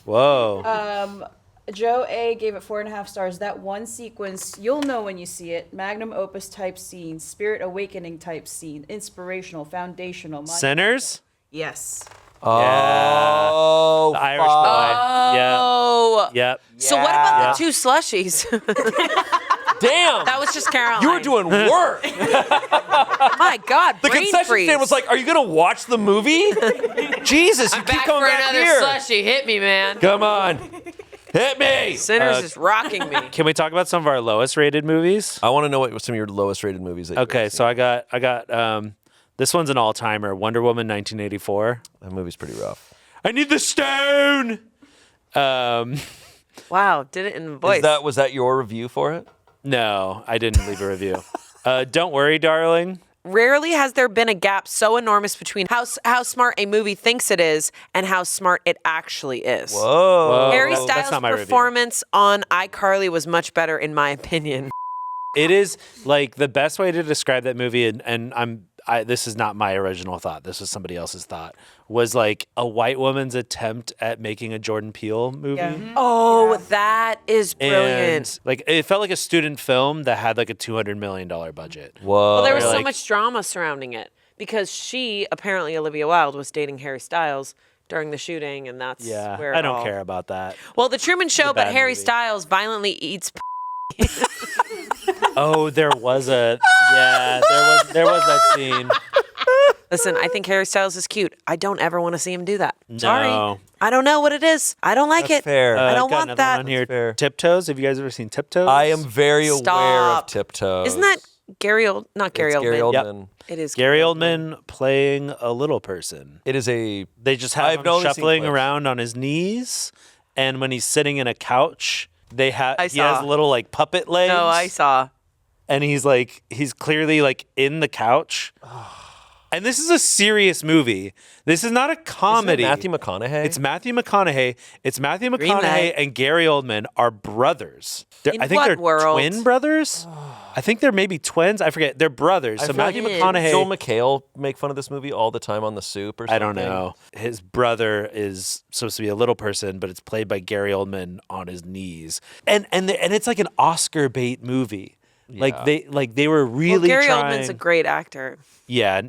[SPEAKER 3] Whoa.
[SPEAKER 4] Joe A gave it 4.5 stars. That one sequence, you'll know when you see it. Magnum opus type scene, spirit awakening type scene, inspirational, foundational.
[SPEAKER 3] Sinners.
[SPEAKER 4] Yes.
[SPEAKER 1] Oh,
[SPEAKER 3] The Irish boy.
[SPEAKER 2] Oh.
[SPEAKER 3] Yep.
[SPEAKER 2] So what about
[SPEAKER 3] Yeah.
[SPEAKER 2] the 2 slushies?
[SPEAKER 1] damn.
[SPEAKER 2] That was just Caroline.
[SPEAKER 1] You were doing work.
[SPEAKER 2] My God,
[SPEAKER 1] The
[SPEAKER 2] brain
[SPEAKER 1] concession
[SPEAKER 2] freeze.
[SPEAKER 1] stand was like, "Are you gonna watch the movie?" Jesus, you
[SPEAKER 2] I'm
[SPEAKER 1] keep
[SPEAKER 2] back
[SPEAKER 1] coming
[SPEAKER 2] for
[SPEAKER 1] back
[SPEAKER 2] another
[SPEAKER 1] here.
[SPEAKER 2] slushie. Hit me, man.
[SPEAKER 1] Come on, hit me.
[SPEAKER 2] Sinners is rocking me.
[SPEAKER 3] Can we talk about some of our lowest rated movies?
[SPEAKER 1] I want to know what some of your lowest rated movies. That you've
[SPEAKER 3] Okay,
[SPEAKER 1] ever
[SPEAKER 3] so I got this one's an all timer. Wonder Woman 1984.
[SPEAKER 1] seen. That movie's pretty rough.
[SPEAKER 3] I need the stone.
[SPEAKER 2] Wow, did it in voice.
[SPEAKER 1] Was that your review for it?
[SPEAKER 3] No, I didn't leave a review. Don't worry, darling.
[SPEAKER 2] Rarely has there been a gap so enormous between how smart a movie thinks it is and how smart it actually is.
[SPEAKER 1] Whoa.
[SPEAKER 2] Harry
[SPEAKER 3] that's
[SPEAKER 2] Styles'
[SPEAKER 3] not my review.
[SPEAKER 2] performance on iCarly was much better, in my opinion.
[SPEAKER 3] It is like the best way to describe that movie, and this is not my original thought. This was somebody else's thought. Was like a white woman's attempt at making a Jordan Peele movie.
[SPEAKER 4] Yeah.
[SPEAKER 2] Oh, that is brilliant.
[SPEAKER 3] And like it felt like a student film that had like a $200 million budget.
[SPEAKER 1] Whoa.
[SPEAKER 2] Well, there was so
[SPEAKER 3] like-
[SPEAKER 2] much drama surrounding it because she, apparently Olivia Wilde, was dating Harry Styles during the shooting, and that's
[SPEAKER 3] Yeah,
[SPEAKER 2] where
[SPEAKER 3] I
[SPEAKER 2] it
[SPEAKER 3] don't
[SPEAKER 2] all-
[SPEAKER 3] care about that.
[SPEAKER 2] Well, The Truman Show, but
[SPEAKER 3] bad
[SPEAKER 2] Harry
[SPEAKER 3] movie.
[SPEAKER 2] Styles violently eats.
[SPEAKER 3] Oh, there was there was that scene.
[SPEAKER 2] Listen, I think Harry Styles is cute. I don't ever want to see him do that. Sorry.
[SPEAKER 3] No.
[SPEAKER 2] I don't know what it is. I don't like
[SPEAKER 1] That's
[SPEAKER 2] it.
[SPEAKER 1] fair.
[SPEAKER 2] I don't
[SPEAKER 3] got
[SPEAKER 2] want
[SPEAKER 3] another
[SPEAKER 2] that.
[SPEAKER 3] one on here.
[SPEAKER 1] Fair.
[SPEAKER 3] Tiptoes. Have you guys ever seen Tiptoes?
[SPEAKER 1] I am very aware of
[SPEAKER 2] Stop.
[SPEAKER 1] Tiptoes.
[SPEAKER 2] Isn't that Gary
[SPEAKER 1] It's
[SPEAKER 2] Gary Oldman?
[SPEAKER 1] Gary
[SPEAKER 3] Yep.
[SPEAKER 1] Oldman.
[SPEAKER 2] It is
[SPEAKER 3] Gary Oldman playing a little person.
[SPEAKER 1] It is a.
[SPEAKER 3] They just
[SPEAKER 1] I've
[SPEAKER 3] have him
[SPEAKER 1] only seen
[SPEAKER 3] shuffling
[SPEAKER 1] clips.
[SPEAKER 3] around on his knees, and when he's sitting in a couch, he has
[SPEAKER 2] saw.
[SPEAKER 3] little like puppet legs.
[SPEAKER 2] No, I saw.
[SPEAKER 3] And he's clearly like in the couch. And this is a serious movie. This is not a comedy.
[SPEAKER 1] Matthew McConaughey.
[SPEAKER 3] It's Matthew McConaughey. It's Matthew
[SPEAKER 2] Green
[SPEAKER 3] McConaughey
[SPEAKER 2] light.
[SPEAKER 3] and Gary Oldman are brothers.
[SPEAKER 2] In
[SPEAKER 3] I think
[SPEAKER 2] what
[SPEAKER 3] they're
[SPEAKER 2] world?
[SPEAKER 3] twin brothers. I think they're maybe twins. I forget. They're brothers.
[SPEAKER 1] I
[SPEAKER 3] So
[SPEAKER 1] feel like
[SPEAKER 3] Matthew
[SPEAKER 2] Twins.
[SPEAKER 3] McConaughey.
[SPEAKER 1] Joel McHale make fun of this movie all the time on The Soup or something.
[SPEAKER 3] I don't know. His brother is supposed to be a little person, but it's played by Gary Oldman on his knees. And it's like an Oscar bait movie. Like they were really
[SPEAKER 2] Well, Gary
[SPEAKER 3] trying.
[SPEAKER 2] Oldman's a great actor.
[SPEAKER 3] Yeah.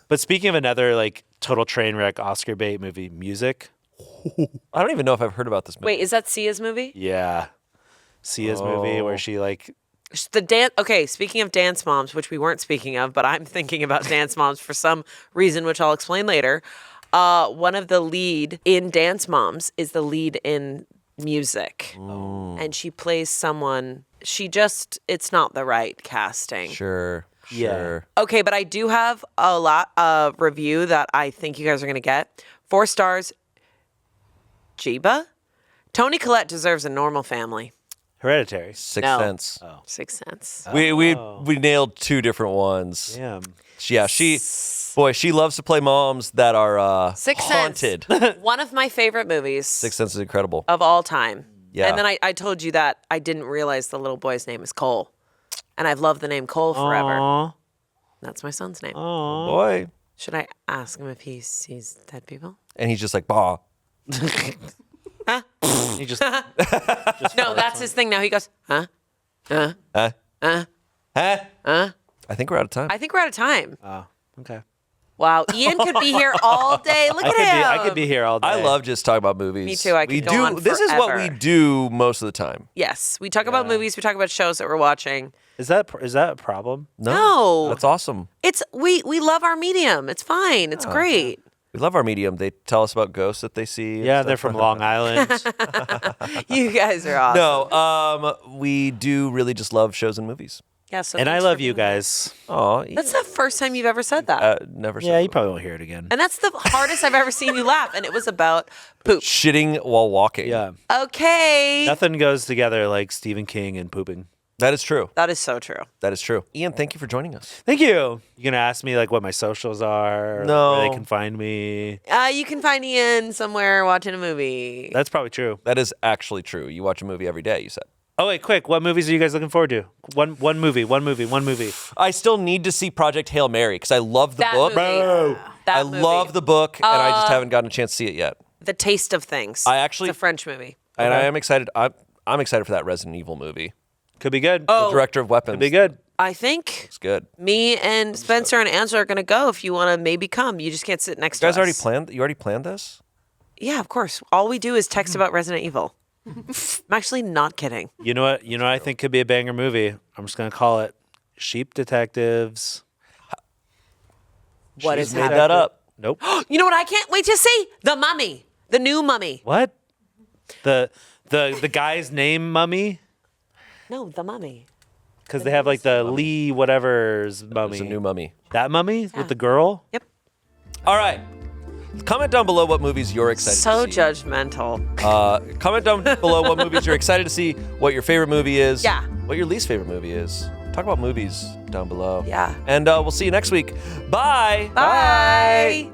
[SPEAKER 3] But speaking of another like total train wreck Oscar bait movie, Music.
[SPEAKER 1] I don't even know if I've heard about this movie.
[SPEAKER 2] Wait, is that Sia's movie?
[SPEAKER 3] Yeah. Sia's movie
[SPEAKER 1] Oh.
[SPEAKER 3] where she like
[SPEAKER 2] The dance. Okay, speaking of dance moms, which we weren't speaking of, but I'm thinking about dance moms for some reason, which I'll explain later. One of the lead in Dance Moms is the lead in Music, and she plays someone. It's not the right casting.
[SPEAKER 1] Sure.
[SPEAKER 3] Yeah.
[SPEAKER 1] Sure.
[SPEAKER 2] Okay, but I do have a review that I think you guys are gonna get 4 stars. Jeeba? Toni Collette deserves a normal family.
[SPEAKER 3] Hereditary.
[SPEAKER 1] Sixth
[SPEAKER 2] No.
[SPEAKER 1] Sense.
[SPEAKER 3] Oh.
[SPEAKER 2] Sixth Sense.
[SPEAKER 1] We nailed 2 different ones.
[SPEAKER 3] Damn.
[SPEAKER 1] Yeah, she loves to play moms that are
[SPEAKER 2] Sixth
[SPEAKER 1] haunted.
[SPEAKER 2] Sense. One of my favorite movies
[SPEAKER 1] Sixth Sense is incredible.
[SPEAKER 2] of all time.
[SPEAKER 1] Yeah.
[SPEAKER 2] And then I told you that I didn't realize the little boy's name is Cole. And I've loved the name Cole forever.
[SPEAKER 3] Aw.
[SPEAKER 2] That's my son's name.
[SPEAKER 3] Aw.
[SPEAKER 1] Boy.
[SPEAKER 2] Should I ask him if he sees dead people?
[SPEAKER 1] And he's just like, bah.
[SPEAKER 3] He just
[SPEAKER 2] No, that's his thing now. He goes, huh?
[SPEAKER 1] Huh? I think we're out of time.
[SPEAKER 2] I think we're out of time.
[SPEAKER 3] Oh, okay.
[SPEAKER 2] Wow, Ian could be here all day. Look at him.
[SPEAKER 3] I could be here all day.
[SPEAKER 1] I love just talking about movies.
[SPEAKER 2] Me too. I could go on
[SPEAKER 1] This is what we
[SPEAKER 2] forever.
[SPEAKER 1] do most of the time.
[SPEAKER 2] Yes, we talk about movies. We talk about shows that we're watching.
[SPEAKER 3] Is that a problem?
[SPEAKER 2] No.
[SPEAKER 1] That's awesome.
[SPEAKER 2] It's we love our medium. It's fine. It's great.
[SPEAKER 1] We love our medium. They tell us about ghosts that they see. and
[SPEAKER 3] Yeah,
[SPEAKER 1] stuff.
[SPEAKER 3] they're from Long Island.
[SPEAKER 2] You guys are awesome.
[SPEAKER 1] No, we do really just love shows and movies.
[SPEAKER 2] Yeah, so
[SPEAKER 3] And I
[SPEAKER 2] thanks
[SPEAKER 3] love
[SPEAKER 2] for
[SPEAKER 3] you
[SPEAKER 2] being here.
[SPEAKER 3] guys.
[SPEAKER 1] Oh,
[SPEAKER 2] That's the first time you've ever said that.
[SPEAKER 1] never said
[SPEAKER 3] Yeah, you
[SPEAKER 1] that.
[SPEAKER 3] probably won't hear it again.
[SPEAKER 2] And that's the hardest I've ever seen you laugh. And it was about poop.
[SPEAKER 1] Shitting while walking.
[SPEAKER 3] Yeah.
[SPEAKER 2] Okay.
[SPEAKER 3] Nothing goes together like Stephen King and pooping.
[SPEAKER 1] That is true.
[SPEAKER 2] That is so true.
[SPEAKER 1] That is true. Ian, thank you for joining us.
[SPEAKER 3] Thank you. You gonna ask me like what my socials are? or
[SPEAKER 1] No.
[SPEAKER 3] Where they can find me.
[SPEAKER 2] You can find Ian somewhere watching a movie.
[SPEAKER 3] That's probably true.
[SPEAKER 1] That is actually true. You watch a movie every day, you said.
[SPEAKER 3] Oh wait, quick. What movies are you guys looking forward to? One movie.
[SPEAKER 1] I still need to see Project Hail Mary because I love the
[SPEAKER 2] That
[SPEAKER 1] book.
[SPEAKER 2] movie. That
[SPEAKER 1] I
[SPEAKER 2] movie.
[SPEAKER 1] love the book, and I just haven't gotten a chance to see it yet.
[SPEAKER 2] The Taste of Things.
[SPEAKER 1] I actually-
[SPEAKER 2] It's a French movie.
[SPEAKER 1] And I am excited. I'm excited for that Resident Evil movie.
[SPEAKER 3] Could be good.
[SPEAKER 1] The director of Weapons.
[SPEAKER 3] Could be good.
[SPEAKER 2] I think
[SPEAKER 1] It's good.
[SPEAKER 2] me and Spencer and Ansel are going to go if you want to maybe come. You just can't sit next
[SPEAKER 1] You guys
[SPEAKER 2] to us.
[SPEAKER 1] You already planned this?
[SPEAKER 2] Yeah, of course. All we do is text about Resident Evil. I'm actually not kidding.
[SPEAKER 3] You know what? You know what I think could be a banger movie. I'm just gonna call it Sheep Detectives.
[SPEAKER 2] What
[SPEAKER 1] She's
[SPEAKER 2] is
[SPEAKER 1] made
[SPEAKER 2] happening?
[SPEAKER 1] that up.
[SPEAKER 3] Nope.
[SPEAKER 2] You know what I can't wait to see? The Mummy. The new Mummy.
[SPEAKER 3] What? The guy's name Mummy?
[SPEAKER 2] No, The Mummy.
[SPEAKER 3] Because they have like the Lee whatever's mummy.
[SPEAKER 1] It's a new mummy.
[SPEAKER 3] That mummy with the girl?
[SPEAKER 2] Yep.
[SPEAKER 1] All right. Comment down below what movies you're excited
[SPEAKER 2] So
[SPEAKER 1] to see.
[SPEAKER 2] judgmental.
[SPEAKER 1] Comment down below what movies you're excited to see, what your favorite movie is,
[SPEAKER 2] Yeah.
[SPEAKER 1] what your least favorite movie is. Talk about movies down below.
[SPEAKER 2] Yeah.
[SPEAKER 1] And we'll see you next week. Bye.
[SPEAKER 2] Bye.